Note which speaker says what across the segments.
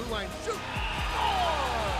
Speaker 1: blue line. Shoot! Score!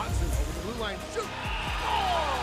Speaker 1: Hudson over the blue line. Shoot! Score!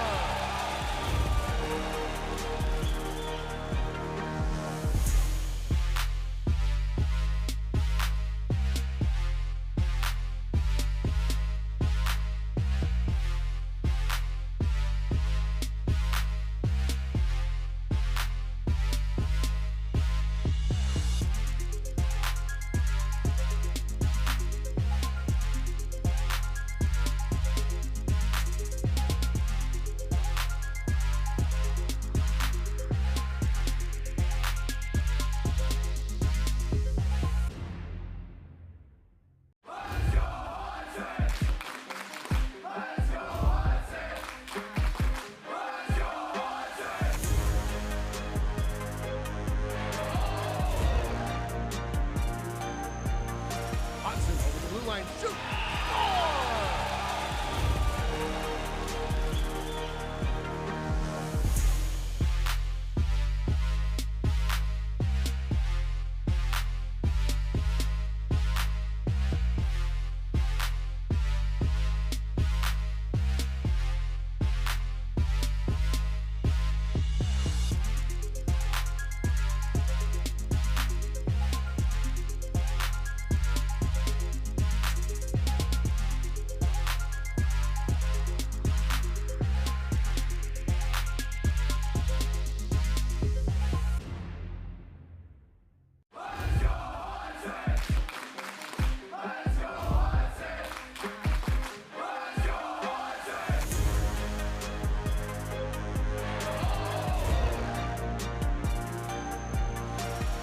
Speaker 1: Hudson over the blue line. Shoot! Score!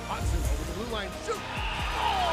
Speaker 1: Hudson over the blue line. Shoot! Score!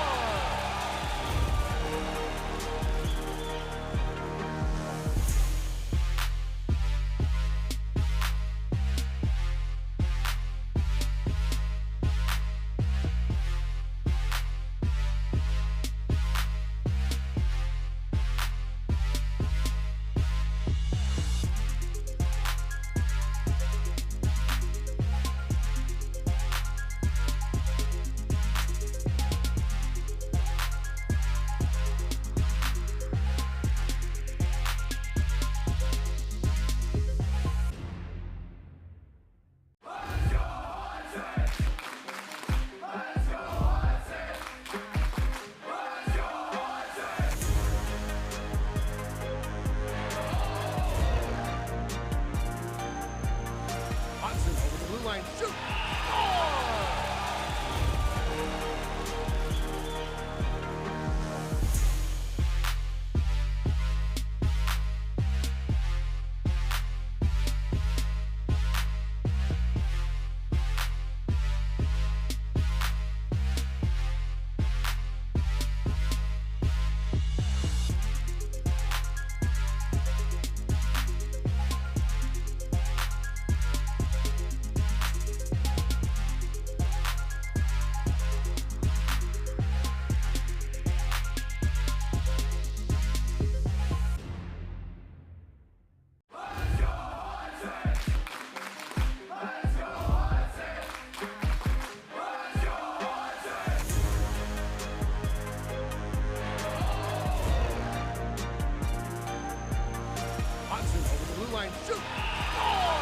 Speaker 1: Hudson over the blue line. Shoot! Score! line. Shoot! Score!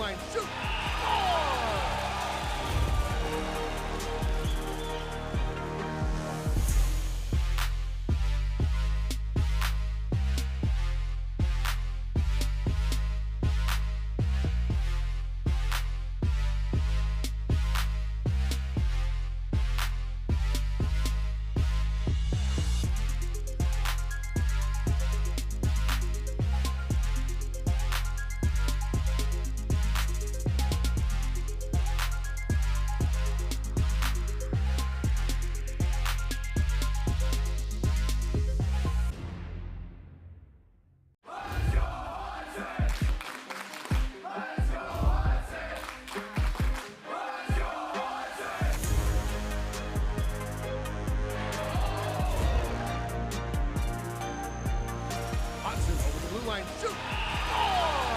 Speaker 1: line. Shoot! Score! Hudson over the blue line. Shoot! Score!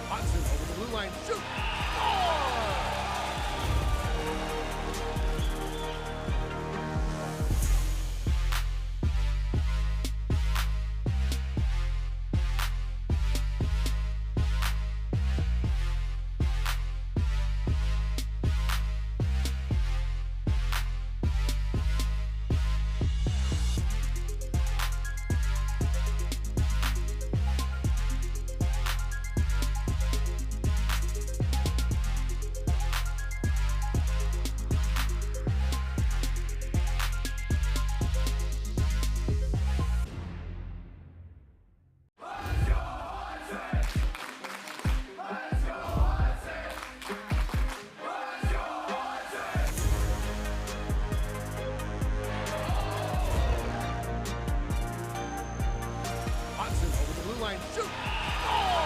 Speaker 1: Hudson over the blue line. Shoot! Score! Hudson over the blue line. Shoot! Score!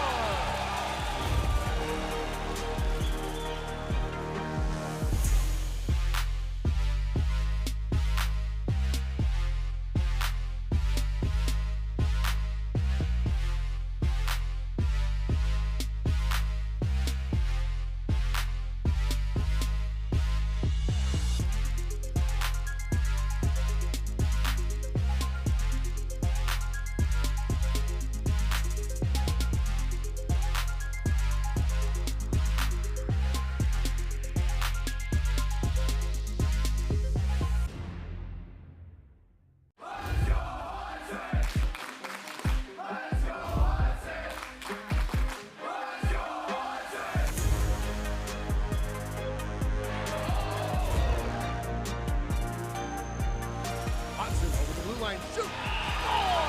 Speaker 1: Hudson over the blue line. Shoot! Score!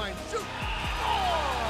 Speaker 1: line. Shoot! Score!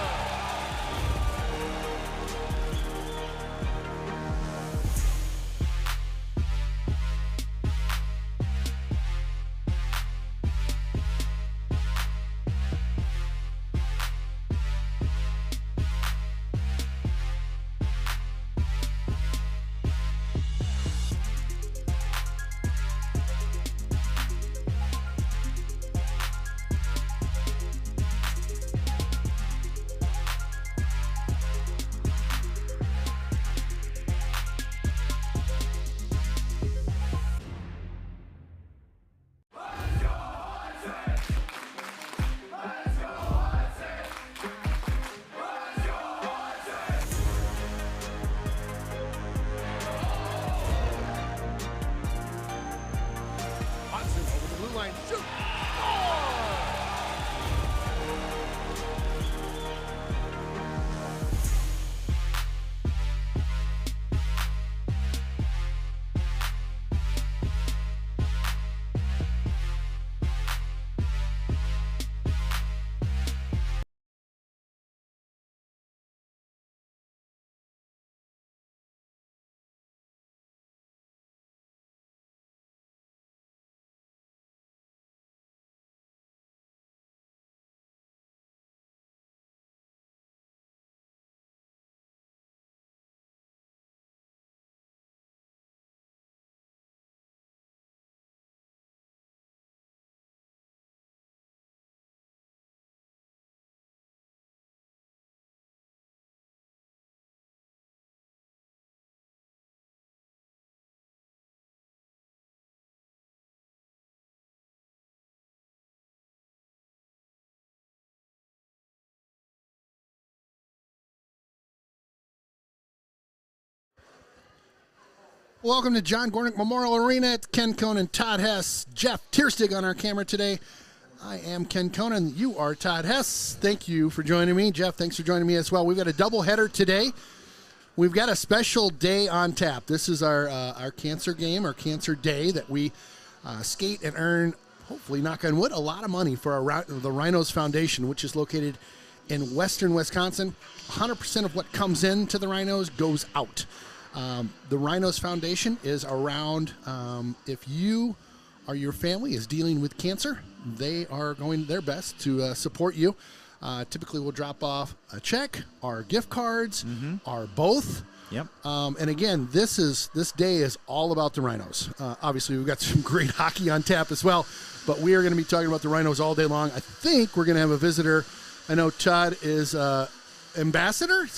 Speaker 1: Welcome to John Gornick Memorial Arena at Ken Conan, Todd Hess, Jeff Tierstig on our camera today. I am Ken Conan. You are Todd Hess. Thank you for joining me. Jeff, thanks for joining me as well. We've got a doubleheader today. We've got a special day on tap. This is our cancer game, our cancer day that we skate and earn, hopefully, knock on wood, a lot of money for the Rhinos Foundation, which is located in western Wisconsin. 100% of what comes into the Rhinos goes out. The Rhinos Foundation is around, if you or your family is dealing with cancer, they are going their best to support you. Typically, we'll drop off a check, or gift cards, or both.
Speaker 2: Yep.
Speaker 1: And again, this day is all about the Rhinos. Obviously, we've got some great hockey on tap as well, but we are going to be talking about the Rhinos all day long. I think we're going to have a visitor. I know Todd is ambassador. Is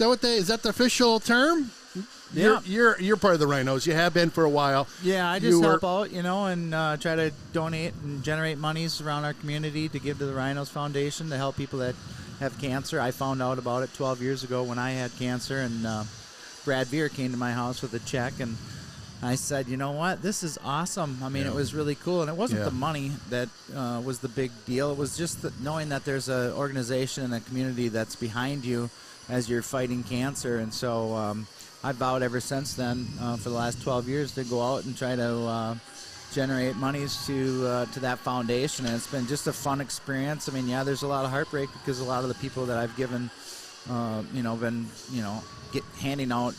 Speaker 1: that the official term?
Speaker 2: Yeah.
Speaker 1: You're part of the Rhinos. You have been for a while.
Speaker 2: Yeah, I just help out, and try to donate and generate monies around our community to give to the Rhinos Foundation to help people that have cancer. I found out about it 12 years ago when I had cancer, and Brad Veer came to my house with a check, and I said, you know what, this is awesome. I mean, It was really cool, and it wasn't the money that was the big deal. It was just knowing that there's an organization and a community that's behind you as you're fighting cancer, and so I've vowed ever since then, for the last 12 years, to go out and try to generate monies to that foundation, and it's been just a fun experience. I mean, there's a lot of heartbreak because a lot of the people that I've given, handing out,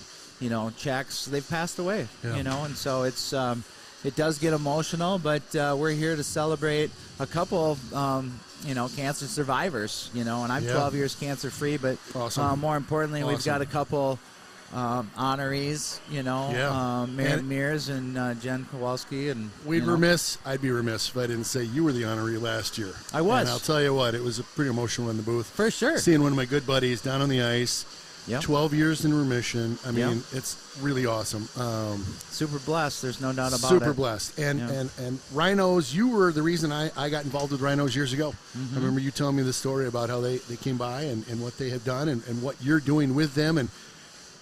Speaker 2: checks, they've passed away, and so it does get emotional, but we're here to celebrate a couple of, cancer survivors, and I'm 12 years cancer-free, but
Speaker 1: awesome.
Speaker 2: More importantly, we've got a couple honorees, Mary Mears and Jen Kowalski, and
Speaker 1: I'd be remiss if I didn't say you were the honoree last year.
Speaker 2: I was,
Speaker 1: and I'll tell you what, it was pretty emotional in the booth
Speaker 2: for sure.
Speaker 1: Seeing one of my good buddies down on the ice, 12 years in remission. I mean, it's really awesome.
Speaker 2: Super blessed. There's no doubt about it.
Speaker 1: Super blessed. And Rhinos, you were the reason I got involved with Rhinos years ago. I remember you telling me the story about how they came by and what they have done and what you're doing with them, and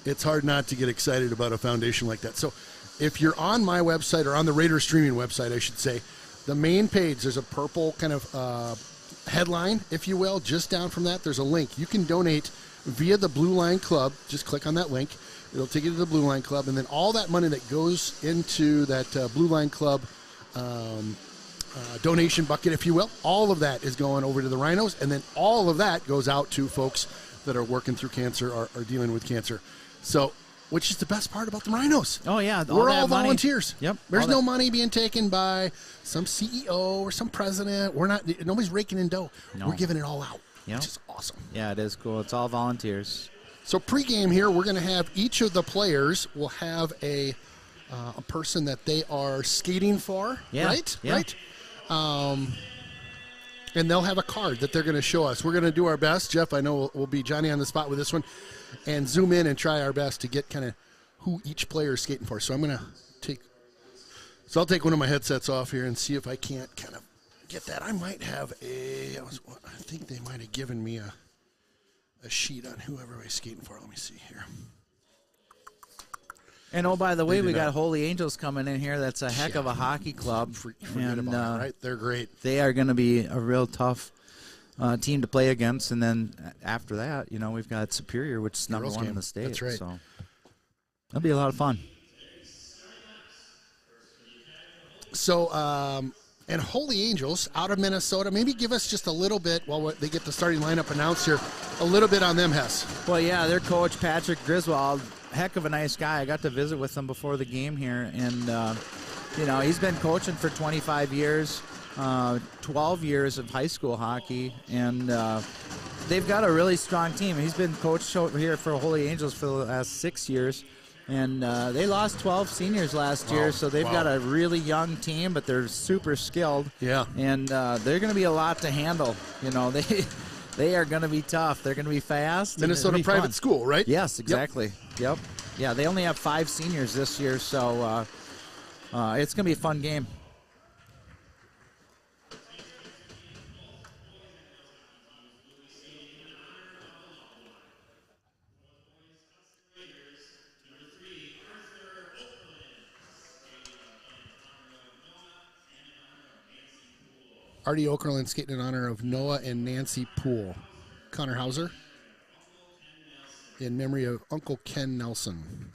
Speaker 1: it's hard not to get excited about a foundation like that. So if you're on my website, or on the Raider streaming website, I should say, the main page, there's a purple kind of headline, if you will. Just down from that, there's a link. You can donate via the Blue Line Club. Just click on that link. It'll take you to the Blue Line Club, and then all that money that goes into that Blue Line Club donation bucket, if you will, all of that is going over to the Rhinos, and then all of that goes out to folks that are working through cancer or dealing with cancer. So, which is the best part about the Rhinos?
Speaker 2: Oh, yeah.
Speaker 1: We're all volunteers.
Speaker 2: Yep.
Speaker 1: There's no money being taken by some CEO or some president. Nobody's raking in dough. No. We're giving it all out, which is awesome.
Speaker 2: Yeah, it is cool. It's all volunteers.
Speaker 1: So pregame here, we're going to have each of the players will have a person that they are skating for, right?
Speaker 2: Yeah.
Speaker 1: Right? And they'll have a card that they're going to show us. We're going to do our best. Jeff, I know we'll be Johnny on the spot with this one, and zoom in and try our best to get kind of who each player is skating for. So I'll take one of my headsets off here and see if I can't kind of get that. I might have I think they might have given me a sheet on whoever I'm skating for. Let me see here.
Speaker 2: And oh, by the way, we got Holy Angels coming in here. That's a heck of a hockey club.
Speaker 1: Forget about it, right? They're great.
Speaker 2: They are going to be a real tough team to play against. And then after that, we've got Superior, which is number one in the state.
Speaker 1: That's right.
Speaker 2: So that'll be a lot of fun.
Speaker 1: So, and Holy Angels out of Minnesota, maybe give us just a little bit while they get the starting lineup announced here, a little bit on them, Hess.
Speaker 2: Well, yeah, their coach, Patrick Griswold, heck of a nice guy. I got to visit with him before the game here, and he's been coaching for 25 years, 12 years of high school hockey, and they've got a really strong team. He's been coach over here for Holy Angels for the last 6 years, and they lost 12 seniors last year, so they've got a really young team, but they're super skilled.
Speaker 1: Yeah,
Speaker 2: and they're going to be a lot to handle. They are going to be tough. They're going to be fast.
Speaker 1: Minnesota private school, right?
Speaker 2: Yes, exactly. Yep. Yeah, they only have 5 seniors this year, so it's going to be a fun game.
Speaker 1: Artie Okerlund skating in honor of Noah and Nancy Poole. Connor Hauser in memory of Uncle Ken Nelson.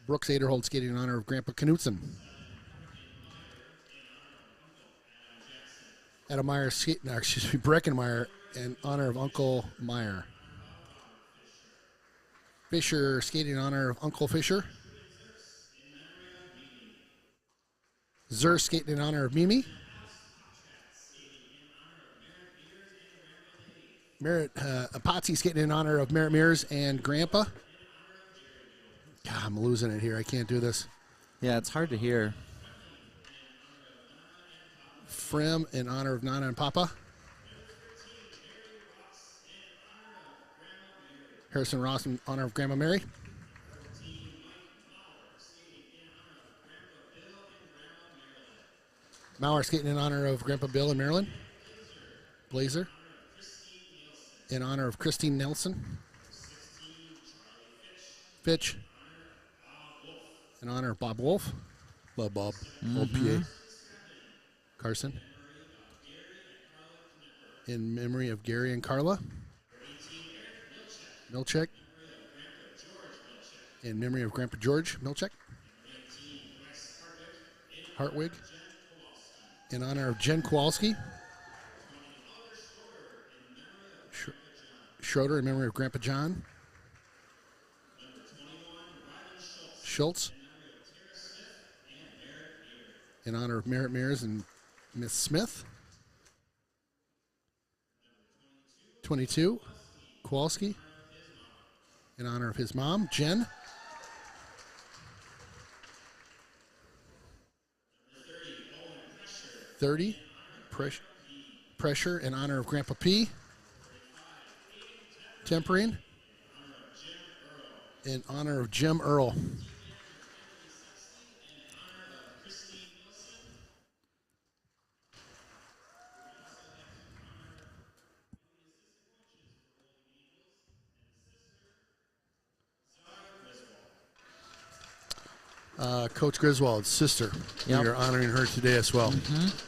Speaker 1: Brooks Aderhold skating in honor of Grandpa Knutson. Adam Meyer skating, Breckenmeyer in honor of Uncle Meyer. Fisher skating in honor of Uncle Fisher. Zer skating in honor of Mimi. Merritt Apache skating in honor of Merritt Mears and Grandpa. God, I'm losing it here. I can't do this.
Speaker 2: Yeah, it's hard to hear.
Speaker 1: Frem in honor of Nana and Papa. Harrison Ross in honor of Grandma Mary. Mauer skating in honor of Grandpa Bill and Marilyn. Blazer in honor of Christine Nelson. Fitch in honor of Bob Wolf. Love Bob. Old PA. Carson in memory of Gary and Carla. Milchek in memory of Grandpa George Milchek. Hartwig in honor of Jen Kowalski. Schroeder in memory of Grandpa John. Schultz in honor of Merritt Mears and Miss Smith. 22, Kowalski in honor of his mom, Jen. 30, Pressure in honor of Grandpa P. Tempering in honor of Jim Earl. Coach Griswold's sister.
Speaker 2: Yep.
Speaker 1: We are honoring her today as well.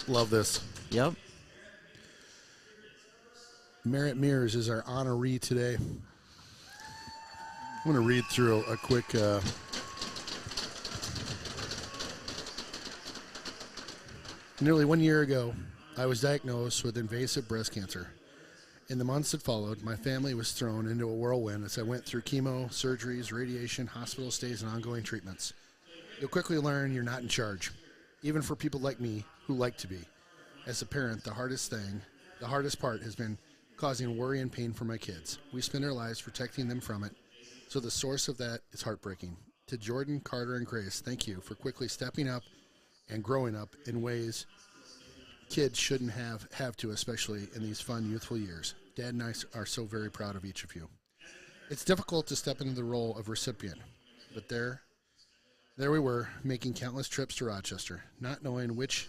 Speaker 1: Love this.
Speaker 2: Yep.
Speaker 1: Merritt Mears is our honoree today. I'm going to read through a quick nearly 1 year ago, I was diagnosed with invasive breast cancer. In the months that followed, my family was thrown into a whirlwind as I went through chemo, surgeries, radiation, hospital stays, and ongoing treatments. You'll quickly learn you're not in charge, even for people like me who like to be. As a parent, the hardest part has been causing worry and pain for my kids. We spend our lives protecting them from it, so the source of that is heartbreaking. To Jordan, Carter, and Grace, thank you for quickly stepping up and growing up in ways kids shouldn't have to, especially in these fun, youthful years. Dad and I are so very proud of each of you. It's difficult to step into the role of recipient, but there we were, making countless trips to Rochester, not knowing which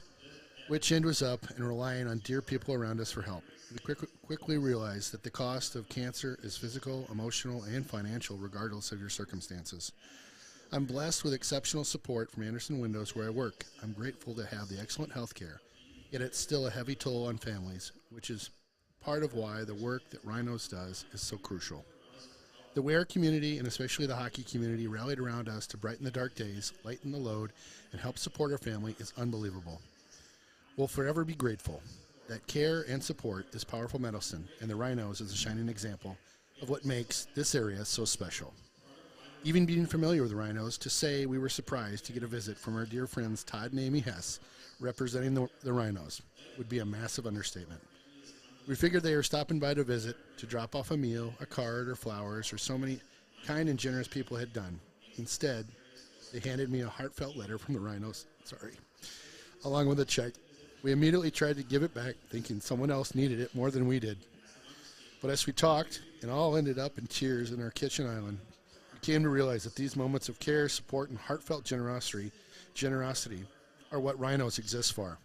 Speaker 1: end was up and relying on dear people around us for help. We quickly realized that the cost of cancer is physical, emotional, and financial, regardless of your circumstances. I'm blessed with exceptional support from Anderson Windows where I work. I'm grateful to have the excellent health care, yet it's still a heavy toll on families, which is part of why the work that Rhinos does is so crucial. The way our community, and especially the hockey community, rallied around us to brighten the dark days, lighten the load, and help support our family is unbelievable. We'll forever be grateful. That care and support is powerful medicine, and the Rhinos is a shining example of what makes this area so special. Even being familiar with the Rhinos, to say we were surprised to get a visit from our dear friends Todd and Amy Hess representing the Rhinos would be a massive understatement. We figured they were stopping by to visit, to drop off a meal, a card, or flowers, or so many kind and generous people had done. Instead, they handed me a heartfelt letter from the Rhinos, along with a check. We immediately tried to give it back, thinking someone else needed it more than we did. But as we talked, and all ended up in tears in our kitchen island, we came to realize that these moments of care, support, and heartfelt generosity are what Rhinos exist for.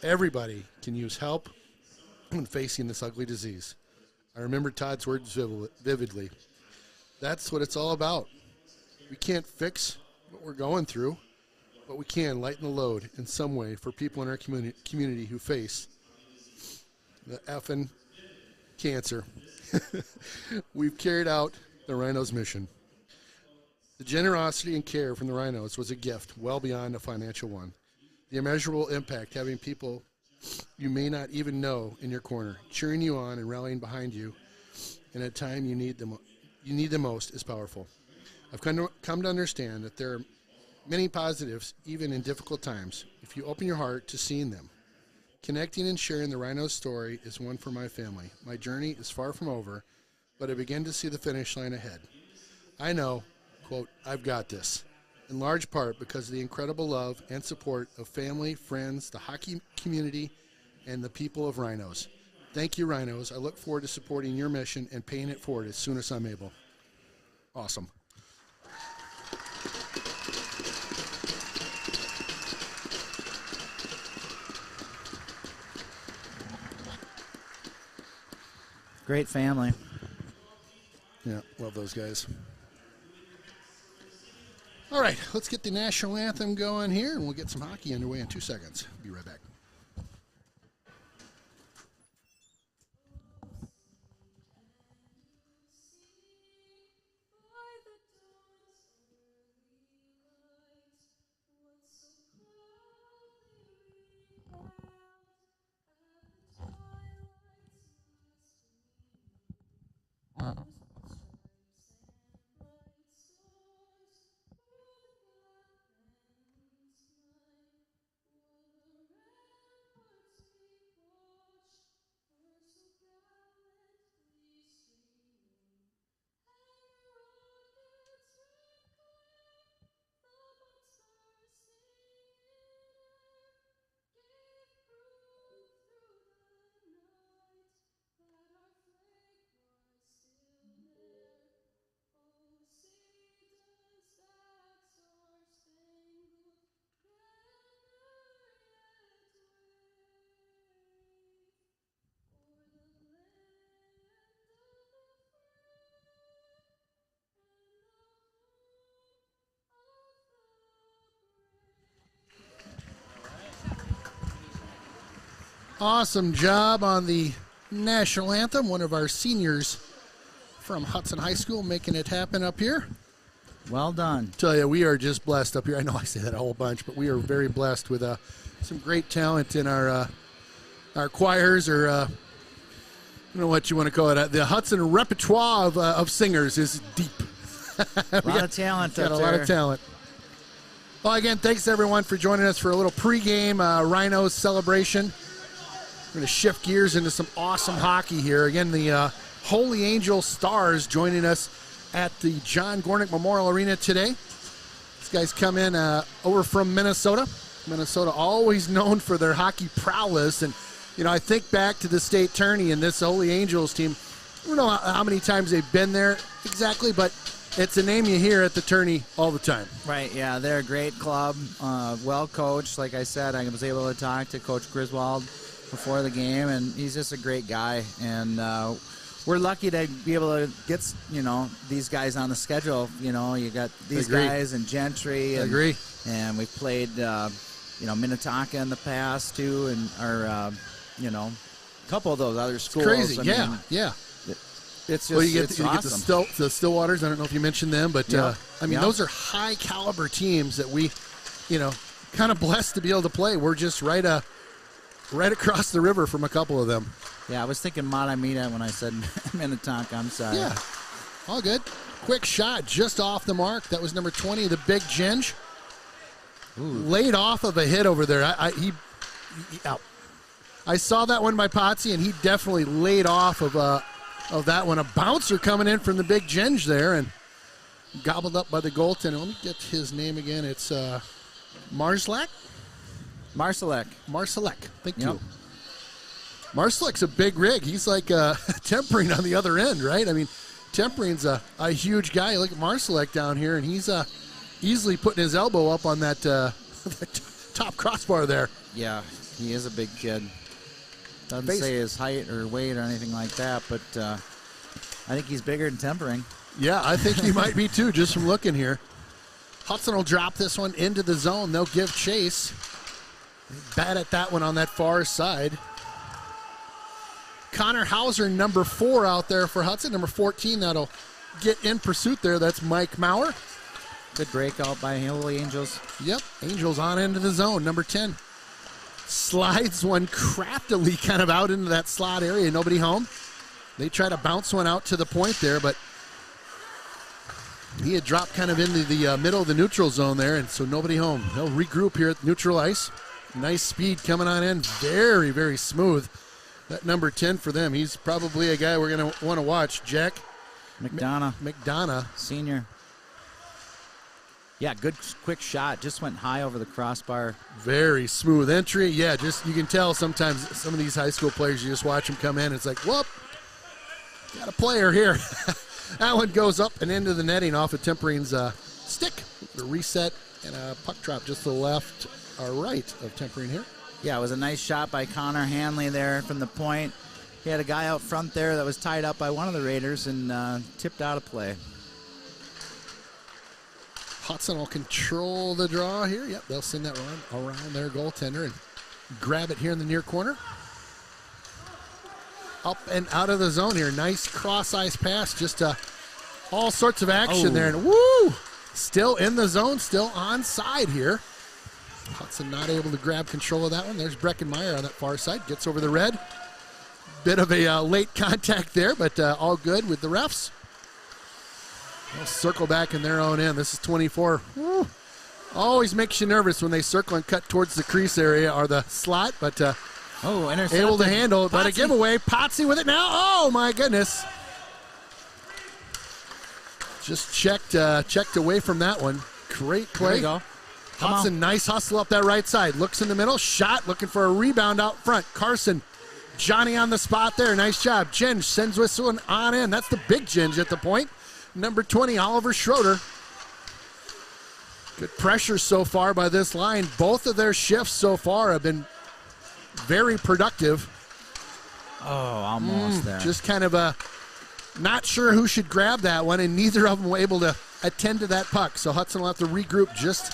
Speaker 1: Everybody can use help when facing this ugly disease. I remember Todd's words vividly. That's what it's all about. We can't fix what we're going through, but we can lighten the load in some way for people in our community who face the effing cancer. We've carried out the Rhinos' mission. The generosity and care from the Rhinos was a gift well beyond a financial one. The immeasurable impact having people you may not even know in your corner, cheering you on and rallying behind you in a time you need the most is powerful. I've come to understand that there are many positives even in difficult times if you open your heart to seeing them. Connecting and sharing the Rhinos story is one for my family. My journey is far from over, but I begin to see the finish line ahead. I know, quote, I've got this, in large part because of the incredible love and support of family, friends, the hockey community, and the people of Rhinos. Thank you, Rhinos. I look forward to supporting your mission and paying it forward as soon as I'm able. Awesome.
Speaker 2: Great family.
Speaker 1: Yeah, love those guys. All right, let's get the national anthem going here, and we'll get some hockey underway in 2 seconds. Be right back. Awesome job on the national anthem. One of our seniors from Hudson High School making it happen up here.
Speaker 2: Well done.
Speaker 1: Tell you, we are just blessed up here. I know I say that a whole bunch, but we are very blessed with some great talent in our choirs, or I don't know what you want to call it. The Hudson repertoire of singers is deep.
Speaker 2: A lot of talent.
Speaker 1: Got a lot of talent. Well, again, thanks everyone for joining us for a little pregame Rhinos celebration. We're going to shift gears into some awesome hockey here. Again, the Holy Angel Stars joining us at the John Gornick Memorial Arena today. These guys come in over from Minnesota. Minnesota always known for their hockey prowess. And, you know, I think back to the state tourney and this Holy Angels team. I don't know how many times they've been there exactly, but it's a name you hear at the tourney all the time.
Speaker 2: Right, yeah, they're a great club, well coached. Like I said, I was able to talk to Coach Griswold before the game, and he's just a great guy. And we're lucky to be able to get, you know, these guys on the schedule. You know, you got these guys and Gentry. And,
Speaker 1: agree.
Speaker 2: And we've played, you know, Minnetonka in the past too, and our, you know, a couple of those other schools.
Speaker 1: It's crazy,
Speaker 2: I mean,
Speaker 1: yeah.
Speaker 2: It's just,
Speaker 1: well, you get
Speaker 2: awesome.
Speaker 1: the Stillwaters. I don't know if you mentioned them, but I mean, those are high caliber teams that we, you know, kind of blessed to be able to play. We're just right across the river from a couple of them.
Speaker 2: Yeah, I was thinking Matamita when I said Minnetonka. I'm sorry.
Speaker 1: Yeah, all good. Quick shot just off the mark. That was number 20, the Big Ginge. Laid off of a hit over there. I saw that one by Potsy, and he definitely laid off of that one. A bouncer coming in from the Big Ginge there and gobbled up by the goaltender. Let me get his name again. It's Marsalek. Thank you. Marsalek's a big rig. He's like Tempering on the other end, right? I mean, Tempering's a huge guy. Look at Marsalek down here, and he's easily putting his elbow up on that top crossbar there.
Speaker 2: Yeah, he is a big kid. Doesn't say his height or weight or anything like that, but I think he's bigger than Tempering.
Speaker 1: Yeah, I think he might be too, just from looking here. Hudson will drop this one into the zone. They'll give chase. Bad at that one on that far side. Connor Hauser, number 4 out there for Hudson. Number 14, that'll get in pursuit there. That's Mike Maurer.
Speaker 2: Good breakout by Holy Angels.
Speaker 1: Yep, Angels on into the zone. Number 10 slides one craftily kind of out into that slot area. Nobody home. They try to bounce one out to the point there, but he had dropped kind of into the middle of the neutral zone there, and so nobody home. They'll regroup here at neutral ice. Nice speed coming on in. Very, very smooth. That number 10 for them. He's probably a guy we're going to want to watch. Jack McDonough.
Speaker 2: Senior. Yeah, good quick shot. Just went high over the crossbar.
Speaker 1: Very smooth entry. Yeah, just you can tell sometimes some of these high school players, you just watch them come in. It's like, whoop, got a player here. That one goes up and into the netting off of Tempering's stick. The reset and a puck drop just to the left or right of Tempering here.
Speaker 2: Yeah, it was a nice shot by Connor Hanley there from the point. He had a guy out front there that was tied up by one of the Raiders and tipped out of play.
Speaker 1: Hudson will control the draw here. Yep, they'll send that run around their goaltender and grab it here in the near corner. Up and out of the zone here. Nice cross-ice pass. Just all sorts of action there. And woo! Still in the zone, still onside here. Hudson not able to grab control of that one. There's Breckenmeyer on that far side. Gets over the red. Bit of a late contact there, but all good with the refs. They'll circle back in their own end. This is 24. Woo. Always makes you nervous when they circle and cut towards the crease area or the slot, but able to handle it. But a giveaway. Potsy with it now. Oh, my goodness. Just checked away from that one. Great play.
Speaker 2: There you go.
Speaker 1: Hudson, nice hustle up that right side. Looks in the middle. Shot, looking for a rebound out front. Carson, Johnny on the spot there. Nice job. Ginge sends this one on in. That's the big Ginge at the point. Number 20, Oliver Schroeder. Good pressure so far by this line. Both of their shifts so far have been very productive.
Speaker 2: Oh, almost there.
Speaker 1: Just kind of not sure who should grab that one, and neither of them were able to attend to that puck. So Hudson will have to regroup just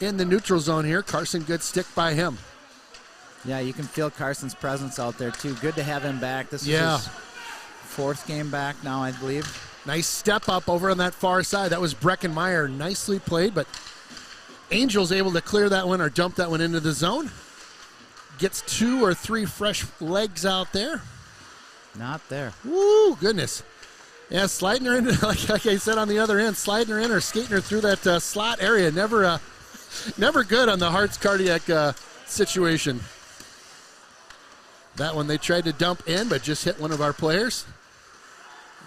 Speaker 1: in the neutral zone here. Carson, good stick by him.
Speaker 2: Yeah, you can feel Carson's presence out there, too. Good to have him back. This is his 4th game back now, I believe.
Speaker 1: Nice step up over on that far side. That was Breckenmeyer. Nicely played, but Angels able to clear that one or dump that one into the zone. Gets 2 or 3 fresh legs out there.
Speaker 2: Not there.
Speaker 1: Woo, goodness. Yeah, sliding her in, like I said on the other end, sliding her in or skating her through that slot area. Never good on the Hearts cardiac situation. That one they tried to dump in, but just hit one of our players.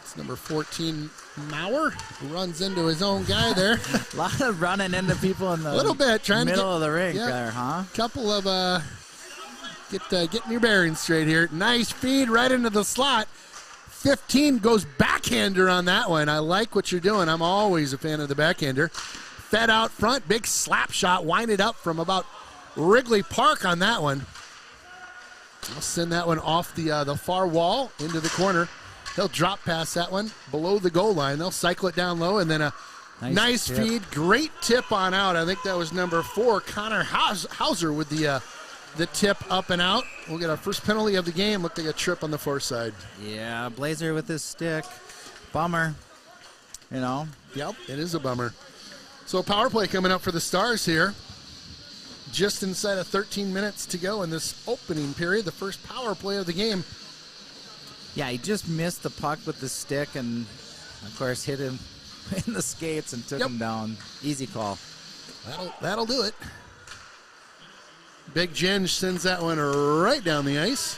Speaker 1: It's number 14, Maurer, who runs into his own guy there.
Speaker 2: A lot of running into people in the
Speaker 1: little bit, trying
Speaker 2: middle
Speaker 1: to
Speaker 2: of the rink there, huh?
Speaker 1: Couple of getting your bearings straight here. Nice feed right into the slot. 15 goes backhander on that one. I like what you're doing. I'm always a fan of the backhander. Fed out front, big slap shot, winded up from about Wrigley Park on that one. I'll send that one off the far wall into the corner. They'll drop past that one below the goal line. They'll cycle it down low, and then a nice feed. Great tip on out. I think that was number 4, Connor Hauser with the tip up and out. We'll get our first penalty of the game. Looked like a trip on the far side.
Speaker 2: Yeah, Blazer with his stick. Bummer. You know?
Speaker 1: Yep, it is a bummer. So power play coming up for the Stars here. Just inside of 13 minutes to go in this opening period. The first power play of the game.
Speaker 2: Yeah, he just missed the puck with the stick and, of course, hit him in the skates and took him down. Easy call.
Speaker 1: That'll do it. Big Ginge sends that one right down the ice.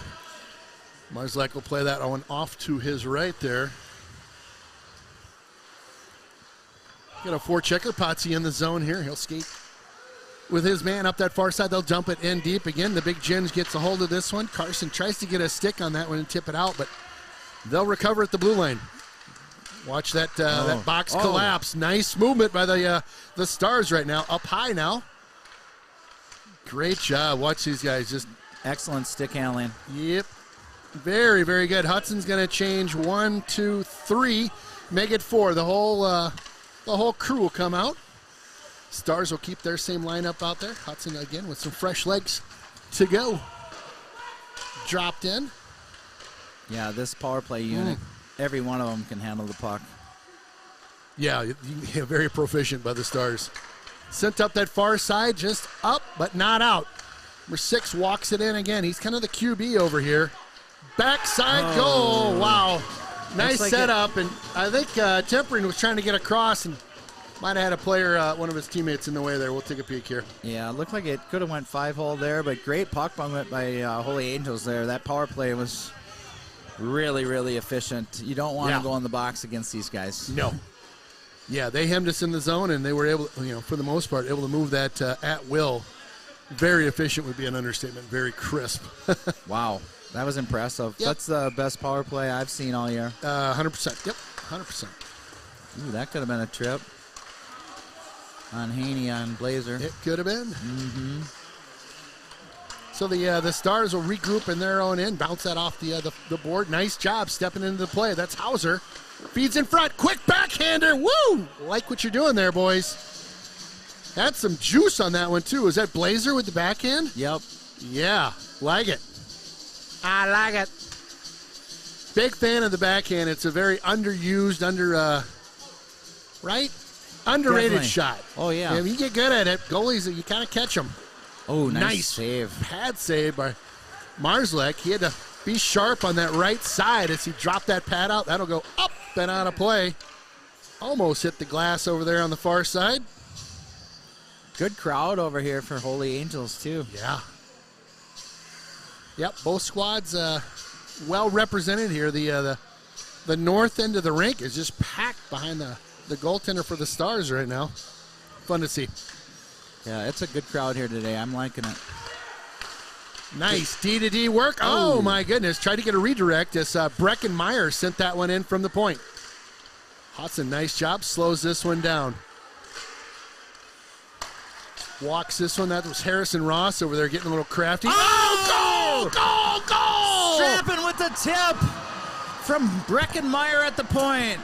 Speaker 1: Marzlak will play that one off to his right there. Got a forechecker. Potsy in the zone here. He'll skate with his man up that far side. They'll dump it in deep again. The big Ginge gets a hold of this one. Carson tries to get a stick on that one and tip it out, but they'll recover at the blue line. Watch that that box collapse. Nice movement by the Stars right now. Up high now. Great job. Watch these guys. Just
Speaker 2: excellent stick handling.
Speaker 1: Yep. Very, very good. Hudson's going to change 1, 2, 3, make it 4. The whole crew will come out. Stars will keep their same lineup out there. Hudson again with some fresh legs to go. Dropped in.
Speaker 2: Yeah, this power play unit, every one of them can handle the puck.
Speaker 1: Yeah, very proficient by the Stars. Sent up that far side, just up, but not out. Number 6 walks it in again. He's kind of the QB over here. Backside goal. Wow. Nice like setup. And I think Tempering was trying to get across and might have had a player, one of his teammates in the way there. We'll take a peek here.
Speaker 2: Yeah, it looked like it could have went 5-hole there, but great puck movement by Holy Angels there. That power play was really, really efficient. You don't want to go in the box against these guys.
Speaker 1: No. Yeah, they hemmed us in the zone, and they were able, for the most part, able to move that at will. Very efficient would be an understatement. Very crisp.
Speaker 2: Wow, that was impressive. Yep. That's the best power play I've seen all year.
Speaker 1: 100%. Yep, 100%.
Speaker 2: Ooh, that could have been a trip on Haney on Blazer.
Speaker 1: It could have been. Mm-hmm. So the Stars will regroup in their own end, bounce that off the board. Nice job stepping into the play. That's Hauser. Feeds in front. Quick backhander. Woo! Like what you're doing there, boys. Had some juice on that one, too. Is that Blazer with the backhand?
Speaker 2: Yep.
Speaker 1: Yeah. Like it. I like it. Big fan of the backhand. It's a very underused, right? Underrated
Speaker 2: Definitely.
Speaker 1: shot.
Speaker 2: Oh, yeah.
Speaker 1: If you get good at it, goalies, you kind of catch them.
Speaker 2: Oh, nice save.
Speaker 1: Pad save by Marslek. He had to be sharp on that right side as he dropped that pad out. That'll go up and out of play. Almost hit the glass over there on the far side.
Speaker 2: Good crowd over here for Holy Angels, too.
Speaker 1: Yeah. Yep, both squads well represented here. The north end of the rink is just packed behind the goaltender for the Stars right now. Fun to see.
Speaker 2: Yeah, it's a good crowd here today. I'm liking it.
Speaker 1: Nice D-to-D work. Oh, my goodness. Tried to get a redirect as Breckenmeyer sent that one in from the point. Hudson, nice job. Slows this one down. Walks this one. That was Harrison Ross over there getting a little crafty. Oh, goal!
Speaker 2: Strapping with the tip from Breckenmeyer at the point.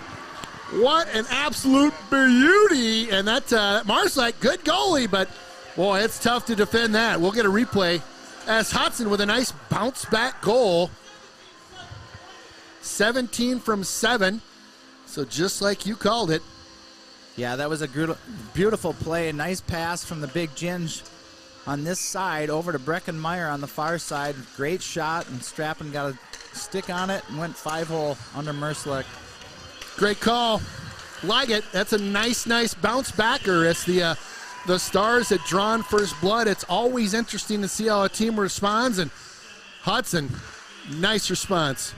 Speaker 1: What an absolute beauty. And that Marslek, good goalie, but, boy, it's tough to defend that. We'll get a replay as Hudson with a nice bounce-back goal. 17 from 7. So just like you called it.
Speaker 2: Yeah, that was a beautiful play. A nice pass from the big Ginge on this side over to Breckenmeyer on the far side. Great shot, and Strappin got a stick on it and went 5-hole under Marslek.
Speaker 1: Great call. Like it. That's a nice bounce backer. It's the Stars had drawn first blood. It's always interesting to see how a team responds. And Hudson, nice response.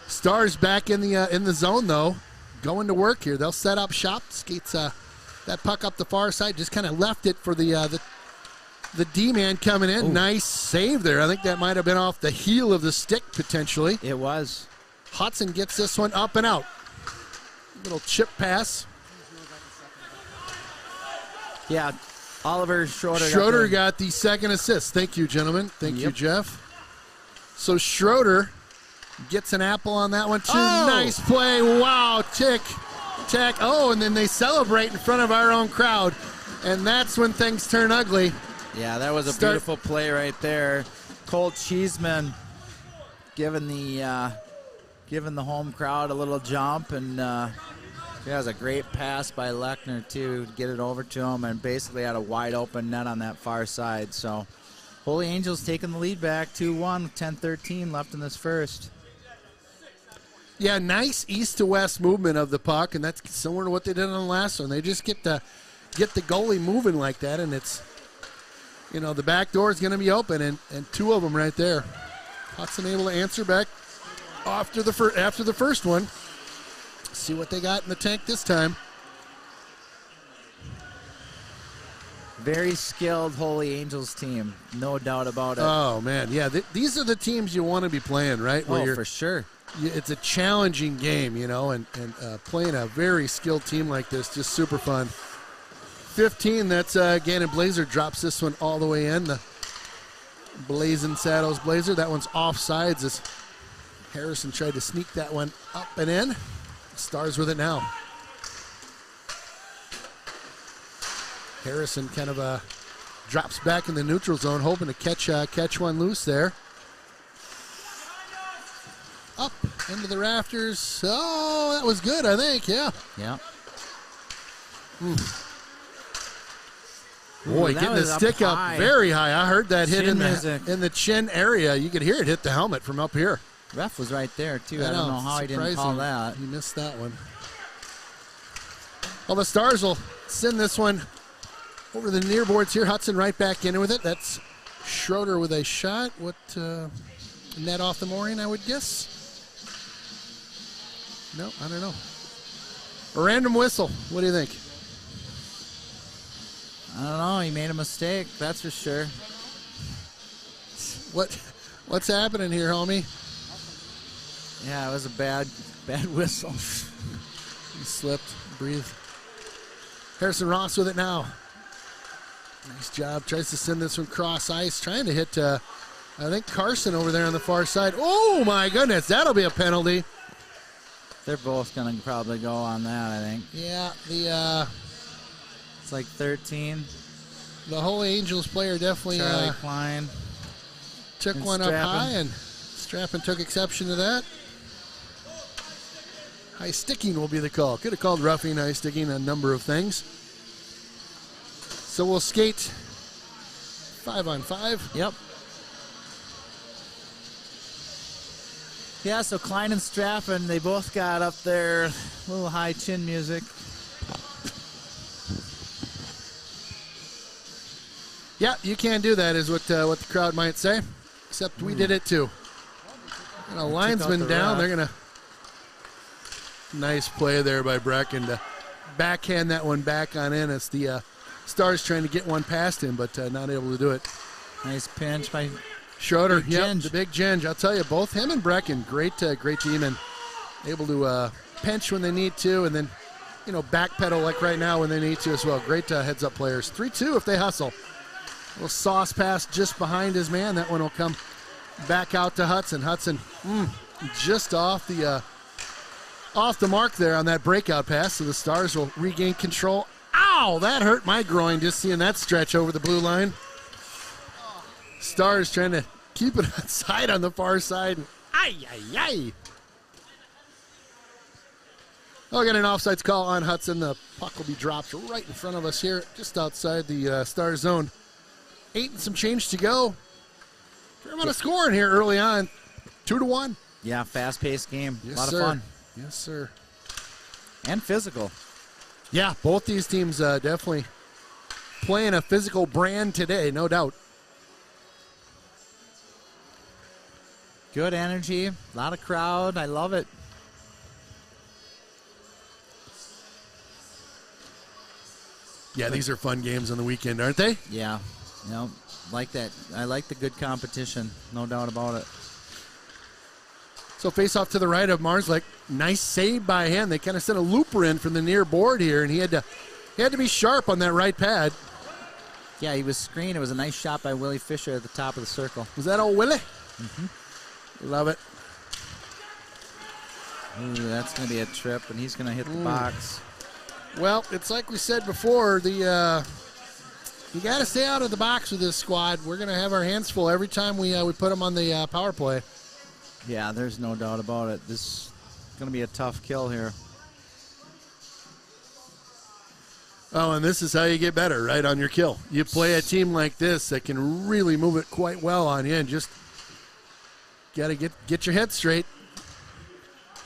Speaker 1: Stars back in the zone though, going to work here. They'll set up shop. Skates that puck up the far side. Just kind of left it for the D-man coming in. Ooh. Nice save there. I think that might have been off the heel of the stick potentially.
Speaker 2: It was.
Speaker 1: Hudson gets this one up and out. Little chip pass.
Speaker 2: Yeah, Oliver Schroeder.
Speaker 1: Schroeder got the second assist. Thank you, gentlemen. Thank you, Jeff. So Schroeder gets an apple on that one, too. Oh! Nice play. Wow, tick. Oh, and then they celebrate in front of our own crowd. And that's when things turn ugly.
Speaker 2: Yeah, that was a beautiful play right there. Colt Cheeseman giving the home crowd a little jump, and that was a great pass by Lechner too to get it over to him, and basically had a wide open net on that far side. So Holy Angels taking the lead back 2-1 with 10:13 left in this first.
Speaker 1: Yeah, nice east to west movement of the puck, and that's similar to what they did on the last one. They just get the goalie moving like that, and it's, the back door is going to be open, and two of them right there. Hudson able to answer back after the first one. See what they got in the tank this time.
Speaker 2: Very skilled Holy Angels team, no doubt about it.
Speaker 1: Oh, man, yeah. These are the teams you want to be playing, right?
Speaker 2: For sure.
Speaker 1: It's a challenging game, and playing a very skilled team like this, just super fun. 15, that's Gannon Blazer drops this one all the way in. The Blazing Saddles Blazer. That one's offsides as Harrison tried to sneak that one up and in. Stars with it now. Harrison kind of drops back in the neutral zone, hoping to catch one loose there. Up into the rafters. Oh, that was good, I think. Yeah.
Speaker 2: Yeah.
Speaker 1: Boy, getting the stick up very high. I heard that hit in the chin area. You could hear it hit the helmet from up here.
Speaker 2: Ref was right there, too. I don't know how he didn't call that.
Speaker 1: He missed that one. Well, the Stars will send this one over the near boards here. Hudson right back in with it. That's Schroeder with a shot. What, net off the mooring, I would guess? No, I don't know. A random whistle. What do you think?
Speaker 2: I don't know. He made a mistake, that's for sure.
Speaker 1: What's happening here, homie?
Speaker 2: Yeah, it was a bad whistle.
Speaker 1: He slipped. Breathe. Harrison Ross with it now. Nice job. Tries to send this one cross ice. Trying to hit, I think, Carson over there on the far side. Oh, my goodness. That'll be a penalty.
Speaker 2: They're both going to probably go on that, I think.
Speaker 1: Yeah,
Speaker 2: it's like 13.
Speaker 1: The Holy Angels player definitely
Speaker 2: Charlie Klein
Speaker 1: took one up high, and Strappin took exception to that. High sticking will be the call. Could have called roughing, high sticking, a number of things. So we'll skate 5-on-5.
Speaker 2: Yep. Yeah, so Klein and Strappin, they both got up there a little high chin music.
Speaker 1: Yeah, you can do that, is what the crowd might say. Except we did it too. And a linesman down. They're gonna. Nice play there by Brecken to backhand that one back on in. It's the Stars trying to get one past him, but not able to do it.
Speaker 2: Nice pinch by
Speaker 1: Schroeder. Yep, the big Ginge. I'll tell you, both him and Brecken, great team, and able to pinch when they need to, and then backpedal like right now when they need to as well. Great heads-up players. 3-2 if they hustle. Little sauce pass just behind his man. That one will come back out to Hudson. Hudson just off the mark there on that breakout pass, so the Stars will regain control. Ow! That hurt my groin just seeing that stretch over the blue line. Stars trying to keep it outside on the far side. Ay, ay, ay. Oh, got an offsides call on Hudson. The puck will be dropped right in front of us here, just outside the Stars zone. 8 and some change to go. Fair amount of scoring here early on. 2-1.
Speaker 2: Yeah, fast-paced game.
Speaker 1: Yes,
Speaker 2: a lot
Speaker 1: sir.
Speaker 2: of fun.
Speaker 1: Yes, sir.
Speaker 2: And physical.
Speaker 1: Yeah, both these teams definitely playing a physical brand today, no doubt.
Speaker 2: Good energy, a lot of crowd. I love it.
Speaker 1: Yeah, these are fun games on the weekend, aren't they?
Speaker 2: Yeah, like that. I like the good competition, no doubt about it.
Speaker 1: So face off to the right of Marslick. Nice save by him. They kind of sent a looper in from the near board here, and he had to be sharp on that right pad.
Speaker 2: Yeah, he was screened. It was a nice shot by Willie Fisher at the top of the circle.
Speaker 1: Was that old Willie?
Speaker 2: Mm-hmm.
Speaker 1: Love it.
Speaker 2: Ooh, that's going to be a trip, and he's going to hit the box.
Speaker 1: Well, it's like we said before, you got to stay out of the box with this squad. We're going to have our hands full every time we put them on the power play.
Speaker 2: Yeah, there's no doubt about it. This is going to be a tough kill here.
Speaker 1: Oh, and this is how you get better, right, on your kill. You play a team like this that can really move it quite well on you, and just got to get your head straight.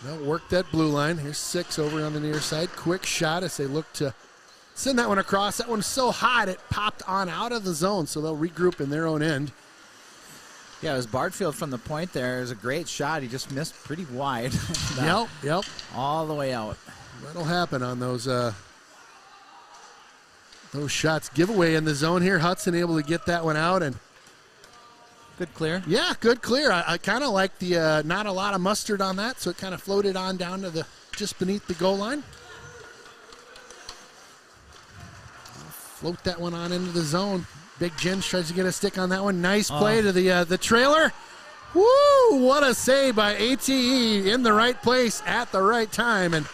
Speaker 1: Well, work that blue line. Here's 6 over on the near side. Quick shot as they look to send that one across. That one's so hot it popped on out of the zone, so they'll regroup in their own end.
Speaker 2: Yeah, it was Bartfield from the point there. It was a great shot. He just missed pretty wide.
Speaker 1: Yep.
Speaker 2: All the way out.
Speaker 1: That'll happen on those shots. Giveaway in the zone here. Hudson able to get that one out, and
Speaker 2: good clear.
Speaker 1: Yeah, good clear. I kind of like the not a lot of mustard on that, so it kind of floated on down to just beneath the goal line. Float that one on into the zone. Big Ginge tries to get a stick on that one. Nice play to the trailer. Woo! What a save by ATE in the right place at the right time. And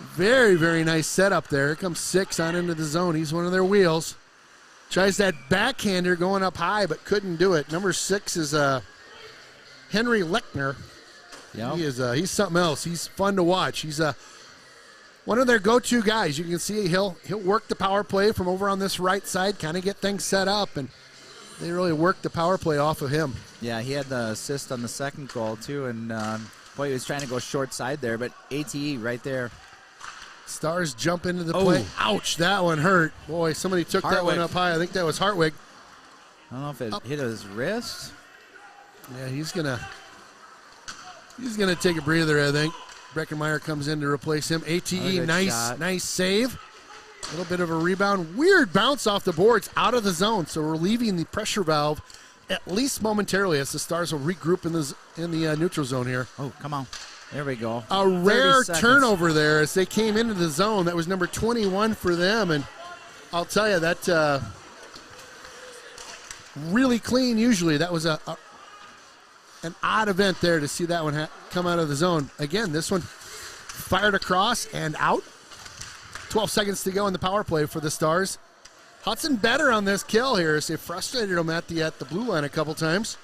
Speaker 1: Very, very nice setup there. Here comes 6 on into the zone. He's one of their wheels. Tries that backhander going up high, but couldn't do it. Number 6 is Henry Lechner.
Speaker 2: Yep.
Speaker 1: He's something else. He's fun to watch. He's one of their go-to guys. You can see he'll work the power play from over on this right side, kind of get things set up, and they really work the power play off of him.
Speaker 2: Yeah, he had the assist on the second goal too, and boy, he was trying to go short side there, but ATE right there.
Speaker 1: Stars jump into the play. Ouch, that one hurt. Boy, somebody took that one up high. I think that was Hartwig.
Speaker 2: I don't know if it hit his wrist.
Speaker 1: Yeah, he's gonna take a breather, I think. Breckenmeyer comes in to replace him. ATE, nice save. A little bit of a rebound. Weird bounce off the boards out of the zone, so relieving the pressure valve at least momentarily as the Stars will regroup in the neutral zone here.
Speaker 2: Oh, come on. There we go.
Speaker 1: A rare turnover there as they came into the zone. That was number 21 for them, and I'll tell you, that really clean usually. That was an odd event there to see that one come out of the zone. Again, this one fired across and out. 12 seconds to go in the power play for the Stars. Hudson better on this kill here as they frustrated him at the blue line a couple times.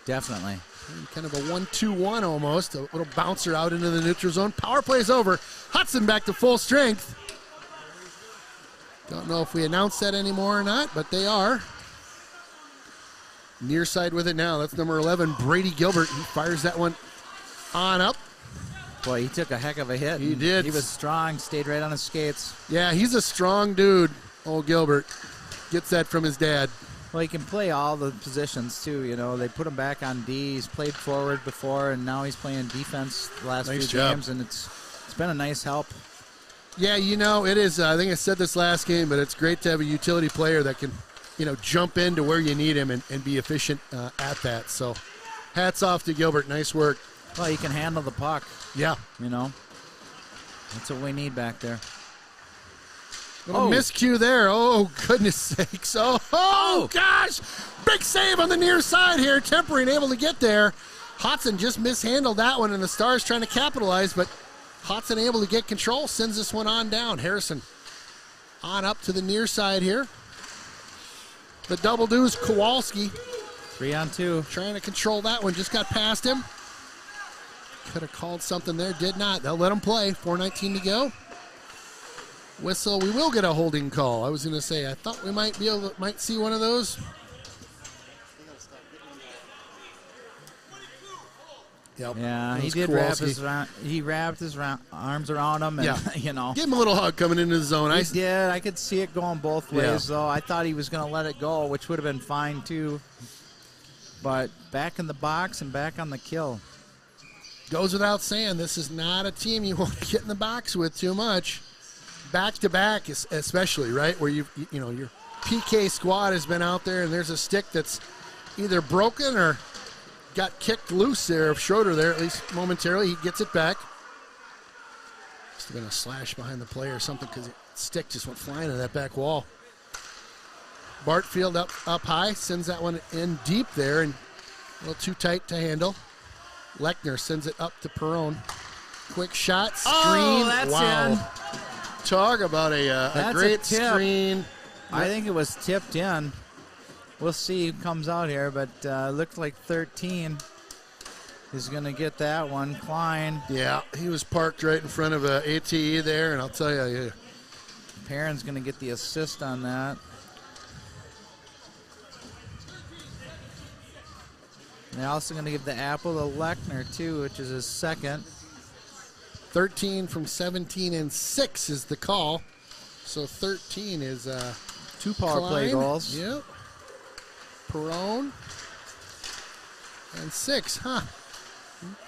Speaker 2: Definitely.
Speaker 1: Kind of a 1-2-1 almost. A little bouncer out into the neutral zone. Power play is over. Hudson back to full strength. Don't know if we announced that anymore or not, but they are. Near side with it now. That's number 11, Brady Gilbert. He fires that one on up.
Speaker 2: Boy, he took a heck of a hit.
Speaker 1: He did.
Speaker 2: He was strong, stayed right on his skates.
Speaker 1: Yeah, he's a strong dude, old Gilbert. Gets that from his dad.
Speaker 2: Well, he can play all the positions, too. You know, they put him back on D. He's played forward before, and now he's playing defense the last few games, and it's been a nice help.
Speaker 1: Yeah, you know, it is. I think I said this last game, but it's great to have a utility player that can, jump into where you need him and be efficient at that. So hats off to Gilbert. Nice work.
Speaker 2: Well, he can handle the puck.
Speaker 1: Yeah.
Speaker 2: That's what we need back there.
Speaker 1: Little miscue there. Oh, goodness sakes. Oh, gosh. Big save on the near side here. Tempering able to get there. Hudson just mishandled that one, and the Stars trying to capitalize, but Hudson able to get control, sends this one on down. Harrison on up to the near side here. The double do's Kowalski.
Speaker 2: 3-on-2.
Speaker 1: Trying to control that one. Just got past him. Could have called something there. Did not. They'll let him play. 4:19 to go. Whistle. We will get a holding call. I was going to say, I thought we might see one of those. Yep.
Speaker 2: Yeah, he did wrapped his arms around him, and
Speaker 1: Give him a little hug coming into the zone.
Speaker 2: He did. I could see it going both ways, though. I thought he was going to let it go, which would have been fine too. But back in the box and back on the kill.
Speaker 1: Goes without saying, this is not a team you want to get in the box with too much. Back to back, especially, right? Where your PK squad has been out there, and there's a stick that's either broken or got kicked loose there of Schroeder there, at least momentarily. He gets it back. Must have been a slash behind the play or something because the stick just went flying to that back wall. Bartfield up high, sends that one in deep there and a little too tight to handle. Lechner sends it up to Perrone. Quick shot, screen.
Speaker 2: Oh, that's in.
Speaker 1: Talk about a great screen.
Speaker 2: I think it was tipped in. We'll see who comes out here, but looks like 13 is going to get that one. Klein.
Speaker 1: Yeah, he was parked right in front of ATE there, and I'll tell you.
Speaker 2: Perrin's going to get the assist on that. They're also going to give the apple to Lechner, too, which is his second.
Speaker 1: 13 from 17 and 6 is the call. So 13 is
Speaker 2: 2 power play goals.
Speaker 1: Yep. Perrone. And 6, huh?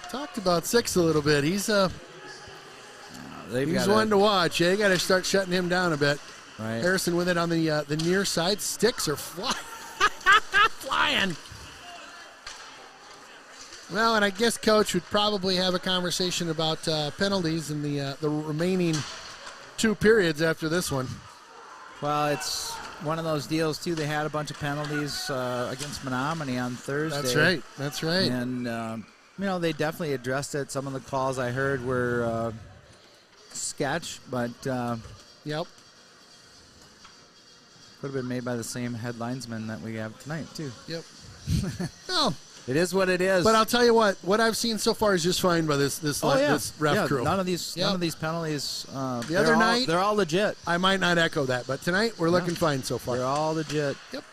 Speaker 1: Talked about 6 a little bit. He's one to watch. You got to start shutting him down a bit.
Speaker 2: Right.
Speaker 1: Harrison with it on the near side. Sticks are flying. Well, and I guess Coach would probably have a conversation about penalties in the remaining 2 periods after this one.
Speaker 2: Well, it's one of those deals, too. They had a bunch of penalties against Menominee on Thursday.
Speaker 1: That's right.
Speaker 2: And they definitely addressed it. Some of the calls I heard were sketch, but
Speaker 1: Yep.
Speaker 2: could have been made by the same headlinesman that we have tonight, too.
Speaker 1: Yep. Well,
Speaker 2: It is what it is.
Speaker 1: but I'll tell you what I've seen so far is just fine by this ref crew.
Speaker 2: None of these penalties.
Speaker 1: The other night,
Speaker 2: they're all legit.
Speaker 1: I might not echo that, but tonight we're looking fine so far.
Speaker 2: They're all legit.
Speaker 1: Yep.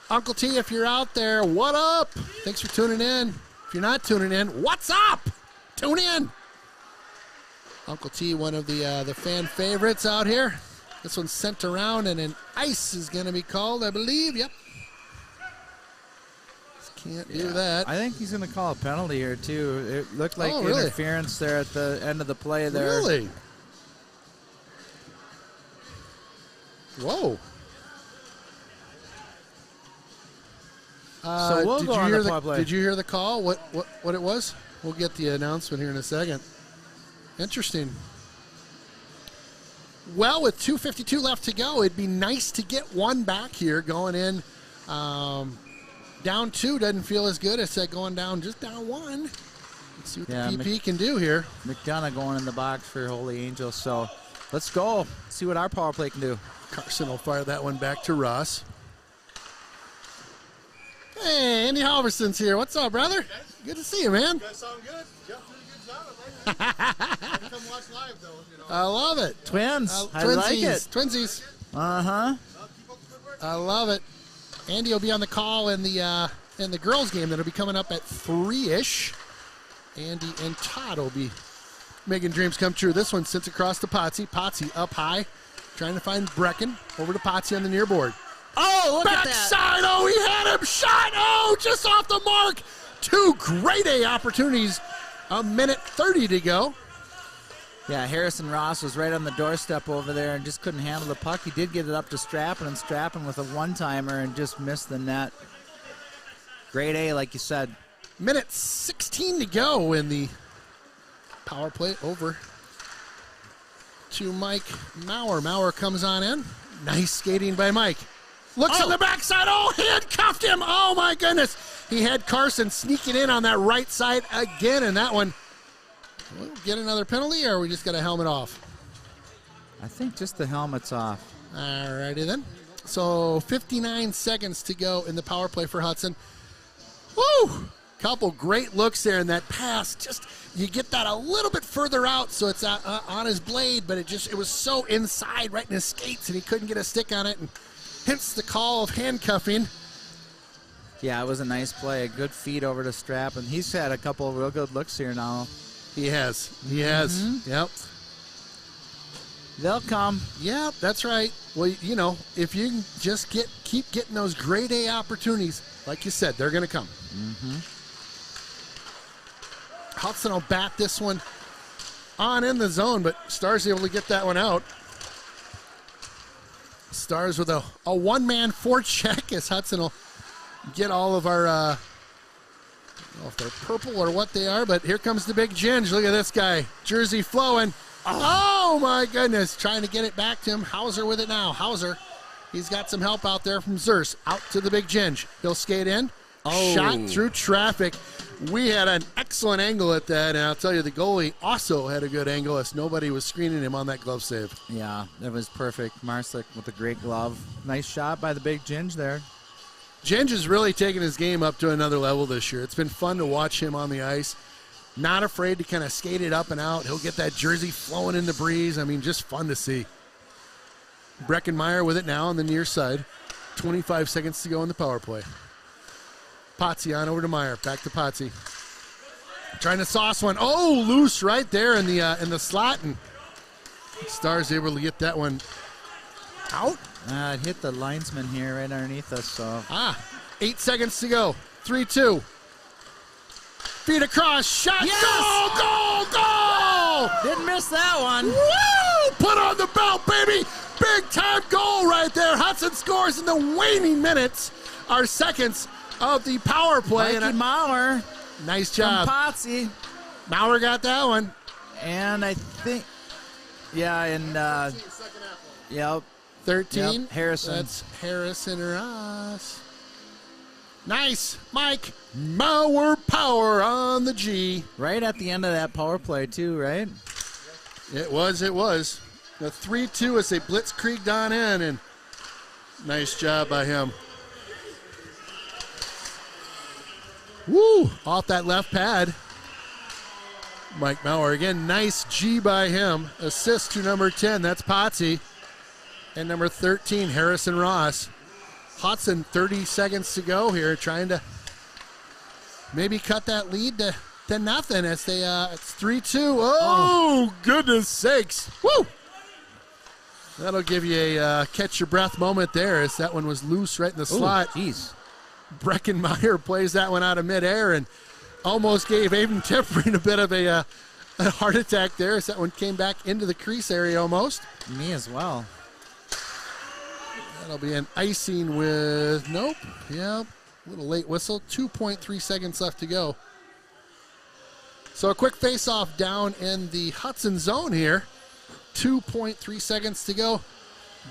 Speaker 1: Uncle T, if you're out there, what up? Thanks for tuning in. If you're not tuning in, what's up? Tune in. Uncle T, one of the fan favorites out here. This one's sent around, and an ice is going to be called, I believe. Yep. Just can't do that.
Speaker 2: I think he's going to call a penalty here, too. It looked like
Speaker 1: really?
Speaker 2: interference there at the end of the play there.
Speaker 1: Really? Whoa.
Speaker 2: So we'll go on the power play.
Speaker 1: Did you hear the call? What it was? We'll get the announcement here in a second. Interesting. Well, with 2:52 left to go, it'd be nice to get one back here going in. Down 2 doesn't feel as good as going down just down 1. Let's see what the PP can do here.
Speaker 2: McDonough going in the box for Holy Angels. So let's go. See what our power play can do.
Speaker 1: Carson will fire that one back to Ross. Hey, Andy Halverson's here. What's up, brother? Good to see you, man.
Speaker 3: You guys sound good. Jeff did a good job. I come watch live, though.
Speaker 1: I love it.
Speaker 2: Twins. I
Speaker 1: twinsies.
Speaker 2: like it.
Speaker 1: Twinsies.
Speaker 2: Uh-huh.
Speaker 1: I love it. Andy will be on the call in the girls' game that'll be coming up at 3-ish. Andy and Todd will be making dreams come true. This one sits across to Potsy. Potsy up high, trying to find Brecken. Over to Potsy on the near board.
Speaker 2: Oh, look at that.
Speaker 1: Backside. Oh, he had him shot. Oh, just off the mark. 2 grade A opportunities. A minute 30 to go.
Speaker 2: Yeah, Harrison Ross was right on the doorstep over there and just couldn't handle the puck. He did get it up to Strappin, and Strappin with a one-timer and just missed the net. Grade A, like you said.
Speaker 1: Minute 16 to go in the power play. Over to Mike Maurer. Maurer comes on in. Nice skating by Mike. Looks on the backside. Oh, handcuffed him. Oh, my goodness. He had Carson sneaking in on that right side again, and that one. We'll get another penalty, or we just got a helmet off?
Speaker 2: I think just the helmet's off.
Speaker 1: All righty then. So 59 seconds to go in the power play for Hudson. Woo! Couple great looks there in that pass. Just you get that a little bit further out, so it's on his blade, but it was so inside, right in his skates, and he couldn't get a stick on it, and hence the call of handcuffing.
Speaker 2: Yeah, it was a nice play. A good feed over to Strap, and he's had a couple of real good looks here now.
Speaker 1: He has. Yep.
Speaker 2: They'll come.
Speaker 1: Yep, that's right. Well, if you can just keep getting those grade A opportunities, like you said, they're going to come.
Speaker 2: Mm-hmm.
Speaker 1: Hudson will bat this one on in the zone, but Stars able to get that one out. Stars with a one-man forecheck as Hudson will get all of our, I don't know if they're purple or what they are, but here comes the big Ginge. Look at this guy. Jersey flowing. Oh, my goodness. Trying to get it back to him. Hauser with it now. Hauser, he's got some help out there from Zers. Out to the big Ginge. He'll skate in.
Speaker 2: Oh.
Speaker 1: Shot through traffic. We had an excellent angle at that, and I'll tell you, the goalie also had a good angle as nobody was screening him on that glove save.
Speaker 2: Yeah, that was perfect. Marslick with a great glove. Nice shot by the big Ginge there.
Speaker 1: Ginge is really taking his game up to another level this year. It's been fun to watch him on the ice. Not afraid to kind of skate it up and out. He'll get that jersey flowing in the breeze. I mean, just fun to see. Breckenmeyer with it now on the near side. 25 seconds to go in the power play. Potsy on over to Meyer. Back to Potsy. Trying to sauce one. Oh, loose right there in the slot. And Stars able to get that one out.
Speaker 2: It hit the linesman here right underneath us. So
Speaker 1: 8 seconds to go. 3-2. Feet across. Shot.
Speaker 2: Yes!
Speaker 1: Goal!
Speaker 2: Didn't miss that one.
Speaker 1: Woo! Put on the belt, baby. Big time goal right there. Hudson scores in the waning minutes. Our seconds of the power play.
Speaker 2: Mikey Maurer.
Speaker 1: Nice job.
Speaker 2: From Potsy.
Speaker 1: Maurer got that one.
Speaker 2: And I think, yep.
Speaker 1: 13.
Speaker 2: Yep, Harrison.
Speaker 1: That's Harrison Ross. Nice. Mike Mauer power on the G.
Speaker 2: Right at the end of that power play, too, right?
Speaker 1: It was. The 3-2 as they blitzkrieged on in, and nice job by him. Woo! Off that left pad. Mike Mauer again. Nice G by him. Assist to number 10. That's Potsy. And number 13, Harrison Ross. Hudson, 30 seconds to go here, trying to maybe cut that lead to nothing as they it's 3-2. Oh, goodness sakes. Woo! That'll give you a catch your breath moment there as that one was loose right in the slot.
Speaker 2: Jeez.
Speaker 1: Breckenmeyer plays that one out of midair and almost gave Aiden Tippering a bit of a heart attack there as that one came back into the crease area almost.
Speaker 2: Me as well.
Speaker 1: That'll be an icing with, nope, yep, a little late whistle. 2.3 seconds left to go. So a quick face-off down in the Hudson zone here. 2.3 seconds to go.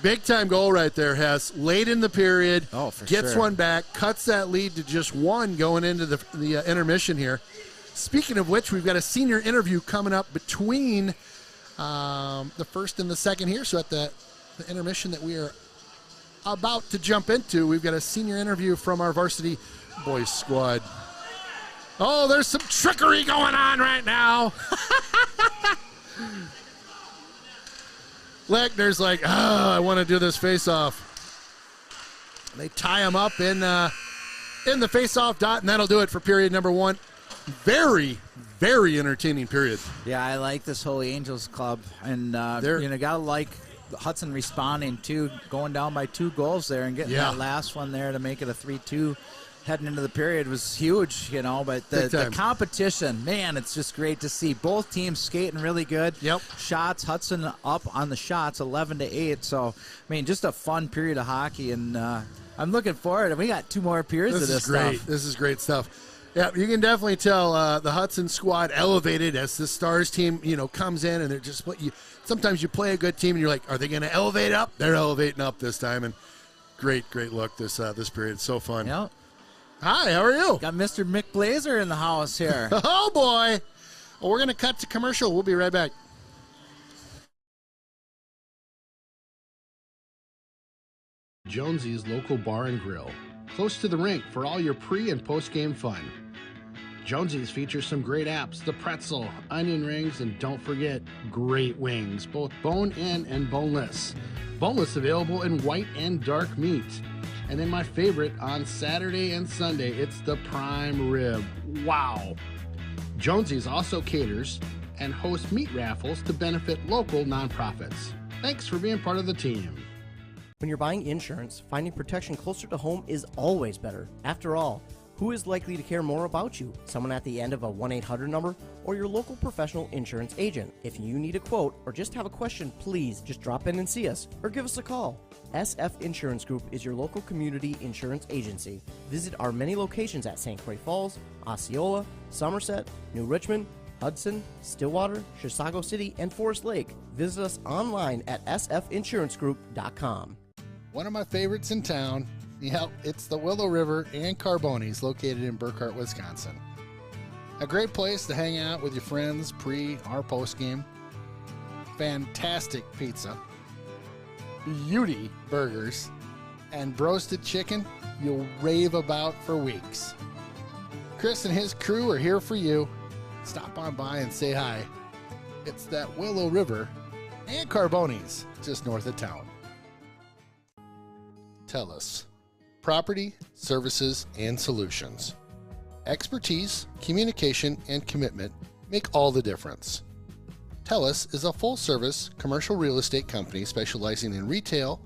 Speaker 1: Big time goal right there, Hess. Late in the period.
Speaker 2: Oh, for
Speaker 1: gets
Speaker 2: sure.
Speaker 1: one back, cuts that lead to just one going into the intermission here. Speaking of which, we've got a senior interview coming up between the first and the second here. So at the intermission that we are about to jump into, we've got a senior interview from our varsity boys squad. Oh, there's some trickery going on right now. Lechner's like, I want to do this face-off. They tie him up in the face-off dot, and that'll do it for period number one. Very, very entertaining period.
Speaker 2: Yeah, I like this Holy Angels club, and gotta like Hudson responding too, going down by 2 goals there and getting that last one there to make it a 3-2 heading into the period was huge, but the competition, man, it's just great to see both teams skating really good.
Speaker 1: Yep.
Speaker 2: Shots, Hudson up on the shots 11-8. So, I mean, just a fun period of hockey, and I'm looking forward. And we got 2 more periods of this stuff.
Speaker 1: This is great stuff. Yeah, you can definitely tell the Hudson squad elevated as the Stars team, comes in, and they're just sometimes you play a good team and you're like, are they going to elevate up? They're elevating up this time, and great look this period. So fun.
Speaker 2: Yep.
Speaker 1: Hi, how are you?
Speaker 2: Got Mr. Mick Blazer in the house here.
Speaker 1: Oh boy! Well, we're going to cut to commercial. We'll be right back. Jonesy's Local Bar and Grill, close to the rink for all your pre- and post-game fun. Jonesy's features some great apps, the pretzel, onion rings, and don't forget, great wings, both bone-in and boneless. Boneless available in white and dark meat. And then my favorite, on Saturday and Sunday, it's the prime rib. Wow! Jonesy's also caters and hosts meat raffles to benefit local nonprofits. Thanks for being part of the team.
Speaker 4: When you're buying insurance, finding protection closer to home is always better. After all, who is likely to care more about you? Someone at the end of a 1-800 number or your local professional insurance agent? If you need a quote or just have a question, please just drop in and see us or give us a call. SF Insurance Group is your local community insurance agency. Visit our many locations at St. Croix Falls, Osceola, Somerset, New Richmond, Hudson, Stillwater, Chisago City, and Forest Lake. Visit us online at sfinsurancegroup.com.
Speaker 1: One of my favorites in town, it's the Willow River and Carbonis, located in Burkhart, Wisconsin. A great place to hang out with your friends pre or post game. Fantastic pizza, beauty burgers, and roasted chicken you'll rave about for weeks. Chris and his crew are here for you. Stop on by and say hi. It's that Willow River and Carbonis, just north of town. TELUS, property, services, and solutions. Expertise, communication, and commitment make all the difference. TELUS is a full-service commercial real estate company specializing in retail,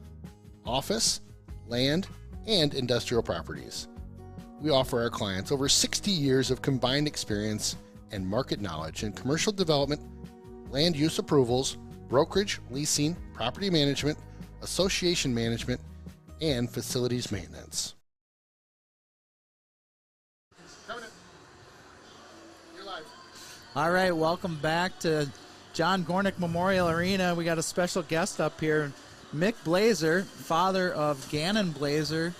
Speaker 1: office, land, and industrial properties. We offer our clients over 60 years of combined experience and market knowledge in commercial development, land use approvals, brokerage, leasing, property management, association management, and facilities maintenance. You're live.
Speaker 2: All right, welcome back to John Gornick Memorial Arena. We got a special guest up here, Mick Blazer, father of Gannon Blazer,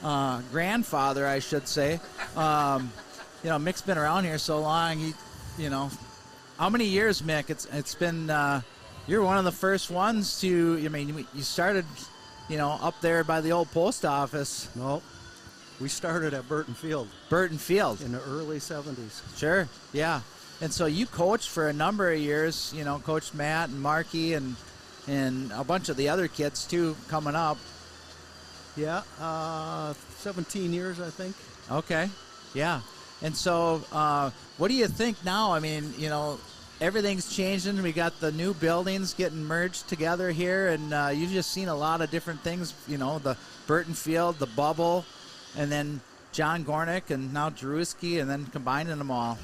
Speaker 2: grandfather, I should say. Mick's been around here so long. How many years, Mick? It's been. You're one of the first ones to. You started, up there by the old post office.
Speaker 5: No, we started at Burton Field.
Speaker 2: Burton Field
Speaker 5: in the early 70s.
Speaker 2: Sure, yeah. And so you coached for a number of years. Coached Matt and Marky and a bunch of the other kids too coming up.
Speaker 5: Yeah, 17 years, I think.
Speaker 2: Okay, yeah. And so, what do you think now? I mean, everything's changing. We got the new buildings getting merged together here, and you've just seen a lot of different things. The Burton Field, the bubble, and then John Gornick, and now Drewski, and then combining them all.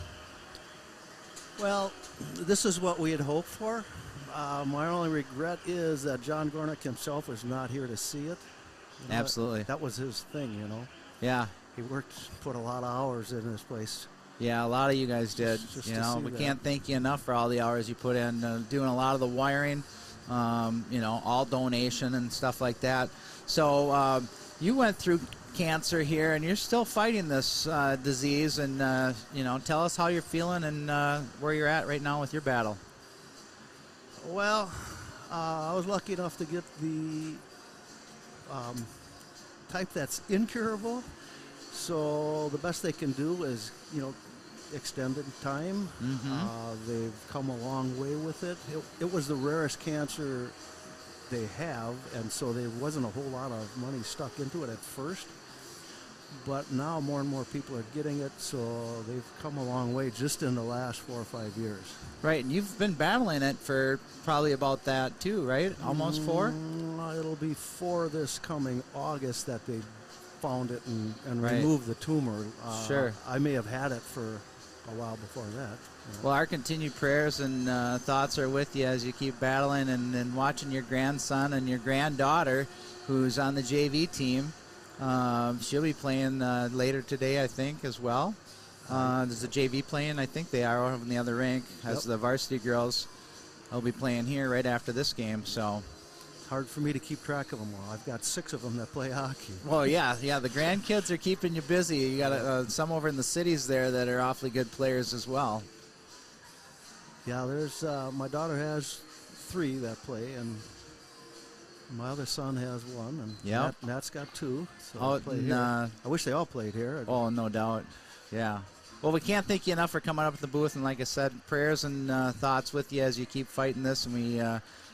Speaker 5: Well, this is what we had hoped for. My only regret is that John Gornick himself was not here to see it.
Speaker 2: Absolutely.
Speaker 5: That was his thing,
Speaker 2: Yeah.
Speaker 5: He put a lot of hours in this place.
Speaker 2: Yeah, a lot of you guys did.
Speaker 5: Just
Speaker 2: We can't thank you enough for all the hours you put in, doing a lot of the wiring, all donation and stuff like that. So you went through cancer here, and you're still fighting this disease. And tell us how you're feeling and where you're at right now with your battle.
Speaker 5: Well, I was lucky enough to get the type that's incurable. So the best they can do is, extended time.
Speaker 2: Mm-hmm.
Speaker 5: They've come a long way with it. It was the rarest cancer they have, and so there wasn't a whole lot of money stuck into it at first. But now more and more people are getting it, so they've come a long way just in the last 4 or 5 years.
Speaker 2: Right, and you've been battling it for probably about that too, right? Almost 4?
Speaker 5: It'll be 4 this coming August that they found it and
Speaker 2: Right.
Speaker 5: removed the tumor.
Speaker 2: Sure.
Speaker 5: I may have had it for a while before that.
Speaker 2: Well, our continued prayers and thoughts are with you as you keep battling and watching your grandson and your granddaughter, who's on the JV team. She'll be playing later today, I think, as well. There's the JV playing. I think they are over in the other rink. As the varsity girls will be playing here right after this game. So
Speaker 5: Hard for me to keep track of them all. I've got 6 of them that play hockey.
Speaker 2: Well, yeah. The grandkids are keeping you busy. You got some over in the cities there that are awfully good players as well.
Speaker 5: Yeah, there's my daughter has 3 that play, and my other son has 1, and Matt's got 2. So play here. I wish they all played here.
Speaker 2: Oh, no doubt. Yeah. Well, we can't thank you enough for coming up at the booth, and like I said, prayers and thoughts with you as you keep fighting this, and we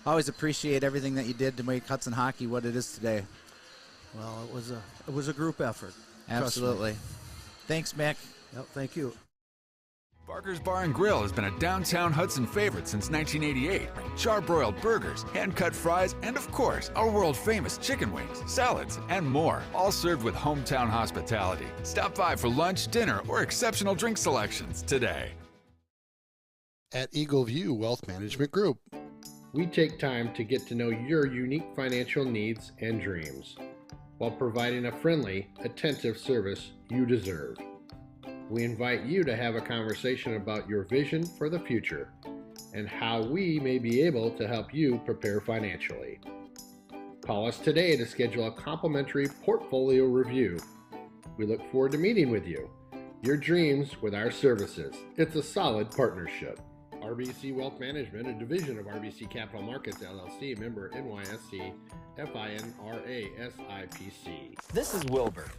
Speaker 2: always appreciate everything that you did to make Hudson hockey what it is today.
Speaker 5: Well, it was a group effort.
Speaker 2: Absolutely. Thanks, Mick.
Speaker 5: Yep, thank you.
Speaker 6: Barker's Bar and Grill has been a downtown Hudson favorite since 1988. Char-broiled burgers, hand-cut fries, and of course, our world-famous chicken wings, salads, and more, all served with hometown hospitality. Stop by for lunch, dinner, or exceptional drink selections today.
Speaker 1: At Eagle View Wealth Management Group,
Speaker 7: we take time to get to know your unique financial needs and dreams while providing a friendly, attentive service you deserve. We invite you to have a conversation about your vision for the future and how we may be able to help you prepare financially. Call us today to schedule a complimentary portfolio review. We look forward to meeting with you. Your dreams with our services. It's a solid partnership. RBC Wealth Management, a division of RBC Capital Markets, LLC, member NYSE, FINRA SIPC.
Speaker 8: This is Wilbur.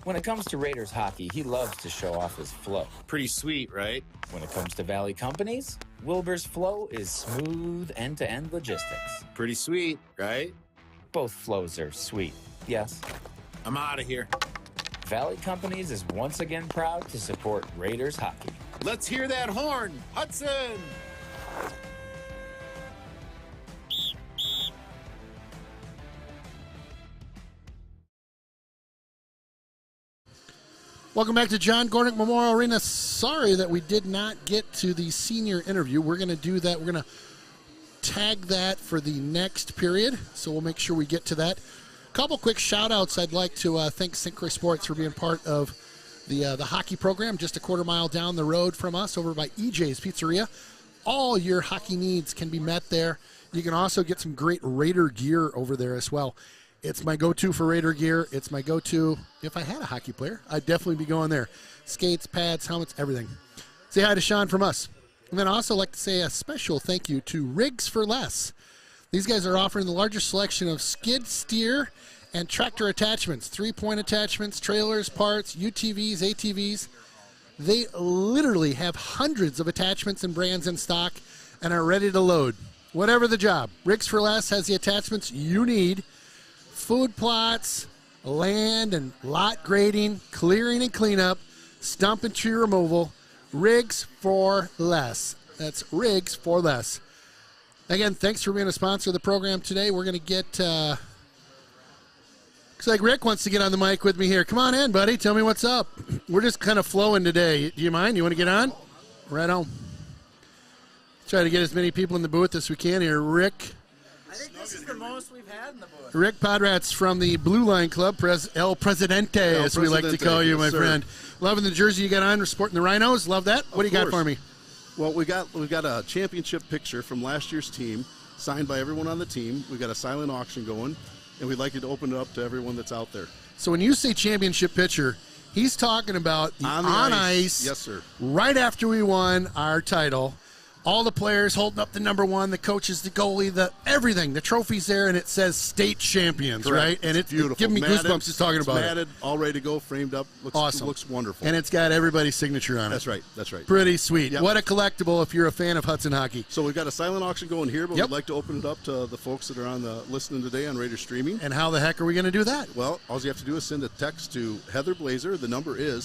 Speaker 8: When it comes to Raiders hockey, he loves to show off his flow.
Speaker 9: Pretty sweet, right?
Speaker 8: When it comes to Valley Companies, Wilbur's flow is smooth end-to-end logistics.
Speaker 9: Pretty sweet, right?
Speaker 8: Both flows are sweet, yes.
Speaker 9: I'm out of here.
Speaker 8: Valley Companies is once again proud to support Raiders hockey.
Speaker 9: Let's hear that horn, Hudson!
Speaker 1: welcome back to John Gornick Memorial Arena. Sorry that we did not get to the senior interview. We're going to do that. We're going to tag that for the next period, so we'll make sure we get to that. Couple quick shout-outs. I'd like to thank St. Croix Sports for being part of the hockey program just a quarter mile down the road from us over by EJ's Pizzeria. All your hockey needs can be met there. You can also get some great Raider gear over there as well. It's my go-to for Raider gear. It's my go-to. If I had a hockey player, I'd definitely be going there. Skates, pads, helmets, everything. Say hi to Sean from us. And then I also like to say a special thank you to Rigs for Less. These guys are offering the largest selection of skid steer and tractor attachments, 3-point attachments, trailers, parts, UTVs, ATVs. They literally have hundreds of attachments and brands in stock and are ready to load. Whatever the job, Rigs for Less has the attachments you need. Food plots, land and lot grading, clearing and cleanup, stump and tree removal. Rigs for Less. That's Rigs for Less. Again, thanks for being a sponsor of the program today. We're going to get... looks like Rick wants to get on the mic with me here. Come on in, buddy. Tell me what's up. We're just kind of flowing today. Do you mind? You want to get on? Right on. Try to get as many people in the booth as we can here. Rick.
Speaker 2: I think this is the most we've had in the booth.
Speaker 1: Rick Podratz from the Blue Line Club, El Presidente, as we like to call you, my friend. Loving the jersey you got on, sporting the Rhinos. Love that. What do you got for me?
Speaker 10: Well, we got a championship picture from last year's team, signed by everyone on the team. We got a silent auction going, and we'd like you to open it up to everyone that's out there.
Speaker 1: So when you say championship picture, he's talking about the on ice.
Speaker 10: Yes, sir.
Speaker 1: Right after we won our title. All the players holding up the number one, the coaches, the goalie, the everything. The trophy's there, and it says state champions,
Speaker 10: Correct.
Speaker 1: right? And it's
Speaker 10: beautiful.
Speaker 1: Giving me goosebumps just talking about
Speaker 10: matted, all ready to go, framed up. Looks
Speaker 1: awesome.
Speaker 10: Looks wonderful.
Speaker 1: And it's got everybody's signature on it.
Speaker 10: That's right. That's right.
Speaker 1: Pretty sweet.
Speaker 10: Yep.
Speaker 1: What a collectible if you're a fan of Hudson hockey.
Speaker 10: So we've got a silent auction going here, but we'd like to open it up to the folks that are on the listening today on Raider Streaming.
Speaker 1: And how the heck are we going to do that?
Speaker 10: Well, all you have to do is send a text to Heather Blazer. The number is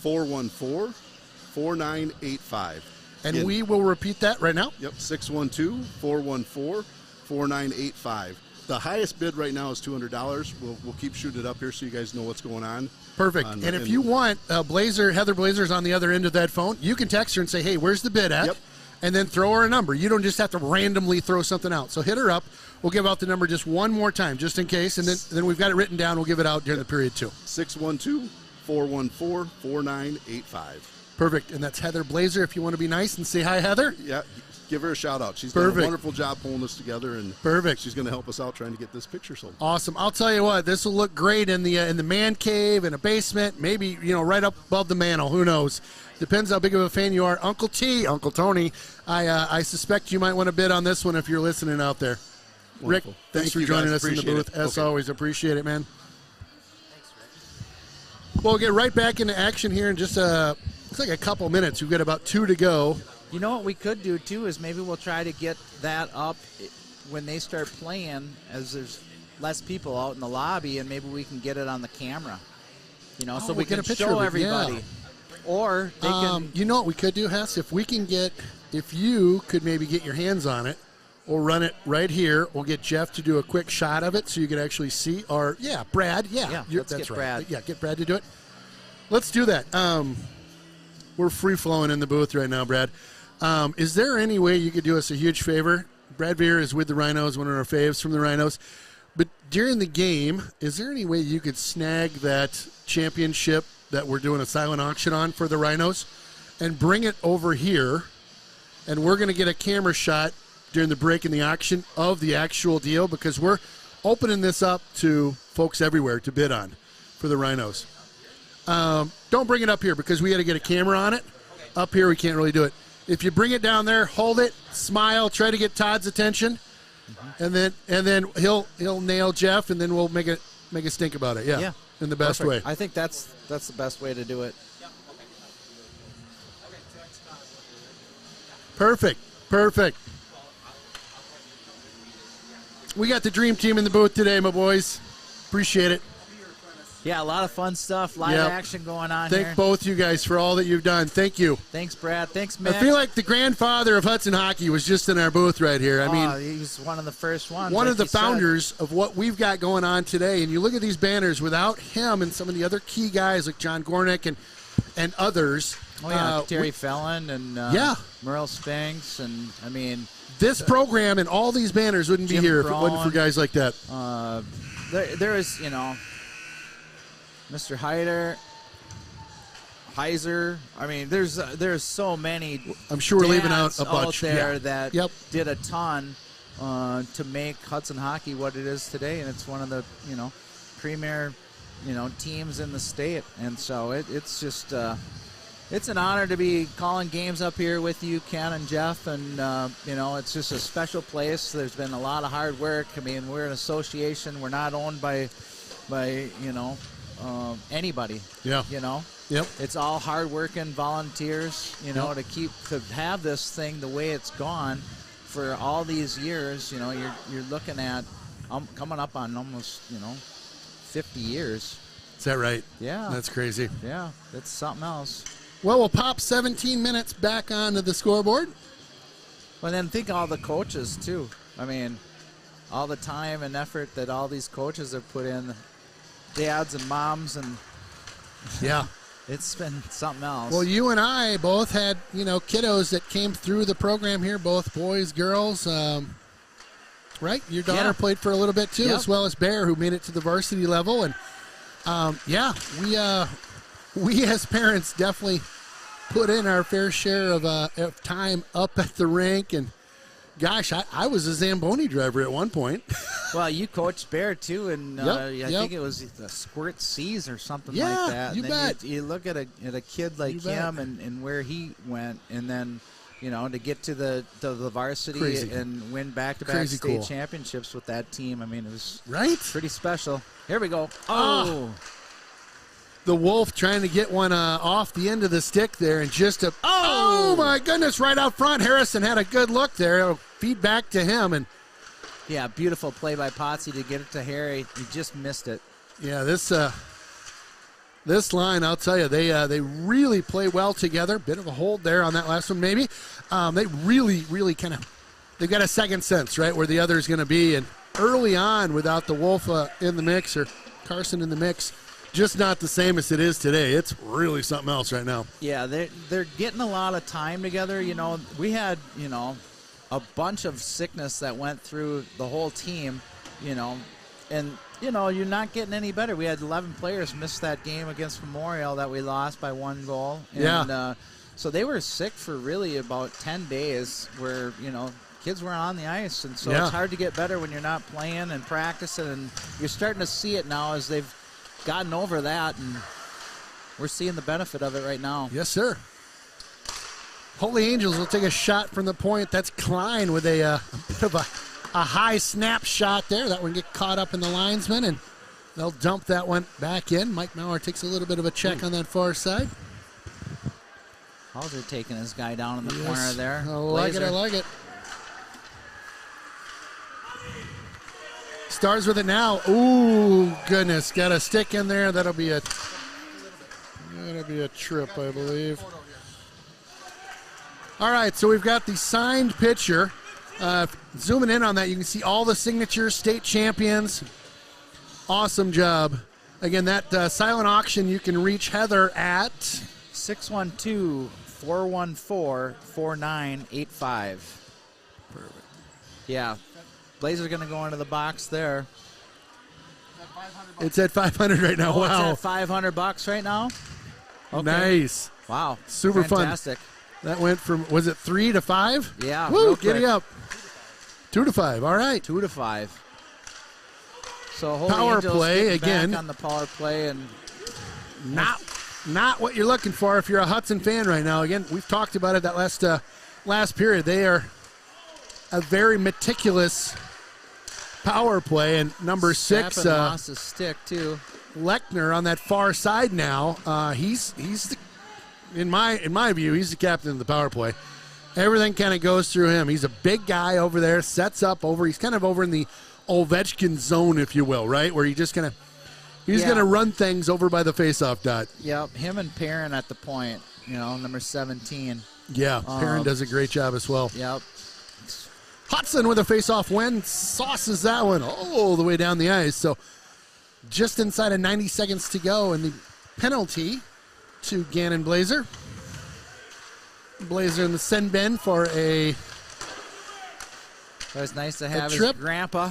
Speaker 10: 612-414-4985.
Speaker 1: And we will repeat that right now.
Speaker 10: Yep, 612-414-4985. The highest bid right now is $200. We'll keep shooting it up here so you guys know what's going on.
Speaker 1: Perfect. And if you want Heather Blazer's on the other end of that phone, you can text her and say, hey, where's the bid at?
Speaker 10: Yep.
Speaker 1: And then throw her a number. You don't just have to randomly throw something out. So hit her up. We'll give out the number just one more time, just in case. And then we've got it written down. We'll give it out during the period, too.
Speaker 10: 612-414-4985.
Speaker 1: Perfect. And that's Heather Blazer if you want to be nice and say hi, Heather.
Speaker 10: Yeah, give her a shout out. She's done a wonderful job pulling this together, and she's going to help us out trying to get this picture sold.
Speaker 1: Awesome. I'll tell you what, this will look great in the man cave, in a basement, maybe right up above the mantle. Who knows? Depends how big of a fan you are. Uncle Tony, I suspect you might want to bid on this one if you're listening out there.
Speaker 10: Wonderful.
Speaker 1: Rick, thanks for joining us in the booth. As always, appreciate it, man. We'll get right back into action here in just looks like a couple minutes. We've got about 2 to go.
Speaker 2: You know what we could do, too, is maybe we'll try to get that up when they start playing, as there's less people out in the lobby, and maybe we can get it on the camera. So we can show everybody.
Speaker 1: Yeah.
Speaker 2: Or they can...
Speaker 1: You know what we could do, Hess? If you could maybe get your hands on it, we'll run it right here. We'll get Jeff to do a quick shot of it so you can actually see. Or, Brad. Yeah,
Speaker 2: let's
Speaker 1: that's
Speaker 2: get
Speaker 1: right.
Speaker 2: Brad.
Speaker 1: Yeah, get Brad to do it. Let's do that. We're free-flowing in the booth right now, Brad. Is there any way you could do us a huge favor? Brad Veer is with the Rhinos, one of our faves from the Rhinos. But during the game, is there any way you could snag that championship that we're doing a silent auction on for the Rhinos and bring it over here, and we're going to get a camera shot during the break in the auction of the actual deal, because we're opening this up to folks everywhere to bid on for the Rhinos. Don't bring it up here because we got to get a camera on it. Up here we can't really do it. If you bring it down there, hold it, smile, try to get Todd's attention, and then he'll nail Jeff, and then we'll make a stink about it. Yeah. In the best way.
Speaker 2: I think that's the best way to do it.
Speaker 1: Perfect. We got the dream team in the booth today, my boys. Appreciate it.
Speaker 2: Yeah, a lot of fun stuff, live action going on here.
Speaker 1: Thank both you guys for all that you've done. Thank you.
Speaker 2: Thanks, Brad. Thanks, Mick.
Speaker 1: I feel like the grandfather of Hudson hockey was just in our booth right here. I mean,
Speaker 2: he was one of the first ones.
Speaker 1: One of the founders of what we've got going on today. And you look at these banners, without him and some of the other key guys like John Gornick and others.
Speaker 2: Oh, yeah, Terry Fellon and Merle Spinks. And, I mean,
Speaker 1: this program and all these banners wouldn't be here if it wasn't for guys like that.
Speaker 2: There is, Mr. Heiser. I mean, there's so many.
Speaker 1: I'm sure we're leaving out a
Speaker 2: out
Speaker 1: bunch
Speaker 2: there that did a ton to make Hudson hockey what it is today, and it's one of the premier teams in the state. And so it's just it's an honor to be calling games up here with you, Ken and Jeff, and it's just a special place. There's been a lot of hard work. I mean, we're an association. We're not owned by anybody.
Speaker 1: Yeah. Yep.
Speaker 2: It's all hard-working volunteers, to have this thing the way it's gone for all these years. You're looking at coming up on almost 50 years.
Speaker 1: Is that right?
Speaker 2: Yeah.
Speaker 1: That's crazy.
Speaker 2: Yeah, that's something else.
Speaker 1: Well, we'll pop 17 minutes back onto the scoreboard.
Speaker 2: Well, then think all the coaches, too. I mean, all the time and effort that all these coaches have put in, dads and moms, and
Speaker 1: yeah,
Speaker 2: it's been something else.
Speaker 1: Well, you and I both had, kiddos that came through the program here, both boys, girls. Right? Your daughter played for a little bit, too, as well as Bear, who made it to the varsity level. And, we as parents definitely put in our fair share of time up at the rink. And, gosh, I was a Zamboni driver at one point.
Speaker 2: Well, you coached Bear, too, and I think it was the Squirt Seas or something like that.
Speaker 1: You
Speaker 2: and
Speaker 1: bet.
Speaker 2: You look at a kid like him and where he went, and then, to get to the varsity and win back-to-back state championships with that team. I mean, it was pretty special. Here we go. Oh.
Speaker 1: The Wolf trying to get one off the end of the stick there, and oh my goodness, right out front. Harrison had a good look there. It'll feed back to him, and
Speaker 2: yeah, beautiful play by Potsy to get it to Harry. He just missed it.
Speaker 1: Yeah, this line, I'll tell you, they really play well together. Bit of a hold there on that last one, maybe. They really they've got a second sense, right, where the other is going to be. And early on, without the Wolf in the mix or Carson in the mix, just not the same as it is today. It's really something else right now.
Speaker 2: Yeah, they're getting a lot of time together. We had, a bunch of sickness that went through the whole team, and, you're not getting any better. We had 11 players miss that game against Memorial that we lost by 1 goal. And, so they were sick for really about 10 days where, kids weren't on the ice. And so it's hard to get better when you're not playing and practicing. And you're starting to see it now as they've gotten over that, and we're seeing the benefit of it right now.
Speaker 1: Yes, sir. Holy Angels will take a shot from the point. That's Klein with a bit of a high snap shot there. That one get caught up in the linesman, and they'll dump that one back in. Mike Maurer takes a little bit of a check on that far side.
Speaker 2: Hauser taking his guy down in the corner there.
Speaker 1: I like it. Stars with it now. Ooh, goodness. Got a stick in there. That'll be a trip, I believe. All right, so we've got the signed picture. Zooming in on that, you can see all the signatures, state champions. Awesome job. Again, that silent auction, you can reach Heather at
Speaker 2: 612-414-4985.
Speaker 1: Perfect.
Speaker 2: Yeah. Blazers going to go into the box there.
Speaker 1: It's at $500 right now. Wow.
Speaker 2: It's at $500 right now? Okay.
Speaker 1: Nice.
Speaker 2: Wow.
Speaker 1: Super
Speaker 2: Fantastic.
Speaker 1: Fun. That went from, was it 3 to 5?
Speaker 2: Yeah.
Speaker 1: Woo, giddy up. 2 to 5. All right.
Speaker 2: 2 to 5. So Holy
Speaker 1: power
Speaker 2: Angels
Speaker 1: play again.
Speaker 2: Back on the power play, and
Speaker 1: not what you're looking for if you're a Hudson fan right now. Again, we've talked about it that last period. They are a very meticulous power play, and number 6
Speaker 2: lost his stick too.
Speaker 1: Lechner on that far side now. He's the, in my view, he's the captain of the power play. Everything kind of goes through him. He's a big guy over there, sets up over. He's kind of over in the Ovechkin zone, if you will, right? Where he's going to run things over by the faceoff dot.
Speaker 2: Yep, him and Perrin at the point, number 17.
Speaker 1: Yeah, Perrin does a great job as well.
Speaker 2: Yep.
Speaker 1: Hudson with a faceoff win, sauces that one all the way down the ice. So just inside of 90 seconds to go, and the penalty to Gannon Blazer. Blazer in the send bin for a
Speaker 2: It was nice to have his
Speaker 1: trip.
Speaker 2: grandpa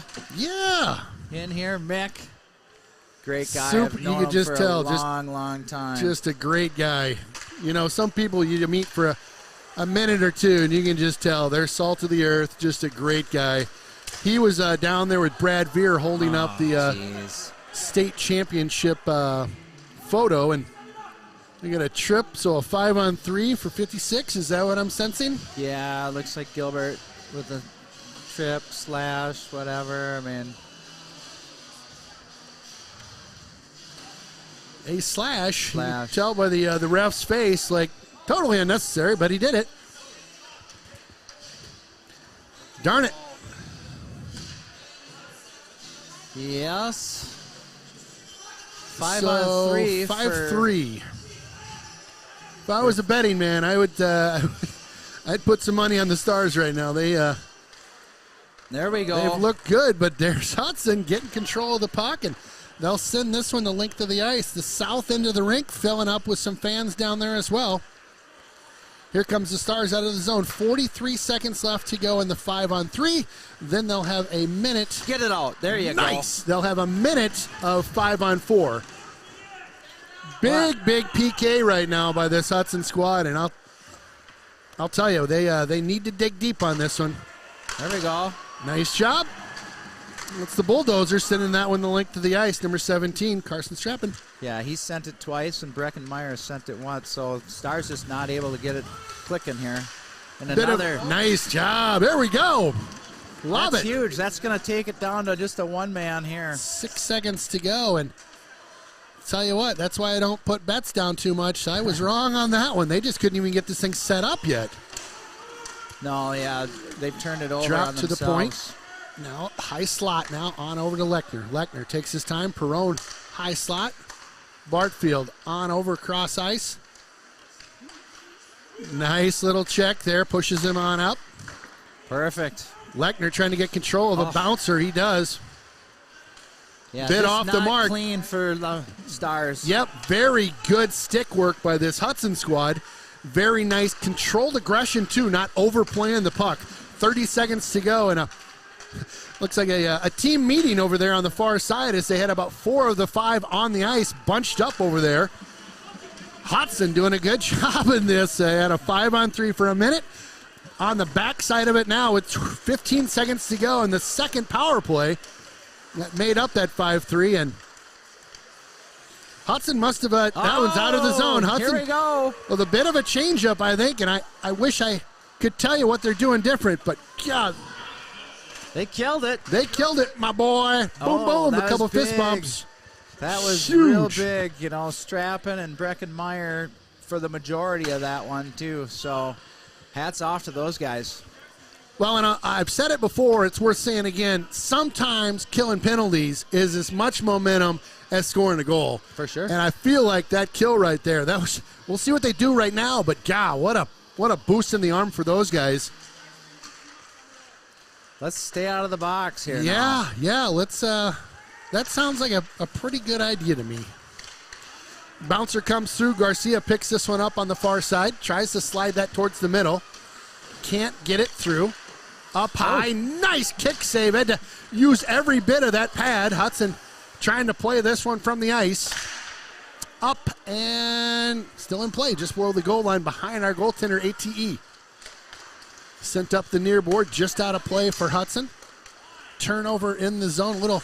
Speaker 2: in here, Mick. Great guy.
Speaker 1: Super,
Speaker 2: I've known
Speaker 1: you could
Speaker 2: him
Speaker 1: just
Speaker 2: for
Speaker 1: tell,
Speaker 2: a long time.
Speaker 1: Just a great guy. Some people you meet for a minute or two, and you can just tell they're salt of the earth, just a great guy. He was down there with Brad Veer holding up the
Speaker 2: Jeez.
Speaker 1: state championship photo, and we got a trip, so a 5-on-3 for 56. Is that what I'm sensing?
Speaker 2: Yeah, looks like Gilbert with a trip / whatever. I mean,
Speaker 1: A slash. You can tell by the ref's face, like totally unnecessary, but he did it. Darn it.
Speaker 2: yes. 5-on-3.
Speaker 1: 5-3. If I was a betting man, I would I'd put some money on the Stars right now.
Speaker 2: There we go.
Speaker 1: They've looked good, but there's Hudson getting control of the puck, and they'll send this one the length of the ice. The south end of the rink filling up with some fans down there as well. Here comes the Stars out of the zone. 43 seconds left to go in the 5-on-3. Then they'll have a minute.
Speaker 2: Get it out. There you go.
Speaker 1: Nice. They'll have a minute of 5-on-4. Big PK right now by this Hudson squad, and I'll tell you, they need to dig deep on this one.
Speaker 2: There we go.
Speaker 1: Nice job. It's the Bulldozer sending that one the length of the ice. Number 17, Carson Strappin.
Speaker 2: Yeah, he sent it twice, and Breckenmeyer sent it once. So Stars just not able to get it clicking here. And another
Speaker 1: nice job. There we go. Love
Speaker 2: That's
Speaker 1: it.
Speaker 2: huge. That's going to take it down to just a one-man here.
Speaker 1: 6 seconds to go, and tell you what, that's why I don't put bets down too much. I was wrong on that one. They just couldn't even get this thing set up yet.
Speaker 2: No, yeah, they've turned it over
Speaker 1: Drop
Speaker 2: on
Speaker 1: to
Speaker 2: themselves.
Speaker 1: the point. Now, high slot now, on over to Lechner. Lechner takes his time. Perone, high slot. Bartfield on over cross ice. Nice little check there, pushes him on up.
Speaker 2: Perfect.
Speaker 1: Lechner trying to get control of a bouncer. He does.
Speaker 2: Yeah,
Speaker 1: Bit
Speaker 2: just
Speaker 1: off the
Speaker 2: not
Speaker 1: mark.
Speaker 2: Clean for the Stars.
Speaker 1: Yep, very good stick work by this Hudson squad. Very nice controlled aggression, too, not overplaying the puck. 30 seconds to go, and looks like a team meeting over there on the far side as they had about 4 of the 5 on the ice bunched up over there. Hudson doing a good job in this. They had a 5-on-3 for a minute. On the backside of it now with 15 seconds to go in the second power play that made up that 5-3, and Hudson must have, that one's out of the zone. Hudson,
Speaker 2: here we go.
Speaker 1: With a bit of a changeup, I think, and I wish I could tell you what they're doing different, but God.
Speaker 2: They killed it.
Speaker 1: They killed it, my boy. Boom, boom, a couple fist bumps.
Speaker 2: That was
Speaker 1: Huge.
Speaker 2: real big, Strappin and Breckenmeyer for the majority of that one, too. So hats off to those guys.
Speaker 1: Well, and I've said it before, it's worth saying again, sometimes killing penalties is as much momentum as scoring a goal.
Speaker 2: For sure.
Speaker 1: And I feel like that kill right there, we'll see what they do right now, but God, what a boost in the arm for those guys.
Speaker 2: Let's stay out of the box here.
Speaker 1: Yeah, let's that sounds like a pretty good idea to me. Bouncer comes through, Garcia picks this one up on the far side, tries to slide that towards the middle. Can't get it through. Up high, nice kick save. Had to use every bit of that pad. Hudson trying to play this one from the ice. Up and still in play, just below the goal line behind our goaltender, ATE. Sent up the near board, just out of play for Hudson. Turnover in the zone. Little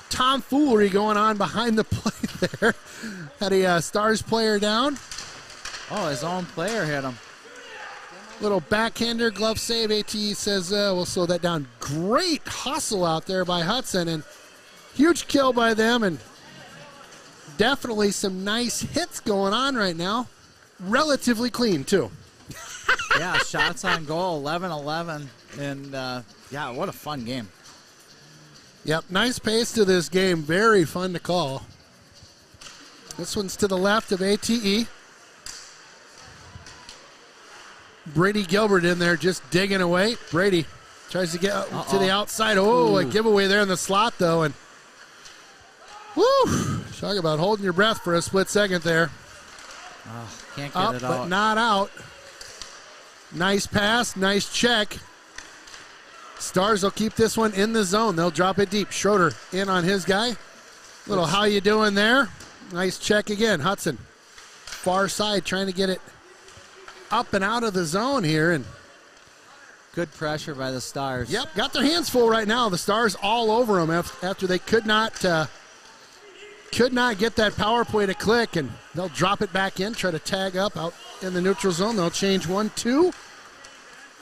Speaker 1: tomfoolery going on behind the play there. Had a Stars player down.
Speaker 2: Oh, his own player hit him.
Speaker 1: Little backhander, glove save. ATE says we'll slow that down. Great hustle out there by Hudson, and huge kill by them, and definitely some nice hits going on right now. Relatively clean, too.
Speaker 2: Yeah, shots on goal, 11-11, and yeah, what a fun game.
Speaker 1: Yep, nice pace to this game. Very fun to call. This one's to the left of ATE. Brady Gilbert in there just digging away. Brady tries to get to the outside. Oh, a giveaway there in the slot, though. And woo! Talk about holding your breath for a split second there.
Speaker 2: Can't get
Speaker 1: Up,
Speaker 2: it out.
Speaker 1: but not out. Nice pass, nice check. Stars will keep this one in the zone. They'll drop it deep. Schroeder in on his guy. Little how you doing there? Nice check again. Hudson, far side, trying to get it up and out of the zone here. And
Speaker 2: Good pressure by the Stars.
Speaker 1: Yep, got their hands full right now. The Stars all over them after they could not get that power play to click, and they'll drop it back in, try to tag up out in the neutral zone. They'll change 1-2.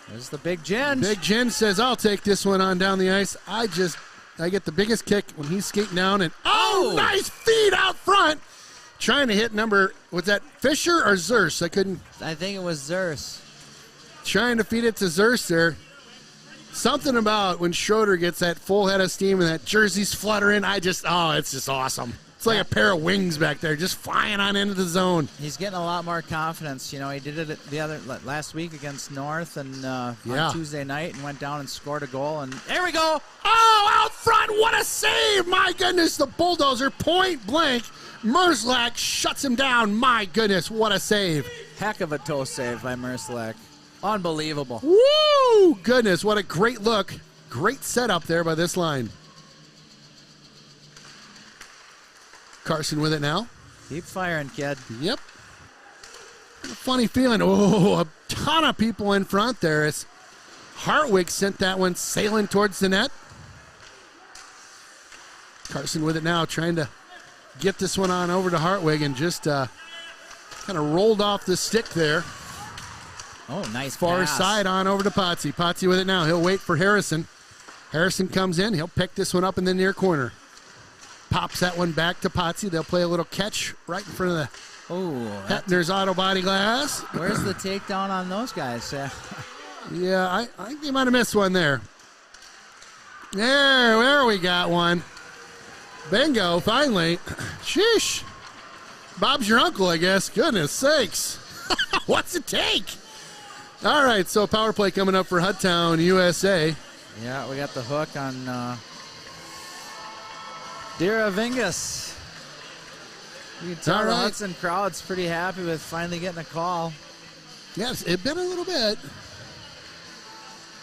Speaker 2: There's the Big Jen.
Speaker 1: Big Jen says, I'll take this one on down the ice. I get the biggest kick when he's skating down, and nice feed out front. Trying to hit number, was that Fisher or Zers?
Speaker 2: I think it was Zers.
Speaker 1: Trying to feed it to Zers there. Something about when Schroeder gets that full head of steam and that jersey's fluttering, it's just awesome. It's like a pair of wings back there, just flying on into the zone.
Speaker 2: He's getting a lot more confidence. You know, he did it last week against North and on Tuesday night, and went down and scored a goal. And there we go.
Speaker 1: Oh, out front, what a save! My goodness, the bulldozer, point blank. Merzlak shuts him down. My goodness, what a save!
Speaker 2: Heck of a toe save by Merzlak. Unbelievable.
Speaker 1: Woo! Goodness, what a great look. Great setup there by this line. Carson with it now.
Speaker 2: Keep firing, kid.
Speaker 1: Yep. Funny feeling. Oh, a ton of people in front there. As Hartwig sent that one sailing towards the net. Carson with it now, trying to get this one on over to Hartwig, and just kind of rolled off the stick there.
Speaker 2: Oh, nice
Speaker 1: Far
Speaker 2: pass.
Speaker 1: side on over to Potsy. Potsy with it now. He'll wait for Harrison. Harrison comes in. He'll pick this one up in the near corner. Pops that one back to Potsy. They'll play a little catch right in front of the Hetner's auto body glass.
Speaker 2: Where's the takedown on those guys?
Speaker 1: Yeah, I think they might have missed one there. There we got one. Bingo, finally. Sheesh. Bob's your uncle, I guess. Goodness sakes. What's it take? All right, so power play coming up for Hudtown, USA.
Speaker 2: Yeah, we got the hook on Dira Vingus. You can tell the Hudson crowd's pretty happy with finally getting a call.
Speaker 1: Yes, it's been a little bit.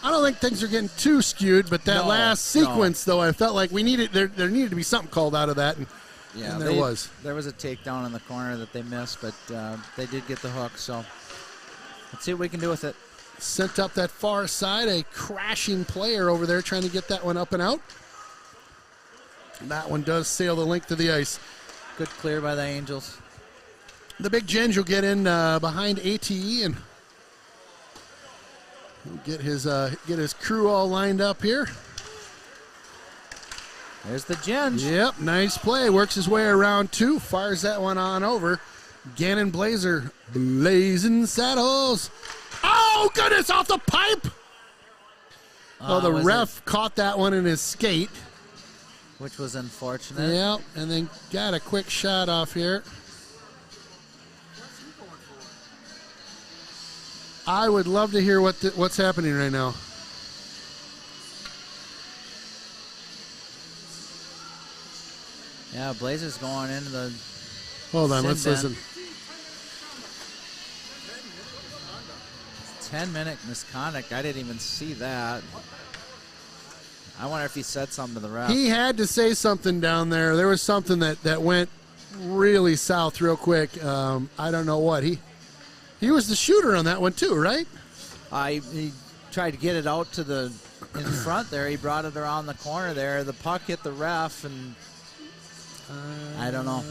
Speaker 1: I don't think things are getting too skewed, but that last sequence, though, I felt like we needed there needed to be something called out of that, and there was.
Speaker 2: There was a takedown in the corner that they missed, but they did get the hook, so let's see what we can do with it.
Speaker 1: Sent up that far side, a crashing player over there trying to get that one up and out. That one does sail the length of the ice.
Speaker 2: Good clear by the Angels.
Speaker 1: The Big Ginge will get in behind ATE and get his crew all lined up here.
Speaker 2: There's the Ginge.
Speaker 1: Yep, nice play. Works his way around two. Fires that one on over. Gannon Blazer blazing saddles. Oh, goodness, off the pipe. The ref caught that one in his skate.
Speaker 2: Which was unfortunate.
Speaker 1: Yep, and then got a quick shot off here. I would love to hear what's happening right now.
Speaker 2: Yeah, Blazers going into the...
Speaker 1: Hold on, let's listen.
Speaker 2: 10-minute misconduct. I didn't even see that. I wonder if he said something to the ref.
Speaker 1: He had to say something down there. There was something that went really south real quick. I don't know what. He was the shooter on that one too, right?
Speaker 2: He tried to get it out to the in front there. He brought it around the corner there. The puck hit the ref, and I don't know.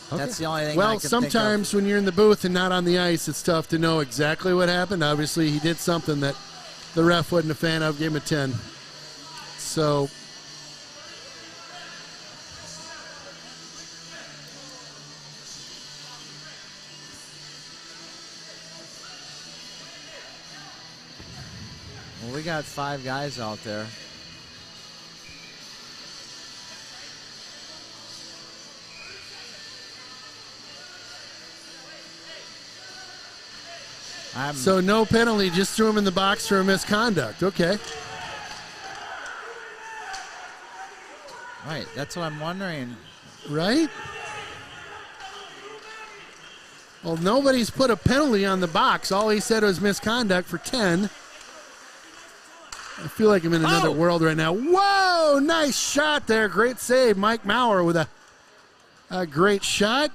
Speaker 1: Okay.
Speaker 2: That's the only thing I
Speaker 1: Well,
Speaker 2: can
Speaker 1: sometimes
Speaker 2: think of.
Speaker 1: when you're in the booth and not on the ice, it's tough to know exactly what happened. Obviously, he did something that the ref wasn't a fan of. Gave him a 10. So...
Speaker 2: Well, we got 5 guys out there.
Speaker 1: So no penalty, just threw him in the box for a misconduct. Okay.
Speaker 2: Right, that's what I'm wondering.
Speaker 1: Right? Well, nobody's put a penalty on the box. All he said was misconduct for 10. I feel like I'm in another world right now. Whoa, nice shot there. Great save. Mike Maurer with a great shot.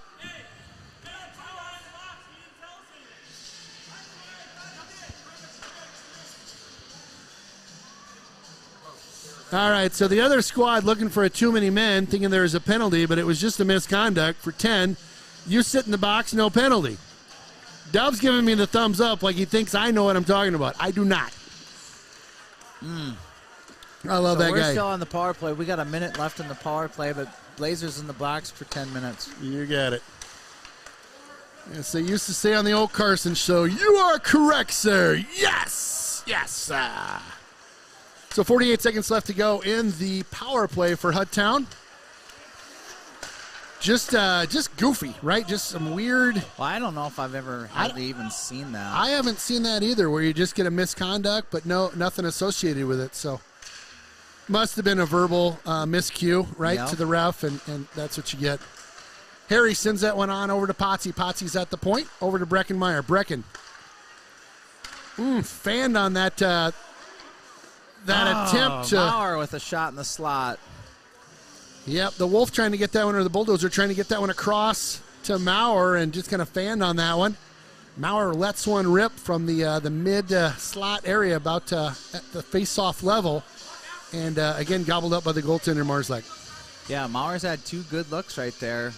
Speaker 1: All right, so the other squad looking for a too many men, thinking there was a penalty, but it was just a misconduct for 10. You sit in the box, no penalty. Dove's giving me the thumbs up like he thinks I know what I'm talking about. I do not. I love that
Speaker 2: we're
Speaker 1: guy.
Speaker 2: still on the power play. We got a minute left in the power play, but Blazers in the box for 10 minutes.
Speaker 1: You got it. Yes, they used to say on the old Carson show, you are correct, sir. Yes. Yes. So 48 seconds left to go in the power play for Hudtown. Just goofy, right? Just some weird.
Speaker 2: Well, I don't know if I've ever hardly even seen that.
Speaker 1: I haven't seen that either, where you just get a misconduct, but nothing associated with it. So must have been a verbal miscue, right,
Speaker 2: Yep.
Speaker 1: to the ref, and that's what you get. Harry sends that one on over to Potsy. Potsy's at the point. Over to Breckenmeyer. Brecken. Fanned on that attempt.
Speaker 2: Bauer with a shot in the slot.
Speaker 1: Yep, the Wolf trying to get that one, or the Bulldozer trying to get that one across to Maurer, and just kind of fanned on that one. Maurer lets one rip from the mid slot area, about at the face-off level, and again gobbled up by the goaltender Marslak.
Speaker 2: Yeah, Maurer's had two good looks right there.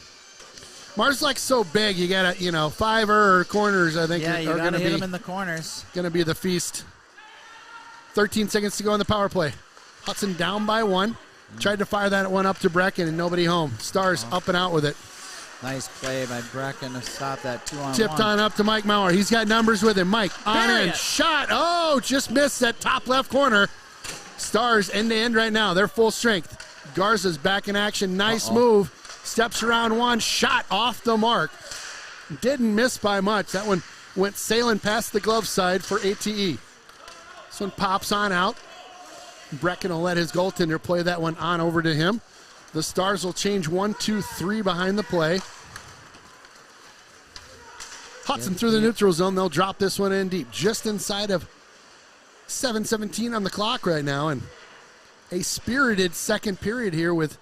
Speaker 1: Marslak's so big, you gotta, fiver or corners, I think,
Speaker 2: Yeah, you
Speaker 1: are
Speaker 2: gotta
Speaker 1: gonna
Speaker 2: hit
Speaker 1: be
Speaker 2: him in the corners.
Speaker 1: gonna be the feast. 13 seconds to go in the power play. Hudson down by 1. Tried to fire that one up to Brecken, and nobody home. Stars up and out with it.
Speaker 2: Nice play by Brecken to stop that 2-on-1.
Speaker 1: Tipped on up to Mike Maurer. He's got numbers with him. Mike on in. Shot. Oh, just missed that top left corner. Stars end to end right now. They're full strength. Garza's back in action. Nice move. Steps around one. Shot off the mark. Didn't miss by much. That one went sailing past the glove side for ATE. This one pops on out. Brecken will let his goaltender play that one on over to him. The Stars will change 1, 2, 3 behind the play. Hudson through the neutral zone. They'll drop this one in deep, just inside of 7:17 on the clock right now. And a spirited second period here with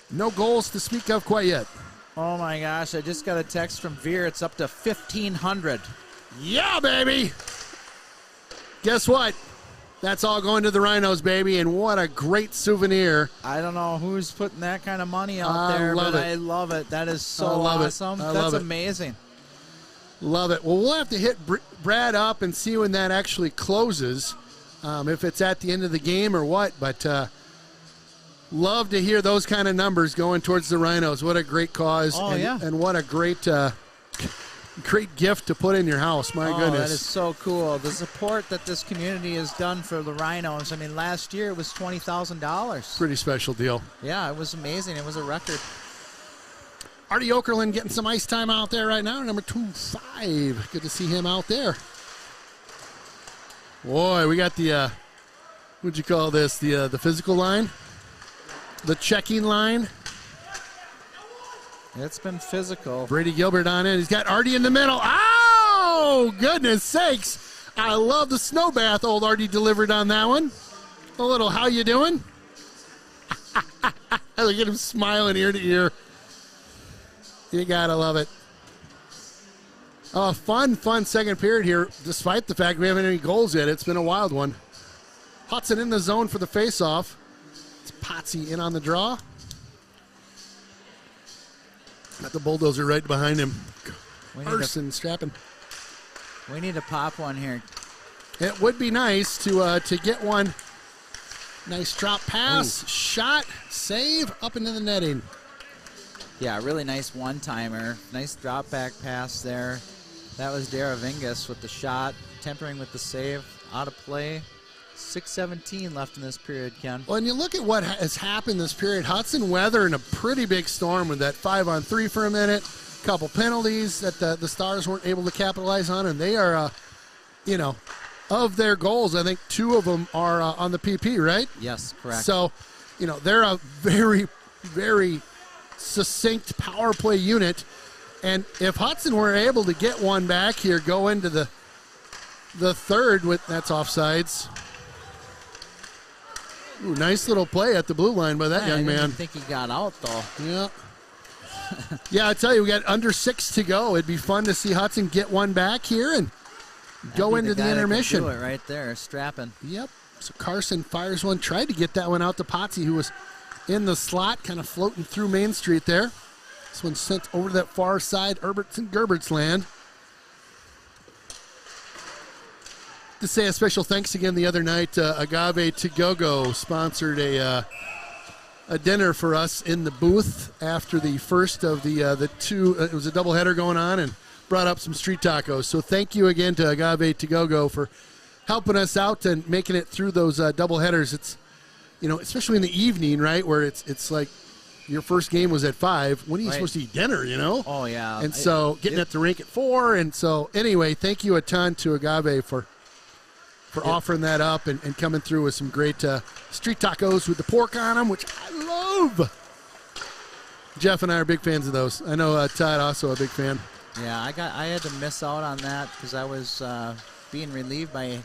Speaker 1: no goals to speak of quite yet.
Speaker 2: Oh, my gosh. I just got a text from Veer. It's up to 1,500.
Speaker 1: Yeah, baby. Guess what? That's all going to the Rhinos, baby, and what a great souvenir.
Speaker 2: I don't know who's putting that kind of money out there, but I love it. That is so awesome. That's amazing.
Speaker 1: Love it. Well, we'll have to hit Brad up and see when that actually closes, if it's at the end of the game or what, but love to hear those kind of numbers going towards the Rhinos. What a great cause, and what a great great gift to put in your house. My goodness.
Speaker 2: That is so cool. The support that this community has done for the Rhinos. I mean, last year it was $20,000.
Speaker 1: Pretty special deal.
Speaker 2: Yeah, it was amazing. It was a record.
Speaker 1: Artie Okerlund getting some ice time out there right now. Number 25. Good to see him out there. Boy, we got the, what'd you call this? The physical line? The checking line?
Speaker 2: It's been physical.
Speaker 1: Brady Gilbert on in. He's got Artie in the middle. Oh, goodness sakes. I love the snow bath old Artie delivered on that one. A little how you doing? Look at him smiling ear to ear. You gotta love it. Oh, fun second period here, despite the fact we haven't had any goals yet. It's been a wild one. Hudson in the zone for the faceoff. It's Potsy in on the draw. Got the Bulldozer right behind him. Carson strapping.
Speaker 2: We need to pop one here.
Speaker 1: It would be nice to get one. Nice drop pass, shot, save, up into the netting.
Speaker 2: Yeah, really nice one-timer. Nice drop-back pass there. That was Daravingas with the shot, tempering with the save, out of play. 6:17 left in this period, Ken.
Speaker 1: Well, and you look at what has happened this period. Hudson weathering a pretty big storm with that 5-on-3 for a minute, couple penalties that the Stars weren't able to capitalize on, and they are, of their goals, I think 2 of them are on the PP, right?
Speaker 2: Yes, correct.
Speaker 1: So, they're a very, very succinct power play unit, and if Hudson were able to get one back here, go into the third that's offsides. Ooh, nice little play at the blue line by that young man.
Speaker 2: I didn't think he got out, though.
Speaker 1: Yeah. Yeah, I tell you, we got under 6 to go. It'd be fun to see Hudson get one back here and go into the intermission.
Speaker 2: Do it right there, strapping.
Speaker 1: Yep. So Carson fires one, tried to get that one out to Potsy, who was in the slot, kind of floating through Main Street there. This one's sent over to that far side, Herberts and Gerbert's land. To say a special thanks again the other night, Agave To Go sponsored a dinner for us in the booth after the first of the two. It was a doubleheader going on, and brought up some street tacos. So thank you again to Agave To Go for helping us out and making it through those doubleheaders. It's, especially in the evening, right, where it's like your first game was at 5. When are you supposed to eat dinner,
Speaker 2: Oh, yeah.
Speaker 1: And so getting at the rink at 4. And so anyway, thank you a ton to Agave for offering that up and coming through with some great street tacos with the pork on them, which I love. Jeff and I are big fans of those. I know Todd also a big fan.
Speaker 2: Yeah, I had to miss out on that because I was being relieved by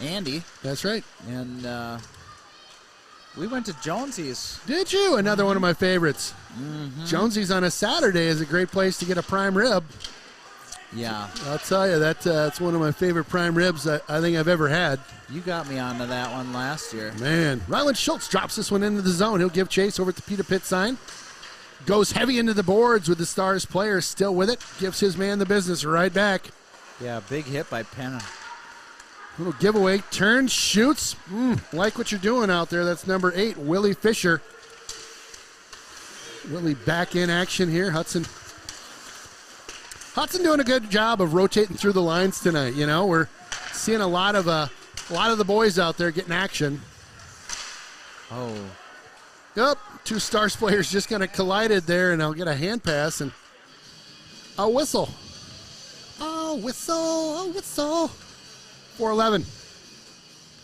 Speaker 2: Andy.
Speaker 1: That's right.
Speaker 2: And we went to Jonesy's.
Speaker 1: Did you? Another one of my favorites.
Speaker 2: Mm-hmm.
Speaker 1: Jonesy's on a Saturday is a great place to get a prime rib.
Speaker 2: Yeah.
Speaker 1: I'll tell you, that's one of my favorite prime ribs I think I've ever had.
Speaker 2: You got me onto that one last year.
Speaker 1: Man, Ryland Schultz drops this one into the zone. He'll give chase over at the Peter Pitt sign. Goes heavy into the boards with the Stars player still with it. Gives his man the business right back.
Speaker 2: Yeah, big hit by Penna.
Speaker 1: Little giveaway. Turns, shoots. Like what you're doing out there. That's number 8, Willie Fisher. Willie back in action here. Hudson doing a good job of rotating through the lines tonight. We're seeing a lot of the boys out there getting action.
Speaker 2: Oh.
Speaker 1: Yep, 2 Stars players just kind of collided there, and I'll get a hand pass and a whistle. Oh, whistle. 4-11.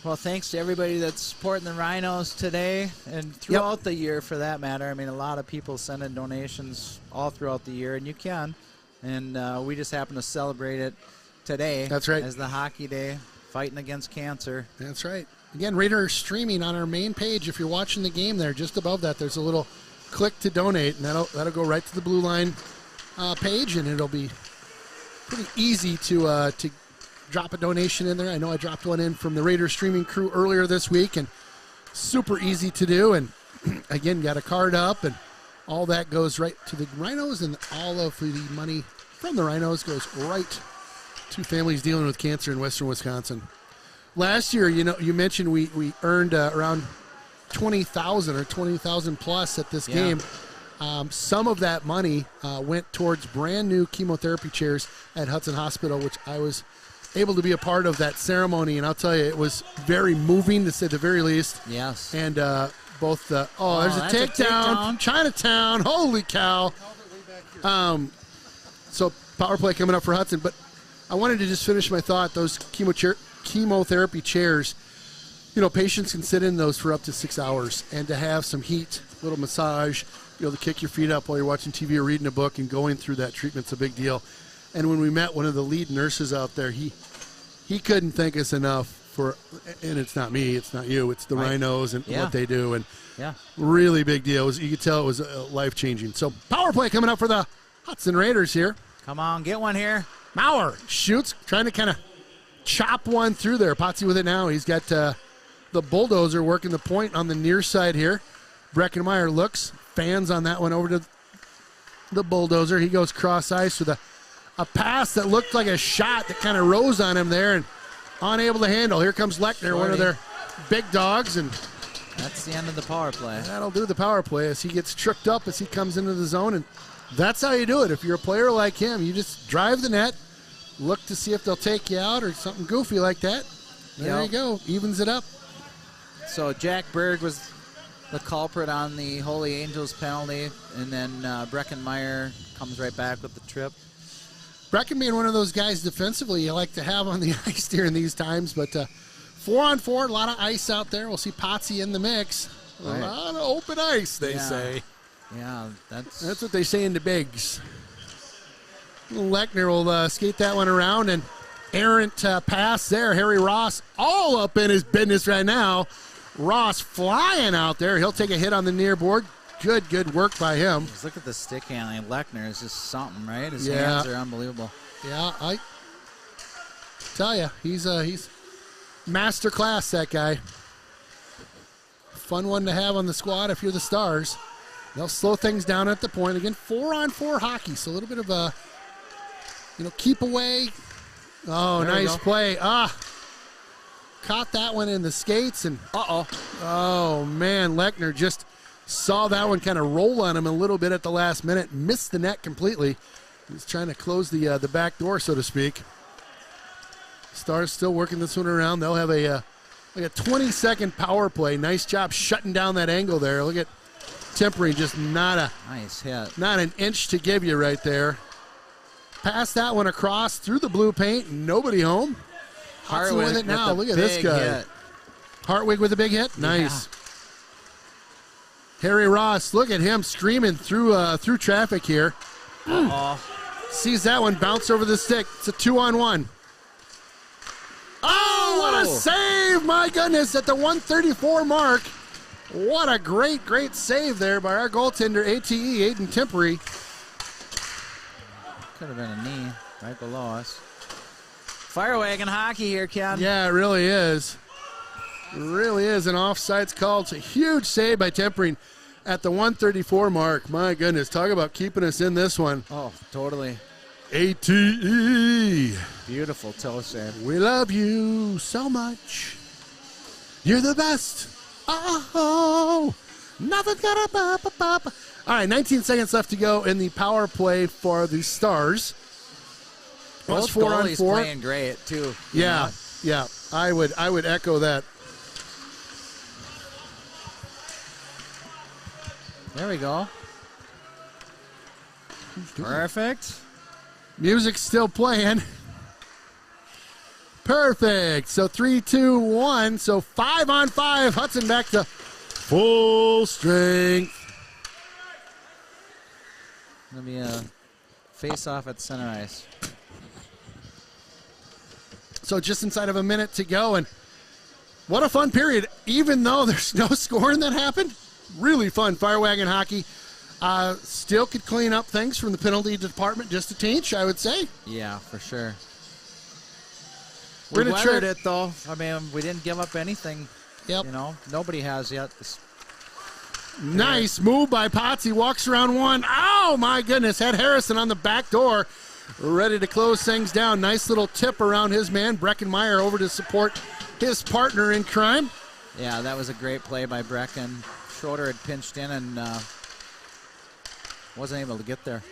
Speaker 2: Well, thanks to everybody that's supporting the Rhinos today and throughout the year, for that matter. I mean, a lot of people send in donations all throughout the year, and you can. And we just happen to celebrate it today.
Speaker 1: That's right.
Speaker 2: As the hockey day, fighting against cancer.
Speaker 1: That's right. Again, Raider streaming on our main page. If you're watching the game there, just above that, there's a little click to donate, and that'll go right to the Blue Line page, and it'll be pretty easy to drop a donation in there. I know I dropped one in from the Raider streaming crew earlier this week, and super easy to do. And again, got a card up, and all that goes right to the Rhinos, and all of the money from the Rhinos goes right to families dealing with cancer in western Wisconsin. Last year, you mentioned we earned around 20,000 or 20,000 plus at this game. Some of that money went towards brand new chemotherapy chairs at Hudson Hospital, which I was able to be a part of that ceremony, and I'll tell you, it was very moving to say the very least.
Speaker 2: Yes.
Speaker 1: And both there's a takedown. Chinatown. Holy cow. So power play coming up for Hudson, but I wanted to just finish my thought. Those chemotherapy chairs, patients can sit in those for up to 6 hours, and to have some heat, a little massage, be able to kick your feet up while you're watching TV or reading a book and going through that treatment's a big deal. And when we met one of the lead nurses out there, he couldn't thank us enough for, and it's not me, it's not you, it's the Rhinos and what they do, and really big deal. You could tell it was life-changing. So power play coming up for the Hudson Raiders here.
Speaker 2: Come on, get one here.
Speaker 1: Maurer shoots, trying to kind of chop one through there. Potsy with it now. He's got the bulldozer working the point on the near side here. Breckenmeyer looks, fans on that one over to the bulldozer. He goes cross ice with a pass that looked like a shot that kind of rose on him there and unable to handle. Here comes Lechner, one of their big dogs, and
Speaker 2: that's the end of the power play.
Speaker 1: That'll do the power play as he gets tricked up as he comes into the zone, and that's how you do it. If you're a player like him, you just drive the net, look to see if they'll take you out or something goofy like that. There you go. Evens it up.
Speaker 2: So Jack Berg was the culprit on the Holy Angels penalty, and then Breckenmeyer comes right back with the trip.
Speaker 1: Brecken being one of those guys defensively you like to have on the ice during these times, but 4-on-4, a lot of ice out there. We'll see Potsy in the mix. Right. A lot of open ice, they say.
Speaker 2: Yeah, that's
Speaker 1: what they say in the bigs. Lechner will skate that one around, and errant pass there. Harry Ross all up in his business right now. Ross flying out there. He'll take a hit on the near board. Good work by him.
Speaker 2: Just look at the stick handling. Lechner is just something, right? His hands are unbelievable.
Speaker 1: Yeah, I tell you, he's Master class, that guy. Fun one to have on the squad if you're the Stars. They'll slow things down at the point. Again, 4-on-4 hockey, so a little bit of a, keep away. Oh,
Speaker 2: There we
Speaker 1: nice
Speaker 2: go.
Speaker 1: play. Caught that one in the skates, and oh, man, Lechner just saw that one kind of roll on him a little bit at the last minute. Missed the net completely. He's trying to close the back door, so to speak. Stars still working this one around. They'll have a 20-second power play. Nice job shutting down that angle there. Look at Tempering, just not
Speaker 2: Nice hit.
Speaker 1: an inch to give you right there. Pass that one across through the blue paint. Nobody home. Hudson with it now. Look at this guy.
Speaker 2: Hit.
Speaker 1: Hartwig with a big hit. Nice. Harry Ross, look at him screaming through traffic here. Sees that one bounce over the stick. It's a 2-on-1. Oh, what a save! My goodness, at the 134 mark. What a great save there by our goaltender, ATE, Aiden Timpery.
Speaker 2: Could have been a knee right below us. Fire wagon hockey here, Ken.
Speaker 1: Yeah, it really is. It really is. An offside's called. It's a huge save by Tempering at the 134 mark. My goodness, talk about keeping us in this one.
Speaker 2: Oh, totally.
Speaker 1: ATE.
Speaker 2: Beautiful toe save.
Speaker 1: We love you so much. You're the best. Oh, nothing's gonna pop. All right, 19 seconds left to go in the power play for the Stars.
Speaker 2: Both
Speaker 1: 4-on-4.
Speaker 2: goalies playing great too.
Speaker 1: Yeah. I would echo that.
Speaker 2: There we go. Perfect.
Speaker 1: Music's still playing. Perfect. So 3-2-1. So 5-on-5. Hudson back to full strength.
Speaker 2: Gonna be a face-off at center ice.
Speaker 1: So just inside of a minute to go, and what a fun period. Even though there's no scoring that happened, really fun Fire Wagon hockey. Still could clean up things from the penalty department just a tinch, I would say.
Speaker 2: Yeah, for sure.
Speaker 1: We're
Speaker 2: We
Speaker 1: gonna
Speaker 2: weathered
Speaker 1: try-
Speaker 2: it though. I mean, we didn't give up anything.
Speaker 1: Yep.
Speaker 2: Nobody has yet.
Speaker 1: Nice move by Potsy. Walks around one. Oh, my goodness. Had Harrison on the back door. Ready to close things down. Nice little tip around his man. Breckenmeyer over to support his partner in crime.
Speaker 2: Yeah, that was a great play by Brecken. Schroeder had pinched in and wasn't able to get there.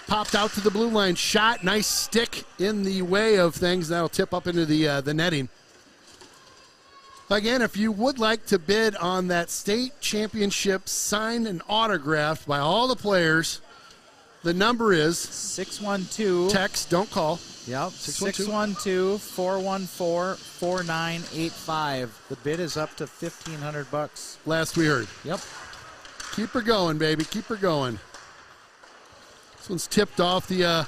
Speaker 1: Popped out to the blue line. Shot. Nice stick in the way of things. That'll tip up into the netting. Again, if you would like to bid on that state championship signed and autographed by all the players, the number is
Speaker 2: 612.
Speaker 1: Text, don't call.
Speaker 2: Yep.
Speaker 1: 612.
Speaker 2: 612-414-4985. The bid is up to $1,500.
Speaker 1: Last we heard.
Speaker 2: Yep.
Speaker 1: Keep her going, baby. Keep her going. This one's tipped off the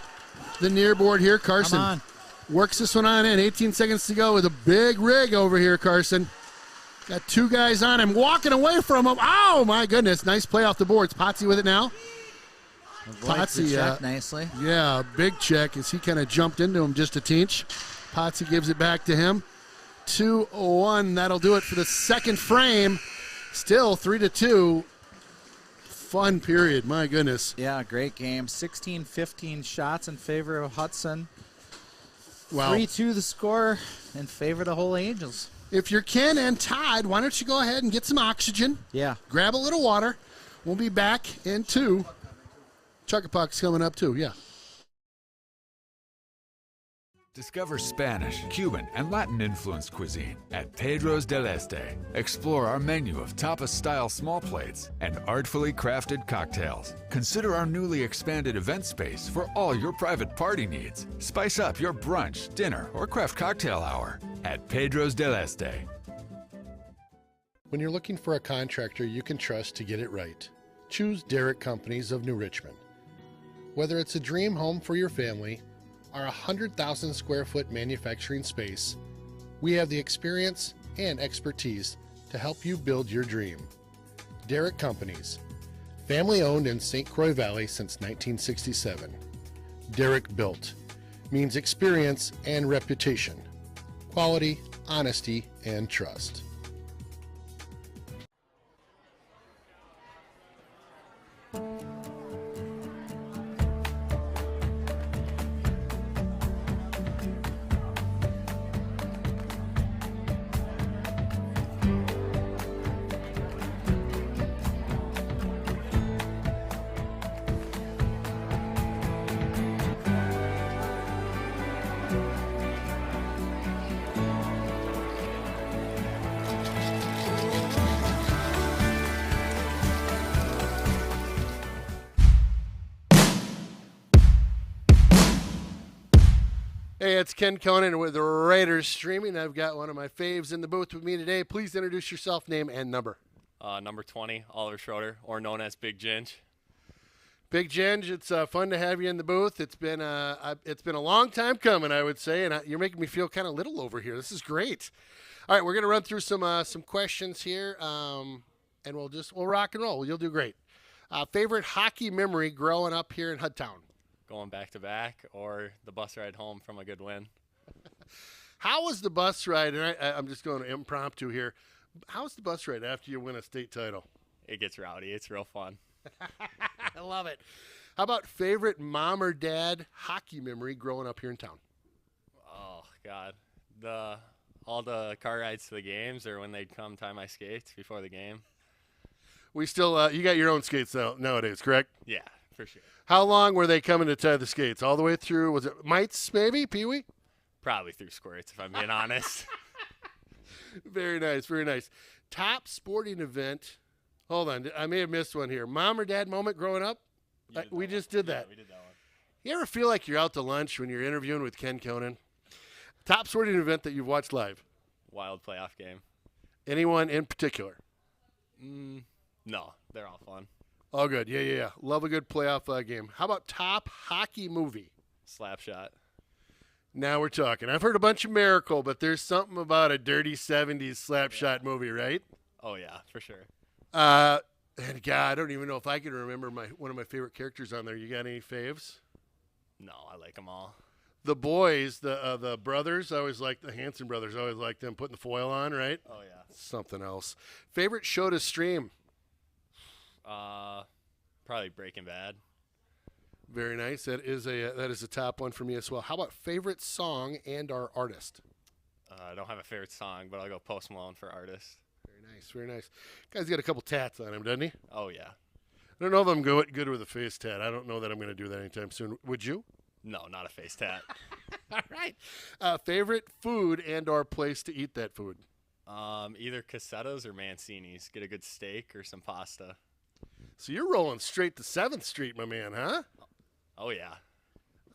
Speaker 1: near board here. Carson
Speaker 2: Come on.
Speaker 1: works this one on in. 18 seconds to go with a big rig over here, Carson. Got two guys on him. Walking away from him. Oh, my goodness. Nice play off the boards. Potsy with it now.
Speaker 2: Avoids the check nicely.
Speaker 1: Yeah, big check as he kind of jumped into him just a tinch. Potsy gives it back to him. 2-1. That'll do it for the second frame. Still 3-2. Fun period. My goodness.
Speaker 2: Yeah, great game. 16-15 shots in favor of Hudson.
Speaker 1: Wow.
Speaker 2: 3-2 the score in favor of the Whole Angels.
Speaker 1: If you're Ken and Todd, why don't you go ahead and get some oxygen?
Speaker 2: Yeah.
Speaker 1: Grab a little water. We'll be back in 2. Chuckapuck's coming up too, yeah.
Speaker 6: Discover Spanish, Cuban, and Latin-influenced cuisine at Pedro's del Este. Explore our menu of tapas-style small plates and artfully crafted cocktails. Consider our newly expanded event space for all your private party needs. Spice up your brunch, dinner, or craft cocktail hour at Pedro's del Este.
Speaker 7: When you're looking for a contractor you can trust to get it right, choose Derrick Companies of New Richmond. Whether it's a dream home for your family, our 100,000 square foot manufacturing space, we have the experience and expertise to help you build your dream. Derrick Companies, family owned in St. Croix Valley since 1967. Derrick Built means experience and reputation, quality
Speaker 1: honesty, and trust. Hey, it's Ken Conan with the Raiders Streaming. I've got one of my faves in the booth with me today. Please introduce yourself, name, and number.
Speaker 11: Number 20, Oliver Schroeder, or known as Big Ginge.
Speaker 1: Big Ginge, it's fun to have you in the booth. It's been a long time coming, I would say, and you're making me feel kind of little over here. This is great. All right, we're going to run through some questions here, and we'll rock and roll. You'll do great. Favorite hockey memory growing up here in Hudtown?
Speaker 11: Going back to back, or the bus ride home from a good win.
Speaker 1: How was the bus ride? And I'm just going impromptu here. How's the bus ride after you win a state title?
Speaker 11: It gets rowdy. It's real fun.
Speaker 1: I love it. How about favorite mom or dad hockey memory growing up here in town?
Speaker 11: Oh, God. All the car rides to the games, or when they'd come tie my skates before the game.
Speaker 1: We still, you got your own skates nowadays, correct?
Speaker 11: Yeah, for sure.
Speaker 1: How long were they coming to tie the skates? All the way through, was it mites maybe, Pee-wee?
Speaker 11: Probably through squirts, if I'm being honest.
Speaker 1: Very nice, very nice. Top sporting event. Hold on, I may have missed one here. Mom or dad moment growing up? We just did that.
Speaker 11: Yeah, we did that one.
Speaker 1: You ever feel like you're out to lunch when you're interviewing with Ken Conan? Top sporting event that you've watched live?
Speaker 11: Wild playoff game.
Speaker 1: Anyone in particular?
Speaker 11: No, they're all fun.
Speaker 1: Oh, good. Yeah. Love a good playoff game. How about top hockey movie?
Speaker 11: Slapshot.
Speaker 1: Now we're talking. I've heard a bunch of Miracle, but there's something about a dirty 70s slapshot movie, right?
Speaker 11: Oh, yeah, for sure.
Speaker 1: And God, I don't even know if I can remember one of my favorite characters on there. You got any faves?
Speaker 11: No, I like them all.
Speaker 1: The boys, the brothers, I always like the Hanson brothers. I always like them putting the foil on, right?
Speaker 11: Oh, yeah.
Speaker 1: Something else. Favorite show to stream?
Speaker 11: Probably Breaking Bad.
Speaker 1: Very nice. That is a top one for me as well. How about favorite song and our artist?
Speaker 11: I don't have a favorite song, but I'll go Post Malone for artist.
Speaker 1: Very nice. Guy's got a couple tats on him, doesn't he?
Speaker 11: Oh, yeah.
Speaker 1: I don't know if I'm good with a face tat. I don't know that I'm going to do that anytime soon. Would you?
Speaker 11: No, not a face tat.
Speaker 1: All right. Favorite food and or place to eat that food?
Speaker 11: Either Casetta's or Mancini's. Get a good steak or some pasta.
Speaker 1: So you're rolling straight to 7th Street, my man, huh?
Speaker 11: Oh, yeah.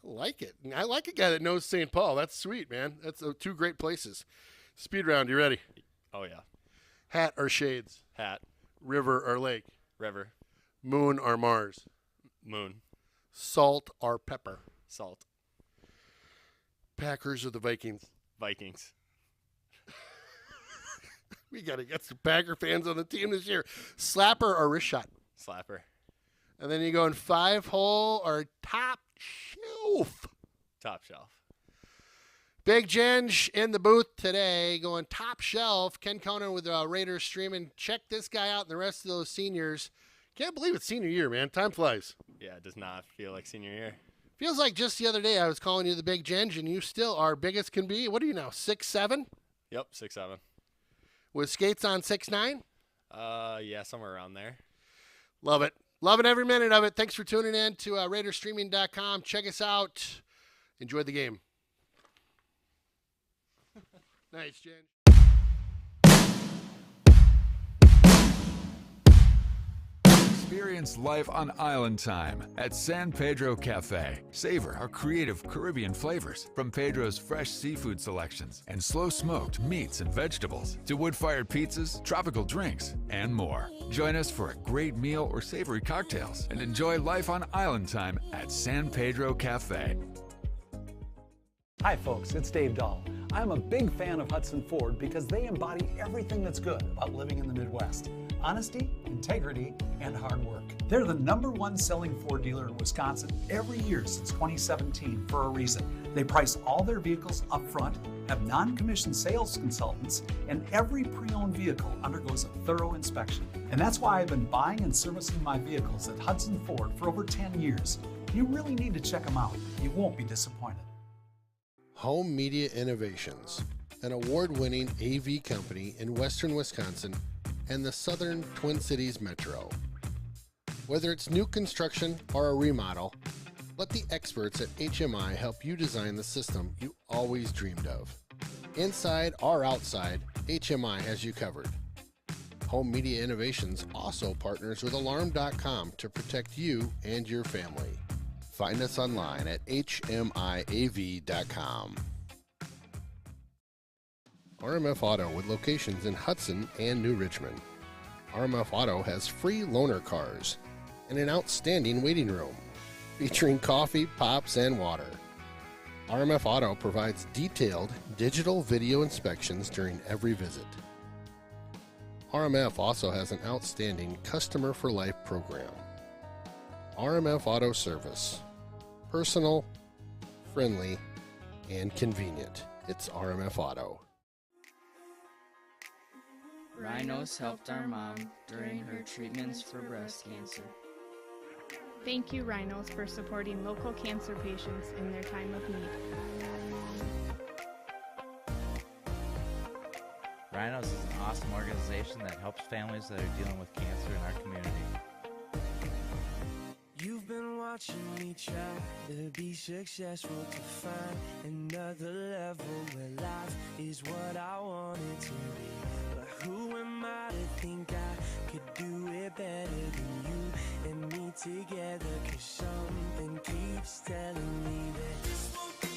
Speaker 1: I like it. I like a guy that knows St. Paul. That's sweet, man. That's two great places. Speed round, you ready?
Speaker 11: Oh, yeah.
Speaker 1: Hat or shades?
Speaker 11: Hat.
Speaker 1: River or lake?
Speaker 11: River.
Speaker 1: Moon or Mars?
Speaker 11: Moon.
Speaker 1: Salt or pepper?
Speaker 11: Salt.
Speaker 1: Packers or the Vikings?
Speaker 11: Vikings.
Speaker 1: We got to get some Packer fans on the team this year. Slapper or wrist shot?
Speaker 11: Slapper.
Speaker 1: And then you go in 5-hole or top shelf?
Speaker 11: Top shelf.
Speaker 1: Big Ginge in the booth today going top shelf. Ken Conan with Raiders Streaming. Check this guy out and the rest of those seniors. Can't believe it's senior year, man. Time flies.
Speaker 11: Yeah, it does not feel like senior year.
Speaker 1: Feels like just the other day I was calling you the Big Ginge, and you still are big as can be. What are you now, 6'7"?
Speaker 11: Yep, 6'7".
Speaker 1: With skates on 6'9"?
Speaker 11: Yeah, somewhere around there.
Speaker 1: Love it. Loving every minute of it. Thanks for tuning in to RaidersStreaming.com. Check us out. Enjoy the game. Nice, Jen.
Speaker 6: Experience life on island time at San Pedro Cafe. Savor our creative Caribbean flavors, from Pedro's fresh seafood selections and slow-smoked meats and vegetables to wood-fired pizzas, tropical drinks, and more. Join us for a great meal or savory cocktails and enjoy life on island time at San Pedro Cafe.
Speaker 12: Hi folks, it's Dave Dahl. I'm a big fan of Hudson Ford because they embody everything that's good about living in the Midwest. honesty, integrity, and hard work. They're the #1 selling Ford dealer in Wisconsin every year since 2017 for a reason. They price all their vehicles up front, have non-commissioned sales consultants, and every pre-owned vehicle undergoes a thorough inspection. And that's why I've been buying and servicing my vehicles at Hudson Ford for over 10 years. You really need to check them out. You won't be disappointed.
Speaker 1: Home Media Innovations, an award-winning AV company in western Wisconsin and the southern Twin Cities metro. Whether it's new construction or a remodel, let the experts at HMI help you design the system you always dreamed of. Inside or outside, HMI has you covered. Home Media Innovations also partners with Alarm.com to protect you and your family. Find us online at hmiav.com. RMF Auto with locations in Hudson and New Richmond. RMF Auto has free loaner cars and an outstanding waiting room featuring coffee, pops, and water. RMF Auto provides detailed digital video inspections during every visit. RMF also has an outstanding Customer for Life program. RMF Auto Service. Personal, friendly, and convenient. It's RMF Auto.
Speaker 13: Rhinos helped our mom during her treatments for breast cancer.
Speaker 14: Thank you, Rhinos, for supporting local cancer patients in their time of need.
Speaker 15: Rhinos is an awesome organization that helps families that are dealing with cancer in our community.
Speaker 16: You've been watching me try to be successful, to find another level where life is what I want it to be. But who am I to think I could do it better than you and me together? 'Cause something keeps telling me that this won't be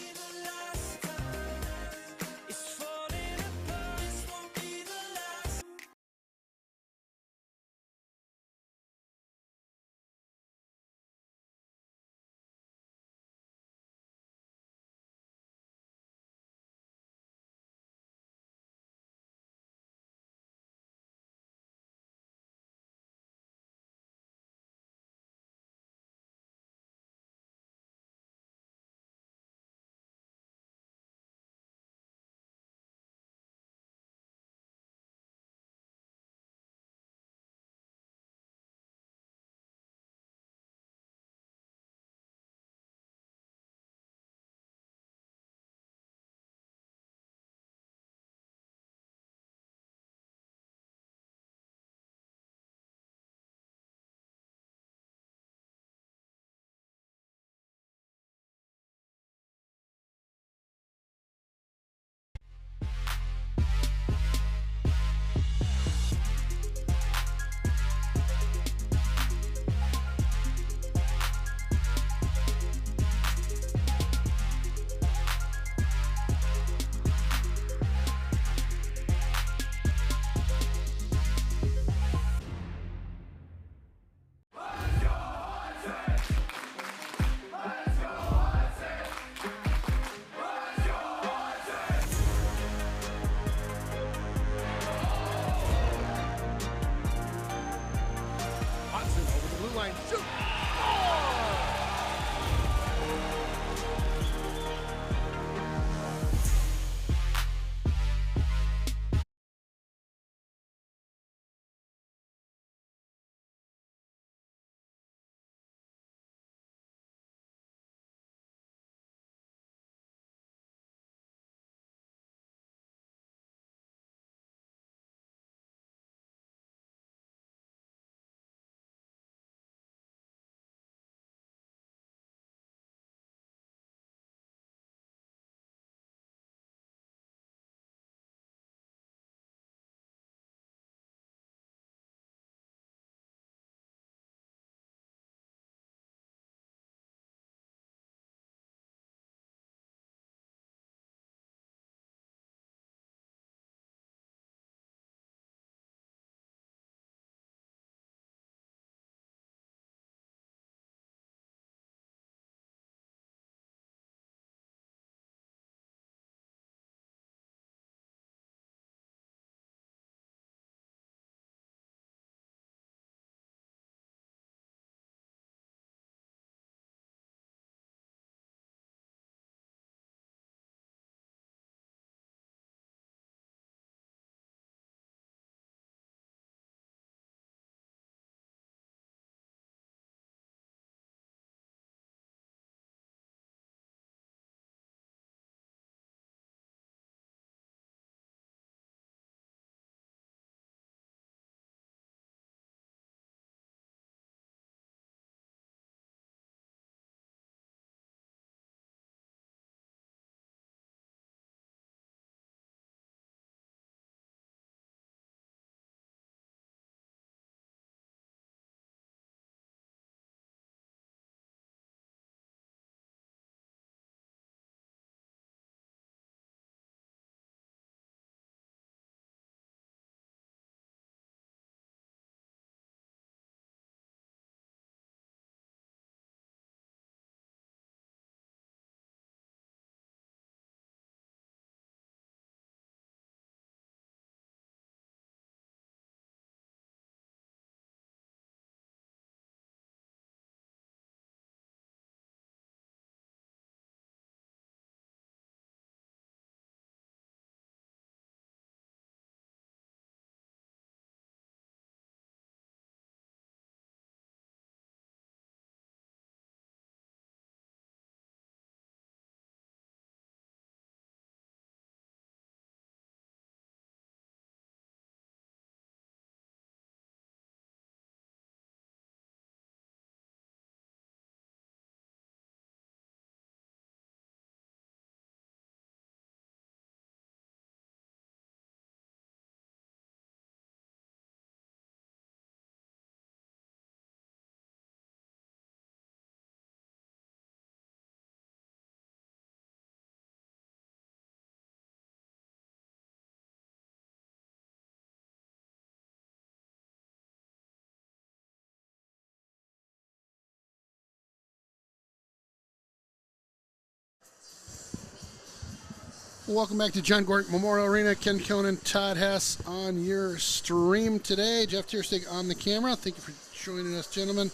Speaker 1: Welcome back to John Gordon Memorial Arena. Ken Conan, Todd Hess on your stream today. Jeff Tierstig on the camera. Thank you for joining us, gentlemen.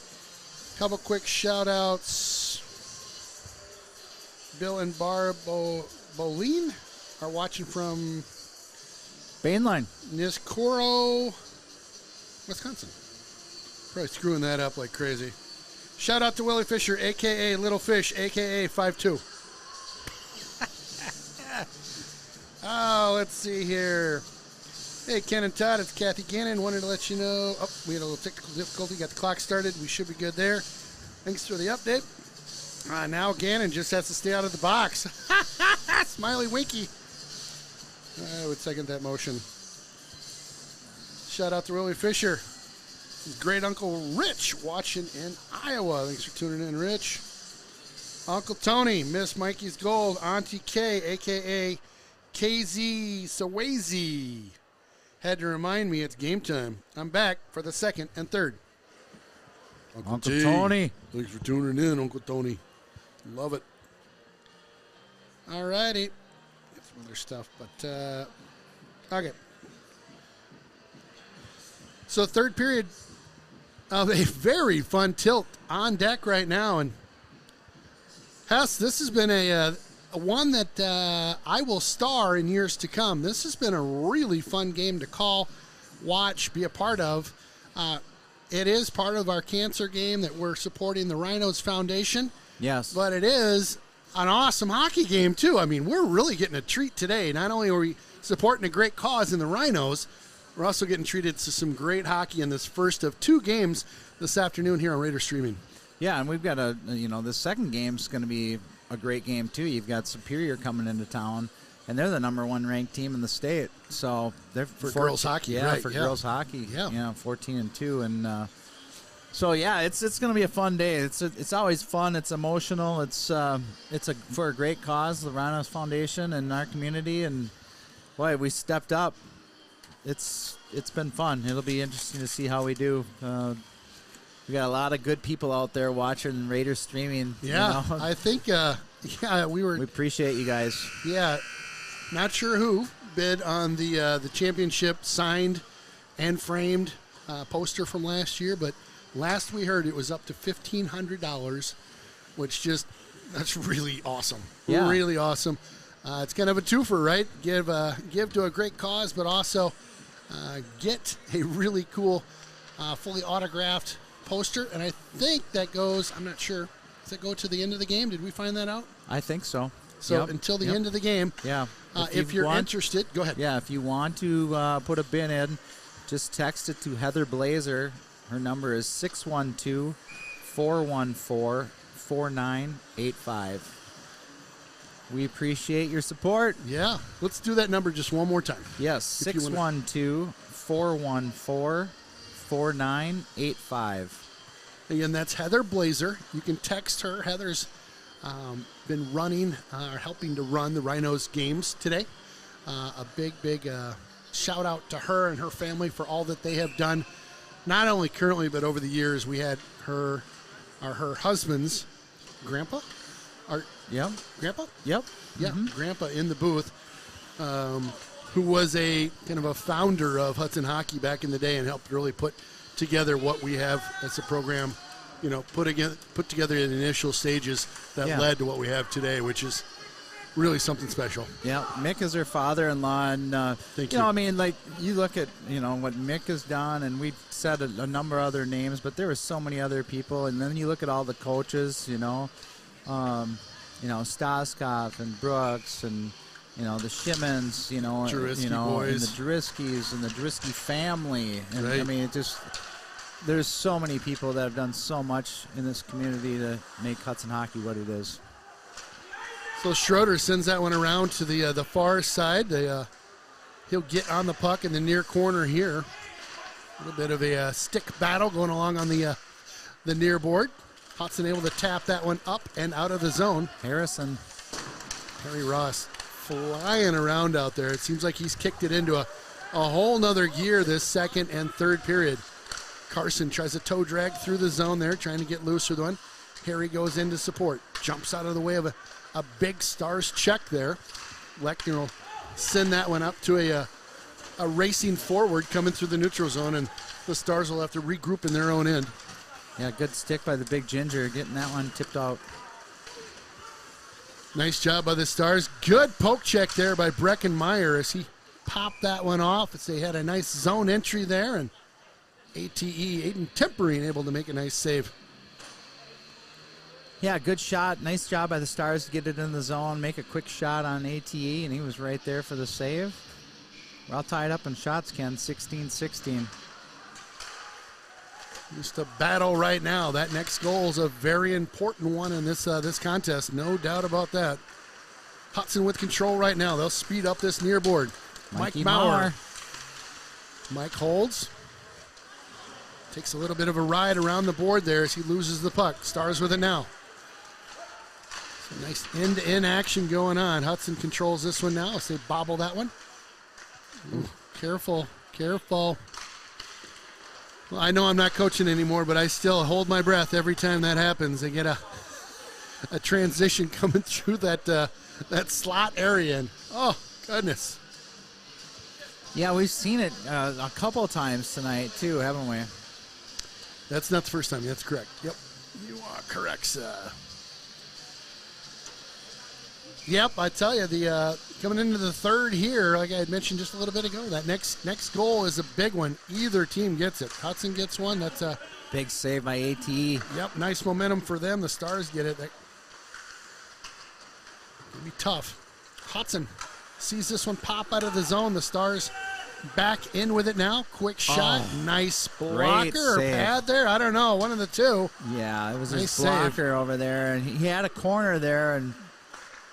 Speaker 1: Couple quick shout-outs. Bill and Barb Boline are watching from
Speaker 2: Bainline,
Speaker 1: Niskoro, Wisconsin. Probably screwing that up like crazy. Shout out to Willie Fisher, a.k.a. Little Fish, a.k.a. 5'2". Oh, let's see here. Hey, Ken and Todd, it's Kathy Gannon. Wanted to let you know. Oh, we had a little technical difficulty. Got the clock started. We should be good there. Thanks for the update. Now Gannon just has to stay out of the box. Smiley Winky. I would second that motion. Shout out to Willie Fisher. His great Uncle Rich watching in Iowa. Thanks for tuning in, Rich. Uncle Tony, Miss Mikey's Gold. Auntie K, a.k.a. KZ Sawazy. Had to remind me it's game time. I'm back for the second and third.
Speaker 2: Uncle Tony.
Speaker 1: Thanks for tuning in, Uncle Tony. Love it. All righty. Got some other stuff, but okay. So third period of a very fun tilt on deck right now. And Hess, this has been a one that I will star in years to come. This has been a really fun game to call, watch, be a part of. It is part of our cancer game that we're supporting the Rhinos Foundation.
Speaker 2: Yes.
Speaker 1: But it is an awesome hockey game, too. I mean, we're really getting a treat today. Not only are we supporting a great cause in the Rhinos, we're also getting treated to some great hockey in this first of two games this afternoon here on Raider Streaming.
Speaker 2: Yeah, and we've got the second game's going to be a great game, too. You've got Superior coming into town, and they're the number one ranked team in the state. So they're
Speaker 1: for girls hockey,
Speaker 2: yeah,
Speaker 1: right?
Speaker 2: For
Speaker 1: yeah.
Speaker 2: girls hockey,
Speaker 1: yeah,
Speaker 2: 14-2, and so yeah, it's going to be a fun day. It's always fun. It's emotional. It's for a great cause, the Rhinos Foundation and our community, and boy, we stepped up. It's been fun. It'll be interesting to see how we do. We got a lot of good people out there watching Raider Streaming.
Speaker 1: Yeah,
Speaker 2: you know?
Speaker 1: I think we
Speaker 2: appreciate you guys.
Speaker 1: Yeah, not sure who bid on the championship signed and framed poster from last year, but last we heard it was up to $1,500, which that's really awesome.
Speaker 2: Yeah.
Speaker 1: Really awesome. It's kind of a twofer, right? Give to a great cause, but also get a really cool, fully autographed poster. And I think that goes, I'm not sure, does that go to the end of the game? Did we find that out?
Speaker 2: I think so.
Speaker 1: So
Speaker 2: Yep.
Speaker 1: until the
Speaker 2: Yep.
Speaker 1: end of the game.
Speaker 2: Yeah.
Speaker 1: If you're interested, go ahead.
Speaker 2: Yeah, if you want to put a bid in, just text it to Heather Blazer. Her number is 612-414-4985. We appreciate your support.
Speaker 1: Yeah. Let's do that number just one more time.
Speaker 2: Yes, 612-414-4985.
Speaker 1: Again, that's Heather Blazer. You can text her. Heather's been running or helping to run the Rhinos games today. A big shout out to her and her family for all that they have done, not only currently but over the years. We had her husband's grandpa. Grandpa?
Speaker 2: Yep.
Speaker 1: Yeah, Grandpa in the booth, who was a kind of a founder of Hudson hockey back in the day and helped really put together what we have as a program, put together in the initial stages that led to what we have today, which is really something special.
Speaker 2: Yeah, Mick is her father-in-law, and
Speaker 1: Thank you.
Speaker 2: I mean, like, you look at what Mick has done, and we've said a number of other names, but there were so many other people, and then you look at all the coaches, Staskov and Brooks and the Shimmons,
Speaker 1: Drisky boys.
Speaker 2: and the Driskys and the Drisky family, and
Speaker 1: Right.
Speaker 2: I mean, there's so many people that have done so much in this community to make Hudson hockey what it is.
Speaker 1: So Schroeder sends that one around to the far side. He'll get on the puck in the near corner here. A little bit of a stick battle going along on the near board. Hudson able to tap that one up and out of the zone.
Speaker 2: Harry
Speaker 1: Ross flying around out there. It seems like he's kicked it into a whole nother gear this second and third period. Carson tries a toe drag through the zone there, trying to get loose with one. Harry goes in to support. Jumps out of the way of a big Stars check there. Lechner will send that one up to a racing forward coming through the neutral zone, and the Stars will have to regroup in their own end.
Speaker 2: Yeah, good stick by the big Ginger, getting that one tipped out.
Speaker 1: Nice job by the Stars. Good poke check there by Breckenmeyer as he popped that one off as they had a nice zone entry there, and ATE, Aiden Tempering, able to make a nice save.
Speaker 2: Yeah, good shot. Nice job by the Stars to get it in the zone, make a quick shot on ATE, and he was right there for the save. We're all tied up in shots, Ken, 16-16.
Speaker 1: Just a battle right now. That next goal is a very important one in this contest, no doubt about that. Hudson with control right now. They'll speed up this near board. Mike Maurer. Mike holds. Takes a little bit of a ride around the board there as he loses the puck. Stars with it now. So nice end-to-end action going on. Hudson controls this one now as they bobble that one. Ooh, careful, careful. Well, I know I'm not coaching anymore, but I still hold my breath every time that happens. They get a transition coming through that slot area, and oh goodness.
Speaker 2: Yeah, we've seen it a couple times tonight too, haven't we?
Speaker 1: That's not the first time. That's correct. Yep, you are correct, sir. Yep, I tell you, the coming into the third here, like I had mentioned just a little bit ago, that next goal is a big one. Either team gets it. Hudson gets one. That's a
Speaker 2: big save by ATE.
Speaker 1: Yep, nice momentum for them. The Stars get it. That could be tough. Hudson sees this one pop out of the zone. The Stars back in with it now. Quick shot. Nice blocker or pad there. I don't know. One of the two.
Speaker 2: Yeah, it was
Speaker 1: nice
Speaker 2: his blocker over there, and he had a corner there, and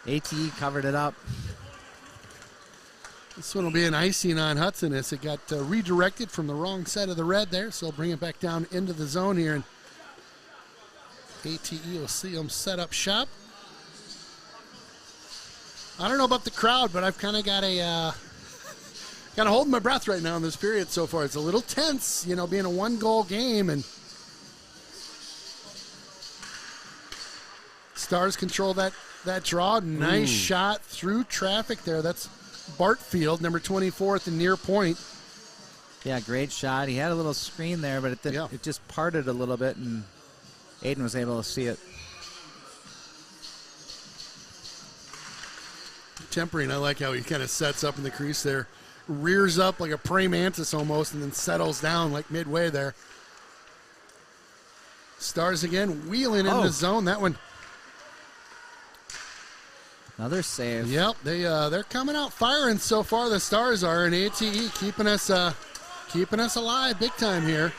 Speaker 2: ATE covered it up.
Speaker 1: This one will be an icing on Hudson as it got redirected from the wrong side of the red there, so they'll bring it back down into the zone here, and ATE will see them set up shop. I don't know about the crowd, but I've kind of got holding my breath right now in this period so far. It's a little tense, you know, being a one-goal game, and Stars control that draw. Nice shot through traffic there. That's Bartfield, number 24 at the near point.
Speaker 2: Yeah, great shot. He had a little screen there, but it just parted a little bit, and Aiden was able to see it.
Speaker 1: Tempering, I like how he kind of sets up in the crease there. Rears up like a praying mantis almost, and then settles down like midway there. Stars again, wheeling in the zone. That one.
Speaker 2: Another save.
Speaker 1: Yep, they're coming out firing so far. The Stars are, and ATE keeping us alive big time here.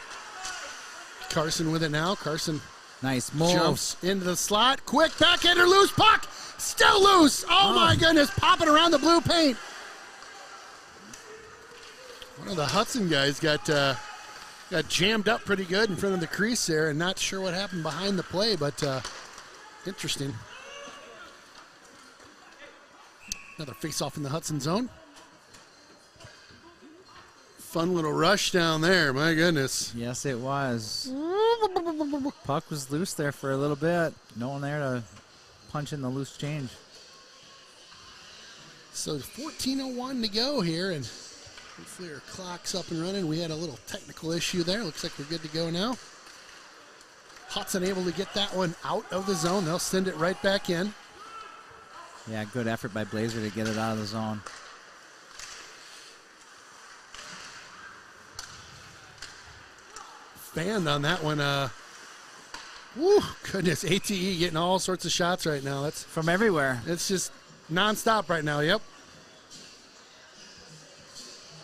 Speaker 1: Carson with it now. Carson,
Speaker 2: nice move.
Speaker 1: Jumps into the slot. Quick backhander, loose puck, still loose. Oh my goodness, popping around the blue paint. One of the Hudson guys got jammed up pretty good in front of the crease there, and not sure what happened behind the play, but interesting. Another face-off in the Hudson zone. Fun little rush down there, my goodness.
Speaker 2: Yes, it was. Puck was loose there for a little bit. No one there to punch in the loose change.
Speaker 1: So 14:01 to go here, and hopefully our clock's up and running. We had a little technical issue there. Looks like we're good to go now. Hudson able to get that one out of the zone. They'll send it right back in.
Speaker 2: Yeah, good effort by Blazer to get it out of the zone.
Speaker 1: Fanned on that one. Woo, goodness, ATE getting all sorts of shots right now. That's
Speaker 2: from everywhere.
Speaker 1: It's just nonstop right now. Yep.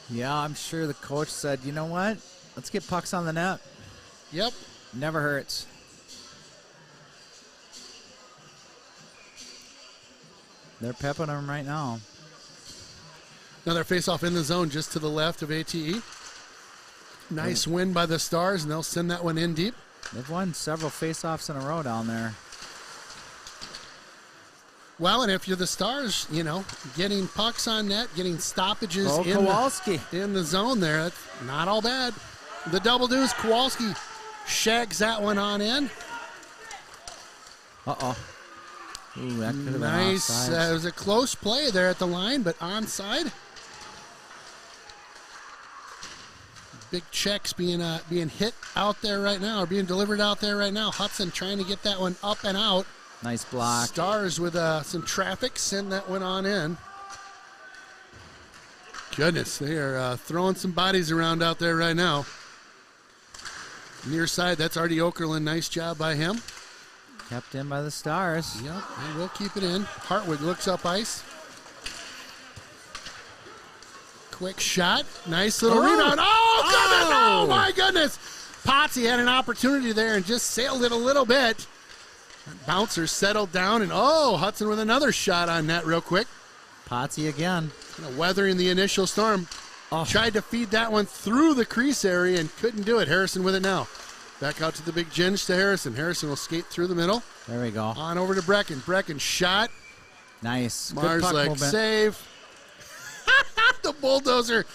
Speaker 2: Yeah, I'm sure the coach said, you know what? Let's get pucks on the net.
Speaker 1: Yep.
Speaker 2: Never hurts. They're pepping them right now.
Speaker 1: Another face-off in the zone just to the left of ATE. Nice win by the Stars, and they'll send that one in deep.
Speaker 2: They've won several face-offs in a row down there.
Speaker 1: Well, and if you're the Stars, you know, getting pucks on net, getting stoppages
Speaker 2: Kowalski
Speaker 1: in the zone there, that's not all bad. The double deuce, Kowalski shags that one on in.
Speaker 2: Uh-oh. Ooh, that could have been
Speaker 1: nice.
Speaker 2: offsides.
Speaker 1: It was a close play there at the line, but onside. Big checks being hit out there right now, or being delivered out there right now. Hudson trying to get that one up and out.
Speaker 2: Nice block.
Speaker 1: Stars with some traffic, send that one on in. Goodness, they are throwing some bodies around out there right now. Near side, that's Artie Okerlund. Nice job by him.
Speaker 2: Kept in by the Stars.
Speaker 1: Yep, and we'll keep it in. Hartwood looks up ice. Quick shot. Nice little rebound. Oh, goodness! Oh, my goodness! Potsy had an opportunity there and just sailed it a little bit. Bouncer settled down, and Hudson with another shot on net real quick.
Speaker 2: Potsy again.
Speaker 1: Kind of weathering the initial storm. Tried to feed that one through the crease area and couldn't do it. Harrison with it now. Back out to the big ginge to Harrison. Harrison will skate through the middle.
Speaker 2: There we go.
Speaker 1: On over to Brecken. Brecken shot.
Speaker 2: Nice.
Speaker 1: Mars leg save. The bulldozer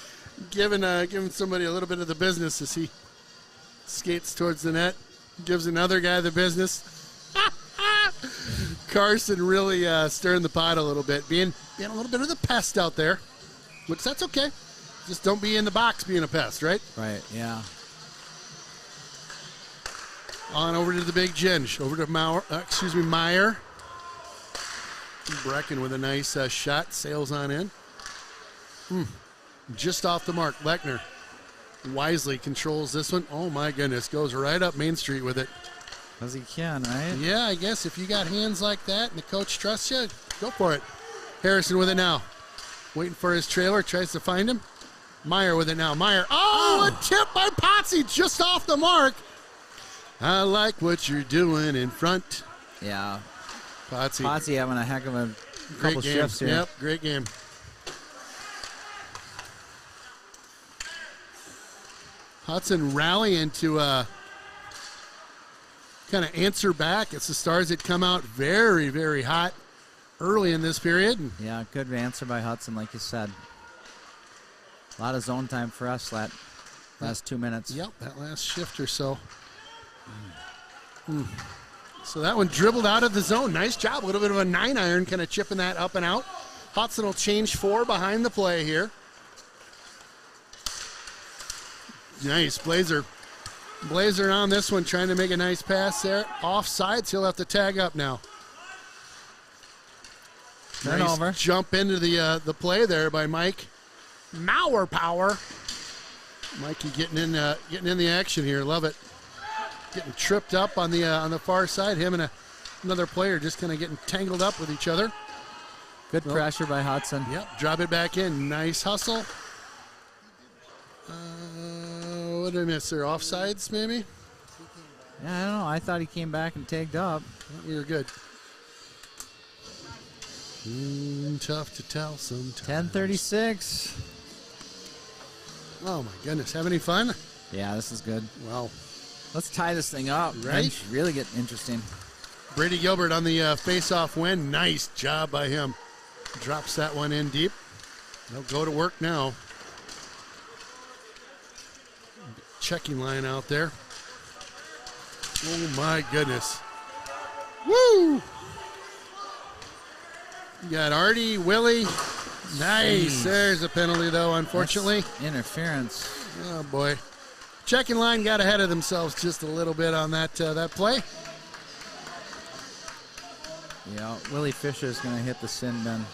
Speaker 1: giving somebody a little bit of the business as he skates towards the net. Gives another guy the business. Carson really stirring the pot a little bit. Being a little bit of the pest out there. Which that's okay. Just don't be in the box being a pest, right?
Speaker 2: Right, yeah.
Speaker 1: On over to the big ginge. Over to Meyer. Brecken with a nice shot. Sails on in. Just off the mark. Lechner wisely controls this one. Oh, my goodness. Goes right up Main Street with it.
Speaker 2: Because he can, right?
Speaker 1: Yeah, I guess if you got hands like that and the coach trusts you, go for it. Harrison with it now. Waiting for his trailer. Tries to find him. Meyer with it now. Meyer. Oh, a tip by Potsy just off the mark. I like what you're doing in front.
Speaker 2: Yeah.
Speaker 1: Potsy
Speaker 2: having a heck of a couple shifts here.
Speaker 1: Yep, great game. Hudson rallying to kind of answer back. It's the Stars that come out very, very hot early in this period.
Speaker 2: Yeah, good answer by Hudson, like you said. A lot of zone time for us last 2 minutes.
Speaker 1: Yep, that last shift or so. So that one dribbled out of the zone. Nice job. A little bit of a 9-iron kind of chipping that up and out. Hudson will change 4 behind the play here. Nice. Blazer on this one, trying to make a nice pass there. Offsides. He'll have to tag up now.
Speaker 2: Turnover.
Speaker 1: Nice jump into the play there by Mike. Mauer power. Mikey getting in the action here. Love it. Getting tripped up on the far side. Him and another player just kind of getting tangled up with each other.
Speaker 2: Good pressure by Hudson.
Speaker 1: Yep. Drop it back in. Nice hustle. What did I miss there? Offsides maybe?
Speaker 2: Yeah, I don't know. I thought he came back and tagged up.
Speaker 1: We were good. Tough to tell sometimes.
Speaker 2: 10:36.
Speaker 1: Oh my goodness. Have any fun?
Speaker 2: Yeah, this is good.
Speaker 1: Wow.
Speaker 2: Let's tie this thing up.
Speaker 1: Right?
Speaker 2: It's really getting interesting.
Speaker 1: Brady Gilbert on the face-off win. Nice job by him. Drops that one in deep. They'll go to work now. Checking line out there. Oh my goodness. Woo! You got Artie, Willie. Nice. There's a penalty though, unfortunately.
Speaker 2: That's interference.
Speaker 1: Oh boy. Checking line got ahead of themselves just a little bit on that play.
Speaker 2: Yeah, Willie Fisher's going to hit the sin bin.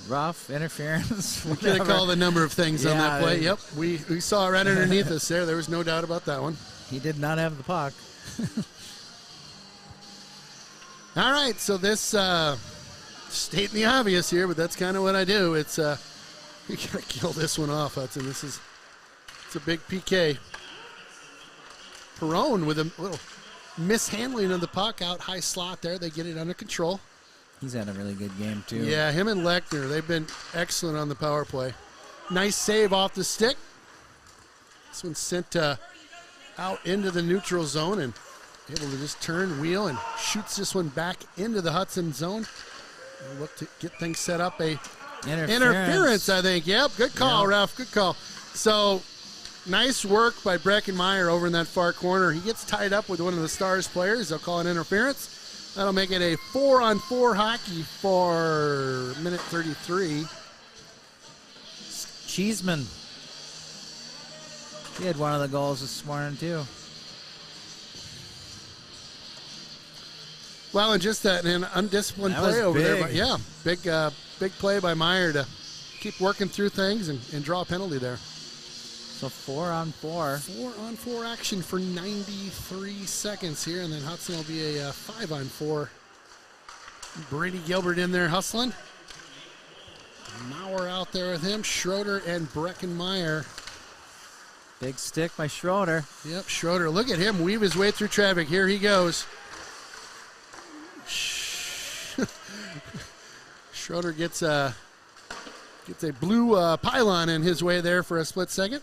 Speaker 2: Rough, interference.
Speaker 1: We could have called a number of things on that play. Yep, we saw it right underneath us there. There was no doubt about that one.
Speaker 2: He did not have the puck.
Speaker 1: All right, so this stating the obvious here, but that's kind of what I do. It's we gotta kill this one off, Hudson. It's a big PK. Perone with a little mishandling of the puck out high slot there. They get it under control.
Speaker 2: He's had a really good game, too.
Speaker 1: Yeah, him and Lechner, they've been excellent on the power play. Nice save off the stick. This one's sent out into the neutral zone and able to just turn, wheel, and shoots this one back into the Hudson zone. We'll look to get things set up. Interference, I think. Yep, good call, ref. Good call. So Nice work by Breckenmeyer over in that far corner. He gets tied up with one of the Stars players. They'll call it interference. That'll make it a 4-on-4 hockey for minute 33.
Speaker 2: Cheeseman. He had one of the goals this morning, too.
Speaker 1: Well, and just an undisciplined
Speaker 2: That
Speaker 1: play
Speaker 2: was
Speaker 1: over there.
Speaker 2: big.
Speaker 1: But yeah, big play by Meyer to keep working through things and draw a penalty there.
Speaker 2: So 4-on-4.
Speaker 1: 4-on-4 action for 93 seconds here, and then Hudson will be a 5-on-4. Brady Gilbert in there hustling. Maurer out there with him. Schroeder and Breckenmeyer.
Speaker 2: Big stick by Schroeder.
Speaker 1: Yep, Schroeder. Look at him weave his way through traffic. Here he goes. Schroeder gets a blue pylon in his way there for a split second.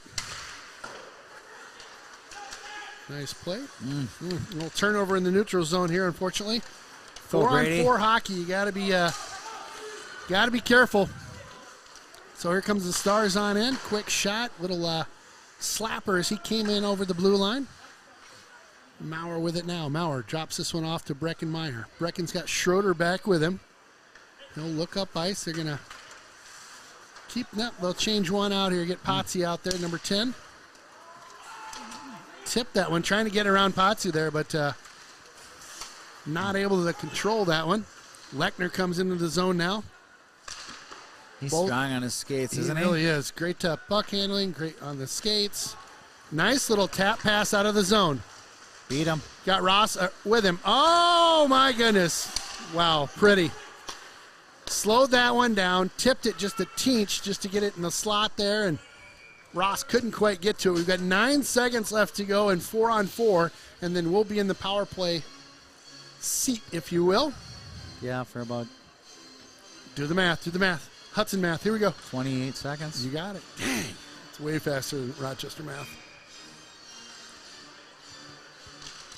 Speaker 1: Nice play. A little turnover in the neutral zone here, unfortunately.
Speaker 2: Go, Brady.
Speaker 1: 4-on-4 hockey. You got to be careful. So here comes the Stars on in. Quick shot, little slapper as he came in over the blue line. Maurer with it now. Maurer drops this one off to Breckenmeyer. Brecken's got Schroeder back with him. He'll look up ice. They're going to keep that. They'll change one out here. Get Potsy out there, number 10. Tip that one, trying to get around Potsy there, but not able to control that one. Lechner comes into the zone now.
Speaker 2: He's strong on his skates, isn't he?
Speaker 1: He really is. Great puck handling, great on the skates. Nice little tap pass out of the zone.
Speaker 2: Beat him.
Speaker 1: Got Ross with him. Oh, my goodness. Wow, pretty. Slowed that one down, tipped it just a teach just to get it in the slot there, and Ross couldn't quite get to it. We've got 9 seconds left to go in 4-on-4, and then we'll be in the power play seat, if you will.
Speaker 2: Yeah, for about...
Speaker 1: Do the math. Hudson math. Here we go.
Speaker 2: 28 seconds.
Speaker 1: You got it. Dang. It's way faster than Rochester math.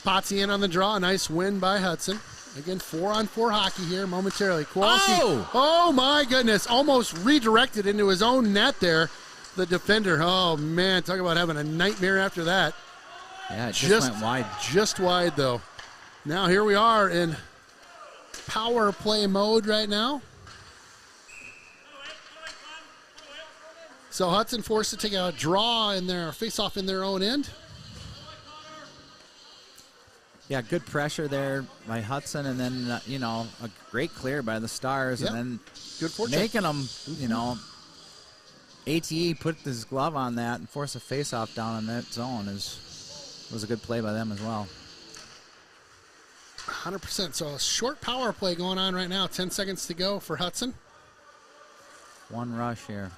Speaker 1: Potsy in on the draw. A nice win by Hudson. Again, 4-on-4 hockey here momentarily. Kowalski. Oh, my goodness. Almost redirected into his own net there. The defender. Oh, man. Talk about having a nightmare after that.
Speaker 2: Yeah, it just went wide.
Speaker 1: Just wide, though. Now, here we are in power play mode right now. So Hudson forced to take a draw in their face-off in their own end.
Speaker 2: Yeah, good pressure there by Hudson, and then, a great clear by the Stars,
Speaker 1: Yep.
Speaker 2: and then
Speaker 1: good fortune.
Speaker 2: making them, ATE put his glove on that and force a face-off down in that zone was a good play by them as well.
Speaker 1: 100%. So a short power play going on right now. 10 seconds to go for Hudson.
Speaker 2: One rush here.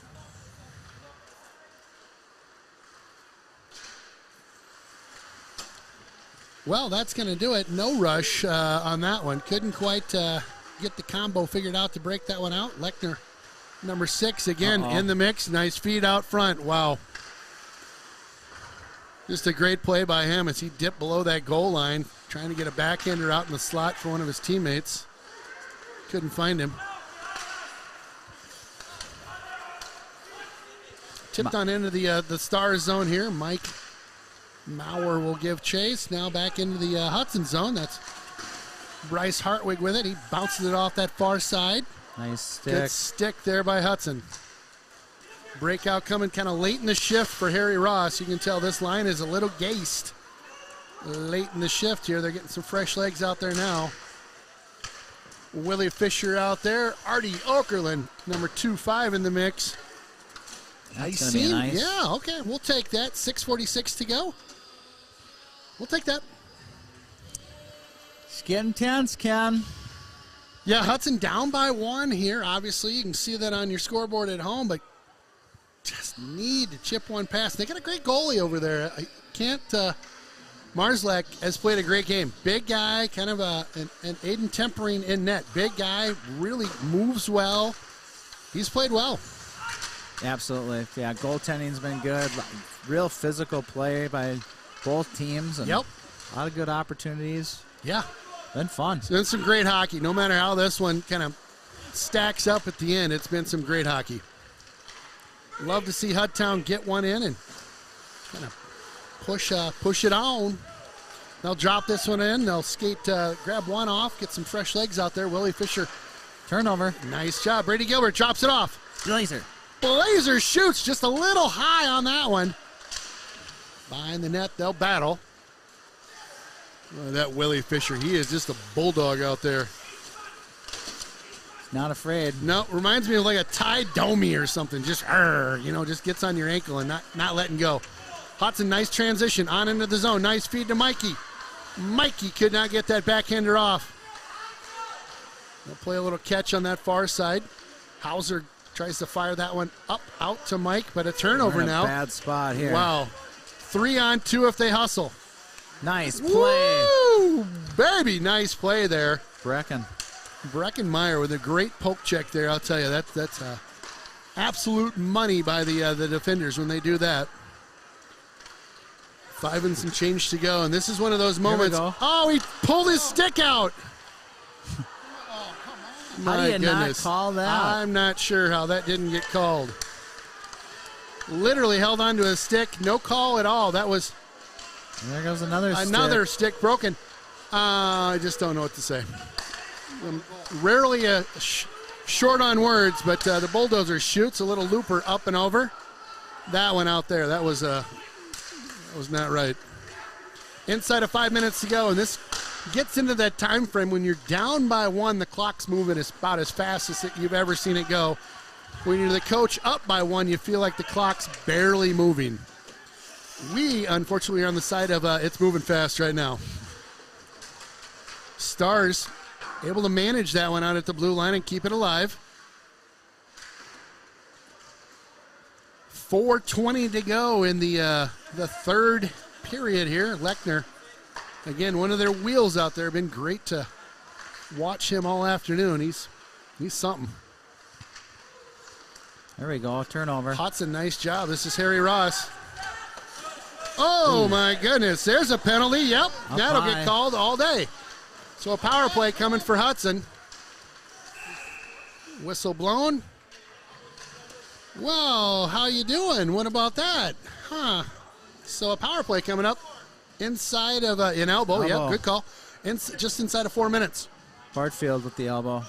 Speaker 1: Well, that's going to do it. No rush on that one. Couldn't quite get the combo figured out to break that one out. Lechner, number 6, again in the mix. Nice feed out front. Wow. Just a great play by him as he dipped below that goal line, trying to get a backhander out in the slot for one of his teammates. Couldn't find him. Tipped on into the Stars zone here. Mike Maurer will give chase. Now back into the Hudson zone. That's Bryce Hartwig with it. He bounces it off that far side.
Speaker 2: Nice stick.
Speaker 1: Good stick there by Hudson. Breakout coming kind of late in the shift for Harry Ross. You can tell this line is a little gaced late in the shift here. They're getting some fresh legs out there now. Willie Fisher out there. Artie Okerlund, number 2-5 in the mix.
Speaker 2: That's gonna be nice.
Speaker 1: Yeah, okay. We'll take that. 6:46 to go. We'll take that.
Speaker 2: It's getting tense, Ken.
Speaker 1: Yeah, Hudson down by 1 here. Obviously, you can see that on your scoreboard at home, but just need to chip one past. They got a great goalie over there. I can't. Marslak has played a great game. Big guy, kind of an Aiden Tempering in net. Big guy, really moves well. He's played well.
Speaker 2: Absolutely. Yeah, goaltending's been good. Real physical play by both teams. And
Speaker 1: Yep.
Speaker 2: A lot of good opportunities.
Speaker 1: Yeah.
Speaker 2: Been fun.
Speaker 1: It's been some great hockey. No matter how this one kind of stacks up at the end, it's been some great hockey. Love to see Hudtown get one in and kind of push it on. They'll drop this one in. They'll skate, grab one off, get some fresh legs out there. Willie Fisher.
Speaker 2: Turnover.
Speaker 1: Nice job. Brady Gilbert drops it off.
Speaker 2: Blazer
Speaker 1: shoots just a little high on that one. Behind the net, they'll battle. That Willie Fisher, he is just a bulldog out there.
Speaker 2: Not afraid.
Speaker 1: No, reminds me of like a Ty Domi or something. Just, just gets on your ankle and not letting go. Hudson, nice transition on into the zone. Nice feed to Mikey. Mikey could not get that backhander off. They'll play a little catch on that far side. Hauser tries to fire that one up, out to Mike, but a turnover
Speaker 2: We're in a
Speaker 1: now.
Speaker 2: bad spot here.
Speaker 1: Wow. 3-on-2 if they hustle.
Speaker 2: Nice play.
Speaker 1: Woo! Baby, nice play there. Breckenmeyer with a great poke check there. I'll tell you, that's absolute money by the defenders when they do that. 5 and some change to go, and this is one of those moments. Oh, he pulled his stick out.
Speaker 2: How do you not call that?
Speaker 1: I'm not sure how that didn't get called. Literally held onto his stick. No call at all. That was...
Speaker 2: There goes another
Speaker 1: stick broken. I just don't know what to say. Rarely short on words, but the bulldozer shoots a little looper up and over. That one out there, that was not right. Inside of 5 minutes to go, and this gets into that time frame when you're down by 1, the clock's moving about as fast as you've ever seen it go. When you're the coach up by 1, you feel like the clock's barely moving. We, unfortunately, are on the side of it's moving fast right now. Stars able to manage that one out at the blue line and keep it alive. 4:20 to go in the third period here. Lechner, again, one of their wheels out there. Been great to watch him all afternoon. He's something.
Speaker 2: There we go, turnover.
Speaker 1: Hudson, nice job. This is Harry Ross. Oh, my goodness. There's a penalty. Yep, that'll get called all day. So a power play coming for Hudson. Whistle blown. Well, how you doing? What about that? Huh. So a power play coming up inside of an elbow. Yep, good call. Just inside of 4 minutes.
Speaker 2: Bartfield with the elbow.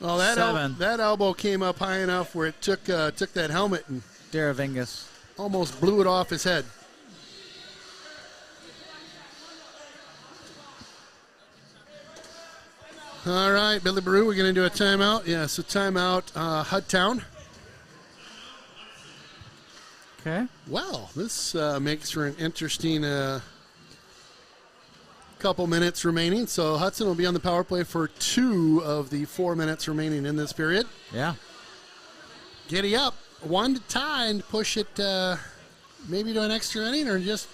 Speaker 1: Well, that elbow came up high enough where it took that helmet and
Speaker 2: Daravingas
Speaker 1: almost blew it off his head. All right, Billy Baru, we're going to do a timeout. Yeah, so timeout, Hudtown.
Speaker 2: Okay.
Speaker 1: Well, this makes for an interesting couple minutes remaining. So Hudson will be on the power play for 2 of the 4 minutes remaining in this period.
Speaker 2: Yeah.
Speaker 1: Giddy up. 1 to tie and push it maybe to an extra inning or just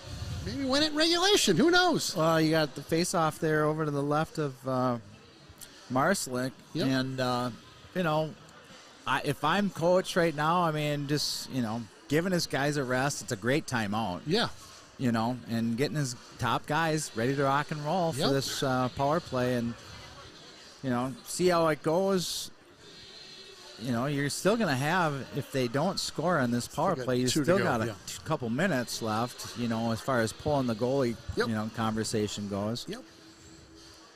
Speaker 1: maybe win it in regulation. Who knows?
Speaker 2: Well, you got the face-off there over to the left of Marslick.
Speaker 1: Yep.
Speaker 2: And, if I'm coach right now, I mean, just, giving his guys a rest, it's a great timeout.
Speaker 1: Yeah.
Speaker 2: And getting his top guys ready to rock and roll for this power play and, see how it goes. You're still going to have, if they don't score on this power play, you still got a couple minutes left, as far as pulling the goalie, conversation goes.
Speaker 1: Yep.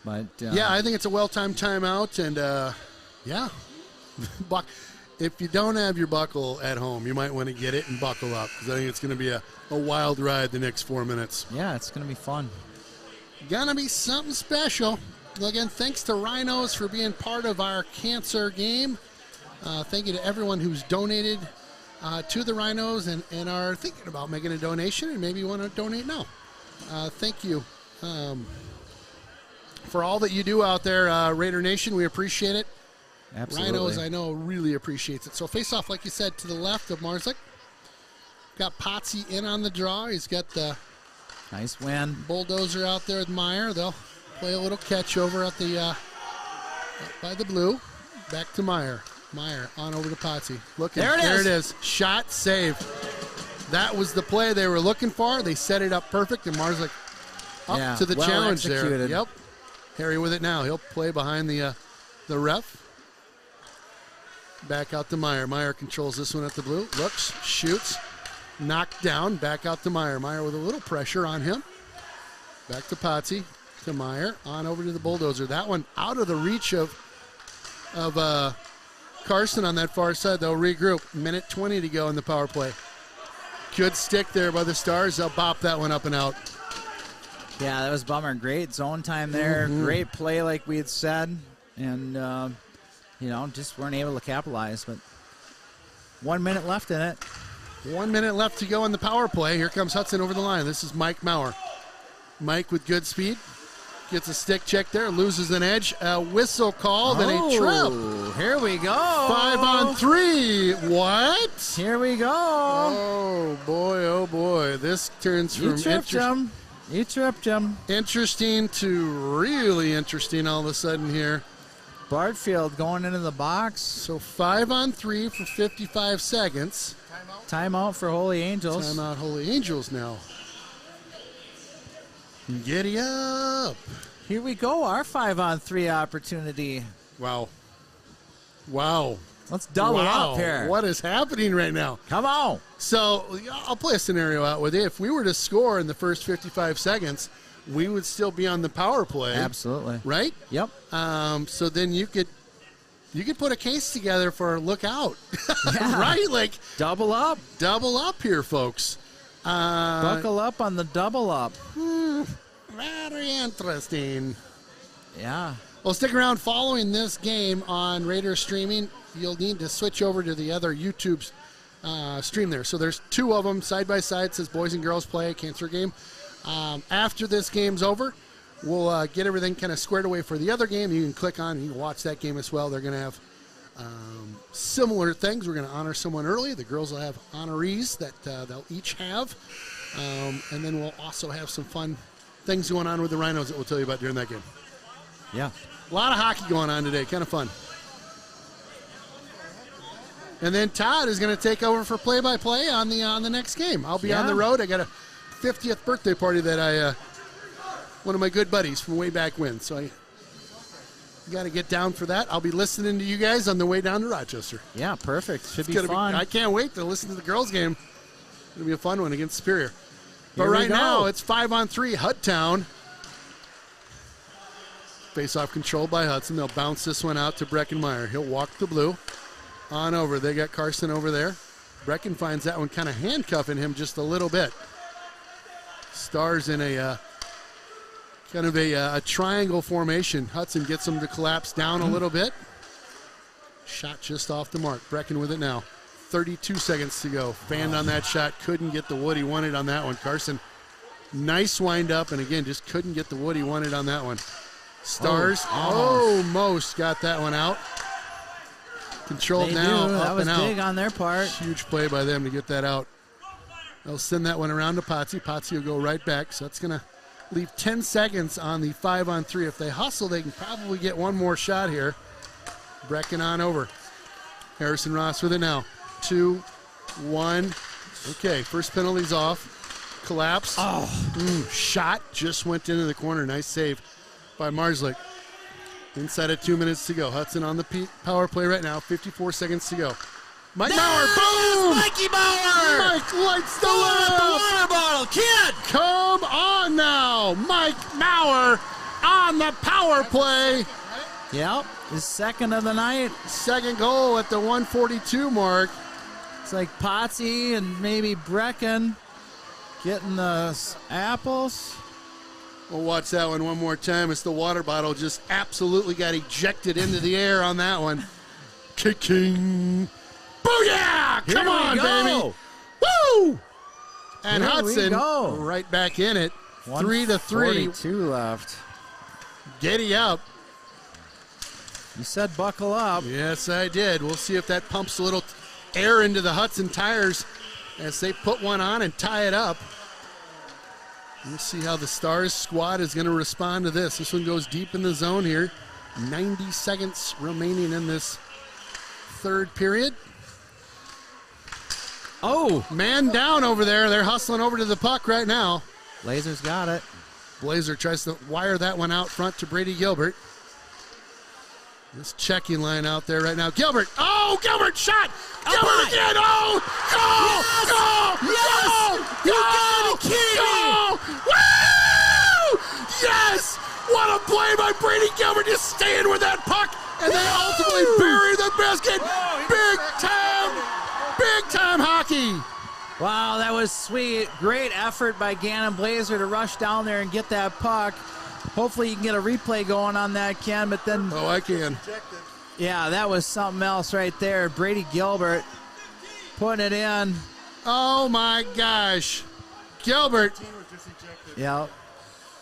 Speaker 2: But
Speaker 1: I think it's a well-timed timeout, and if you don't have your buckle at home, you might want to get it and buckle up because I think it's going to be a wild ride the next 4 minutes.
Speaker 2: Yeah, it's going to be fun.
Speaker 1: Gonna be something special. Again, thanks to Rhinos for being part of our cancer game. Thank you to everyone who's donated to the Rhinos and are thinking about making a donation and maybe you want to donate now. Thank you for all that you do out there, Raider Nation. We appreciate it.
Speaker 2: Absolutely.
Speaker 1: Rhinos, I know, really appreciates it. So face off, like you said, to the left of Marslick. Got Potsy in on the draw. He's got the
Speaker 2: nice win.
Speaker 1: Bulldozer out there with Meyer. They'll play a little catch over at the by the blue. Back to Meyer. Meyer on over to Potsy. Looking. There it is. Shot, save. That was the play they were looking for. They set it up perfect, and Marslick up to the challenge
Speaker 2: executed.
Speaker 1: there. Yep. Harry with it now. He'll play behind the ref. Back out to Meyer. Meyer controls this one at the blue. Looks, shoots, knocked down. Back out to Meyer. Meyer with a little pressure on him. Back to Potsy, to Meyer. On over to the Bulldozer. That one out of the reach of Carson on that far side. They'll regroup. Minute 20 to go in the power play. Good stick there by the Stars. They'll bop that one up and out.
Speaker 2: Yeah, that was a bummer. Great zone time there. Great play like we had said. And, just weren't able to capitalize. But 1 minute left in it.
Speaker 1: 1 minute left to go in the power play. Here comes Hudson over the line. This is Mike Maurer. Mike with good speed. Gets a stick check there. Loses an edge. A whistle called and a trip.
Speaker 2: Here we go.
Speaker 1: 5-on-3. What?
Speaker 2: Here we go.
Speaker 1: Oh, boy, oh, boy. This turns from
Speaker 2: You tripped him.
Speaker 1: Interesting to really interesting all of a sudden here.
Speaker 2: Bartfield going into the box.
Speaker 1: So 5-on-3 for 55 seconds.
Speaker 2: Timeout for Holy Angels.
Speaker 1: Timeout Holy Angels now. Giddy up.
Speaker 2: Here we go, our 5-on-3 opportunity.
Speaker 1: Wow.
Speaker 2: Let's double up here.
Speaker 1: What is happening right now?
Speaker 2: Come on.
Speaker 1: So I'll play a scenario out with you. If we were to score in the first 55 seconds, we would still be on the power play.
Speaker 2: Absolutely.
Speaker 1: Right?
Speaker 2: Yep.
Speaker 1: So then you could put a case together for look out.
Speaker 2: Yeah.
Speaker 1: Right? Like
Speaker 2: double up.
Speaker 1: Double up here, folks.
Speaker 2: Buckle up on the double up.
Speaker 1: Very interesting.
Speaker 2: Yeah.
Speaker 1: Well, stick around following this game on Raider streaming. You'll need to switch over to the other YouTube stream there. So there's two of them side by side. It says boys and girls play cancer game. After this game's over, we'll get everything kind of squared away for the other game. You can click on and you can watch that game as well. They're going to have similar things. We're going to honor someone early. The girls will have honorees that they'll each have. And then we'll also have some fun things going on with the Rhinos that we'll tell you about during that game.
Speaker 2: Yeah.
Speaker 1: A lot of hockey going on today. Kind of fun. And then Todd is going to take over for play-by-play on the next game. I'll be on the road. I got a 50th birthday party that one of my good buddies from way back when. So I got to get down for that. I'll be listening to you guys on the way down to Rochester.
Speaker 2: Yeah, perfect. Should be fun.
Speaker 1: I can't wait to listen to the girls' game. It'll be a fun one against Superior. But
Speaker 2: Here we
Speaker 1: right
Speaker 2: go.
Speaker 1: now, it's 5-on-3, Hudtown. Face-off controlled by Hudson. They'll bounce this one out to Breckenmeyer. He'll walk the blue. On over. They got Carson over there. Brecken finds that one kind of handcuffing him just a little bit. Stars in a kind of a triangle formation. Hudson gets him to collapse down a little bit. Shot just off the mark. Brecken with it now. 32 seconds to go. Fanned on that shot. Couldn't get the wood he wanted on that one. Carson, nice wind up, and again, just couldn't get the wood he wanted on that one. Stars almost got that one out. Controlled now,
Speaker 2: That
Speaker 1: up
Speaker 2: was
Speaker 1: and out.
Speaker 2: big on their part.
Speaker 1: Huge play by them to get that out. They'll send that one around to Potsy. Potsy will go right back, so that's going to leave 10 seconds on the 5-on-3. If they hustle, they can probably get one more shot here. Brecken on over. Harrison Ross with it now. 2, 1. Okay, first penalty's off. Collapse. Shot just went into the corner. Nice save by Marslick. Inside of 2 minutes to go. Hudson on the power play right now. 54 seconds to go. Mike Maurer. Boom!
Speaker 2: Mikey Maurer!
Speaker 1: Mike lights the
Speaker 2: Fill up the
Speaker 1: lamp.
Speaker 2: water bottle, kid!
Speaker 1: Come on now. Mike Maurer on the power play.
Speaker 2: Yep, his second of the night.
Speaker 1: Second goal at the 142 mark.
Speaker 2: It's like Potsy and maybe Brecken getting the apples.
Speaker 1: We'll watch that one more time as the water bottle just absolutely got ejected into the air on that one. Kicking. Booyah! Come on, baby. Woo! And
Speaker 2: Here we
Speaker 1: Hudson
Speaker 2: go.
Speaker 1: right back in it. 3-3.
Speaker 2: 42 left.
Speaker 1: Giddy up.
Speaker 2: You said buckle up.
Speaker 1: Yes, I did. We'll see if that pumps a little air into the Hudson tires as they put one on and tie it up. We'll see how the Stars squad is going to respond to this. This one goes deep in the zone here. 90 seconds remaining in this third period.
Speaker 2: Oh!
Speaker 1: Man down over there. They're hustling over to the puck right now.
Speaker 2: Blazers got it.
Speaker 1: Blazer tries to wire that one out front to Brady Gilbert. This checking line out there right now. Gilbert. Oh, Gilbert shot. Gilbert again. Oh, goal.
Speaker 2: Yes!
Speaker 1: Goal.
Speaker 2: You gotta be kidding me!
Speaker 1: Woo! Yes! What a play by Brady Gilbert, just staying with that puck, and they ultimately bury the biscuit. Big time hockey.
Speaker 2: Wow, that was sweet. Great effort by Gannon Blazer to rush down there and get that puck. Hopefully you can get a replay going on that, Ken, but then...
Speaker 1: Oh, I can.
Speaker 2: Yeah, that was something else right there. Brady Gilbert putting it in.
Speaker 1: Oh, my gosh. Gilbert.
Speaker 2: Yeah.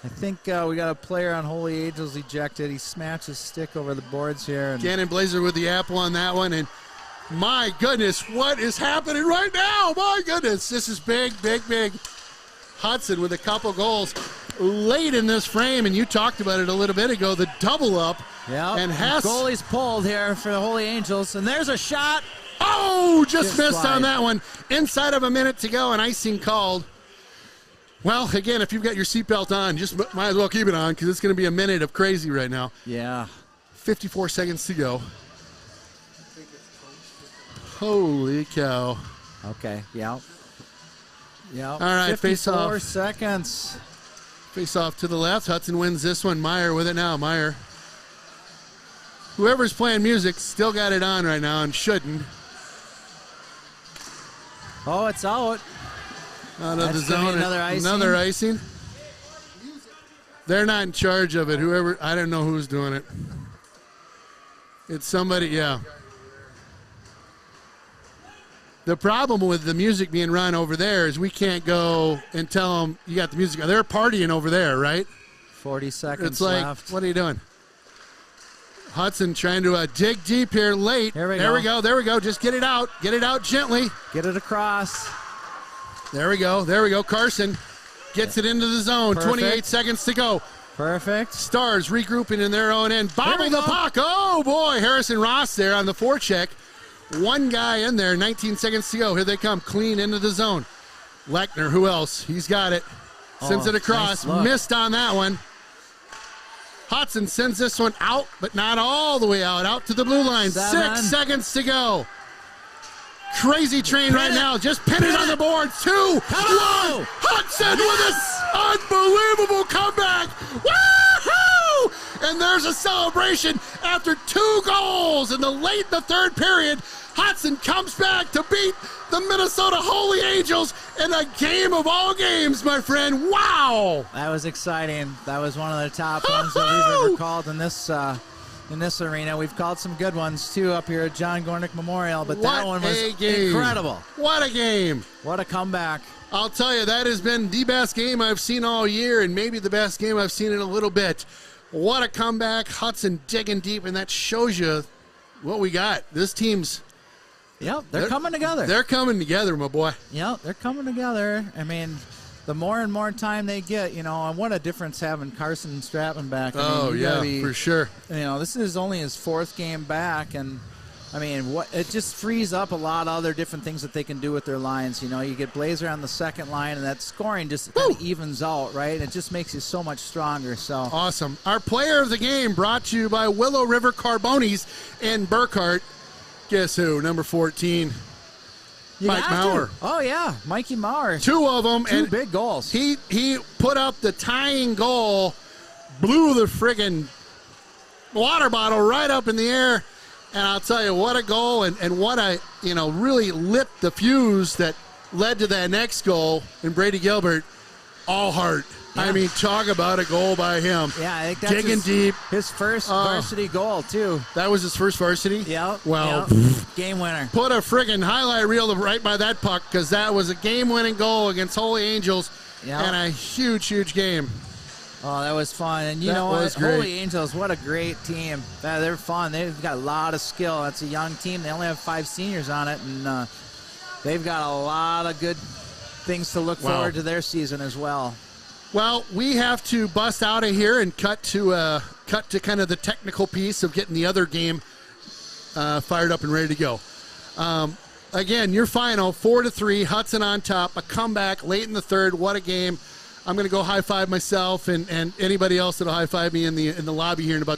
Speaker 2: I think we got a player on Holy Angels ejected. He smashed his stick over the boards here. And
Speaker 1: Gannon Blazer with the apple on that one, and my goodness, what is happening right now? My goodness, this is big. Hudson with a couple goals late in this frame, and you talked about it a little bit ago, the double up.
Speaker 2: Yeah,
Speaker 1: and Hess.
Speaker 2: Goalie's pulled here for the Holy Angels, and there's a shot.
Speaker 1: Oh, just missed
Speaker 2: wide.
Speaker 1: on that one. Inside of a minute to go, and icing called. Well, again, if you've got your seatbelt on, just might as well keep it on because it's going to be a minute of crazy right now.
Speaker 2: Yeah.
Speaker 1: 54 seconds to go. Holy cow.
Speaker 2: Okay, yeah.
Speaker 1: All right, face off.
Speaker 2: 54 seconds.
Speaker 1: Face off to the left. Hudson wins this one. Meyer with it now. Meyer. Whoever's playing music still got it on right now and shouldn't.
Speaker 2: Oh, it's out.
Speaker 1: Out of the
Speaker 2: That's gonna be
Speaker 1: zone.
Speaker 2: another icing.
Speaker 1: They're not in charge of it. Whoever, I don't know who's doing it. It's somebody, yeah. The problem with the music being run over there is we can't go and tell them you got the music. They're partying over there, right?
Speaker 2: 40 seconds
Speaker 1: It's like,
Speaker 2: left.
Speaker 1: what are you doing? Hudson trying to dig deep here late.
Speaker 2: There we
Speaker 1: go. Just get it out. Get it out gently.
Speaker 2: Get it across.
Speaker 1: There we go. Carson gets it into the zone.
Speaker 2: Perfect.
Speaker 1: 28 seconds to go.
Speaker 2: Perfect.
Speaker 1: Stars regrouping in their own end. Bobble
Speaker 2: we
Speaker 1: the
Speaker 2: go.
Speaker 1: puck. Oh, boy. Harrison Ross there on the forecheck. One guy in there. 19 seconds to go. Here they come. Clean into the zone. Lechner, who else? He's got it. Sends it across.
Speaker 2: Nice look.
Speaker 1: Missed on that one. Hudson sends this one out, but not all the way out. Out to the blue line. 6 seconds to go. Crazy train right now. Just pin it on the board. 2, 1. Hudson with this unbelievable comeback. Woohoo! And there's a celebration after 2 goals in the third period. Hudson comes back to beat the Minnesota Holy Angels in a game of all games, my friend. Wow!
Speaker 2: That was exciting. That was one of the top ones that we've ever called in this arena. We've called some good ones too up here at John Gornick Memorial, but that one was incredible.
Speaker 1: What a game!
Speaker 2: What a comeback!
Speaker 1: I'll tell you, that has been the best game I've seen all year, and maybe the best game I've seen in a little bit. What a comeback! Hudson digging deep, and that shows you what we got. This team's.
Speaker 2: Yep, they're coming together.
Speaker 1: They're coming together, my boy.
Speaker 2: Yep, they're coming together. I mean, the more and more time they get, and what a difference having Carson and Stratman back. I mean,
Speaker 1: for sure.
Speaker 2: This is only his 4th game back, and I mean, it just frees up a lot of other different things that they can do with their lines. You get Blazer on the second line, and that scoring just kind of evens out, right? It just makes you so much stronger. So
Speaker 1: awesome. Our player of the game brought to you by Willow River Carbonis and Burkhart. Guess who? Number 14. Mike Maurer.
Speaker 2: Oh, yeah. Mikey Maurer.
Speaker 1: 2 of them.
Speaker 2: 2
Speaker 1: and
Speaker 2: big goals.
Speaker 1: He put up the tying goal, blew the friggin' water bottle right up in the air. And I'll tell you, what a goal and what a, really lit the fuse that led to that next goal in Brady Gilbert. All heart. Yeah. I mean, talk about a goal by him.
Speaker 2: Yeah, I think that's
Speaker 1: digging deep.
Speaker 2: His first varsity goal, too.
Speaker 1: That was his first varsity?
Speaker 2: Yeah.
Speaker 1: Well,
Speaker 2: game winner.
Speaker 1: Put a friggin' highlight reel right by that puck because that was a game-winning goal against Holy Angels and a huge, huge game.
Speaker 2: Oh, that was fun. And you know what? Holy Angels, what a great team. They're fun. They've got a lot of skill. That's a young team. They only have 5 seniors on it, and they've got a lot of good things to look forward to their season as well.
Speaker 1: Well, we have to bust out of here and cut to kind of the technical piece of getting the other game fired up and ready to go. Again, your final 4-3, Hudson on top, a comeback late in the third. What a game! I'm going to go high five myself and anybody else that'll high five me in the lobby here in about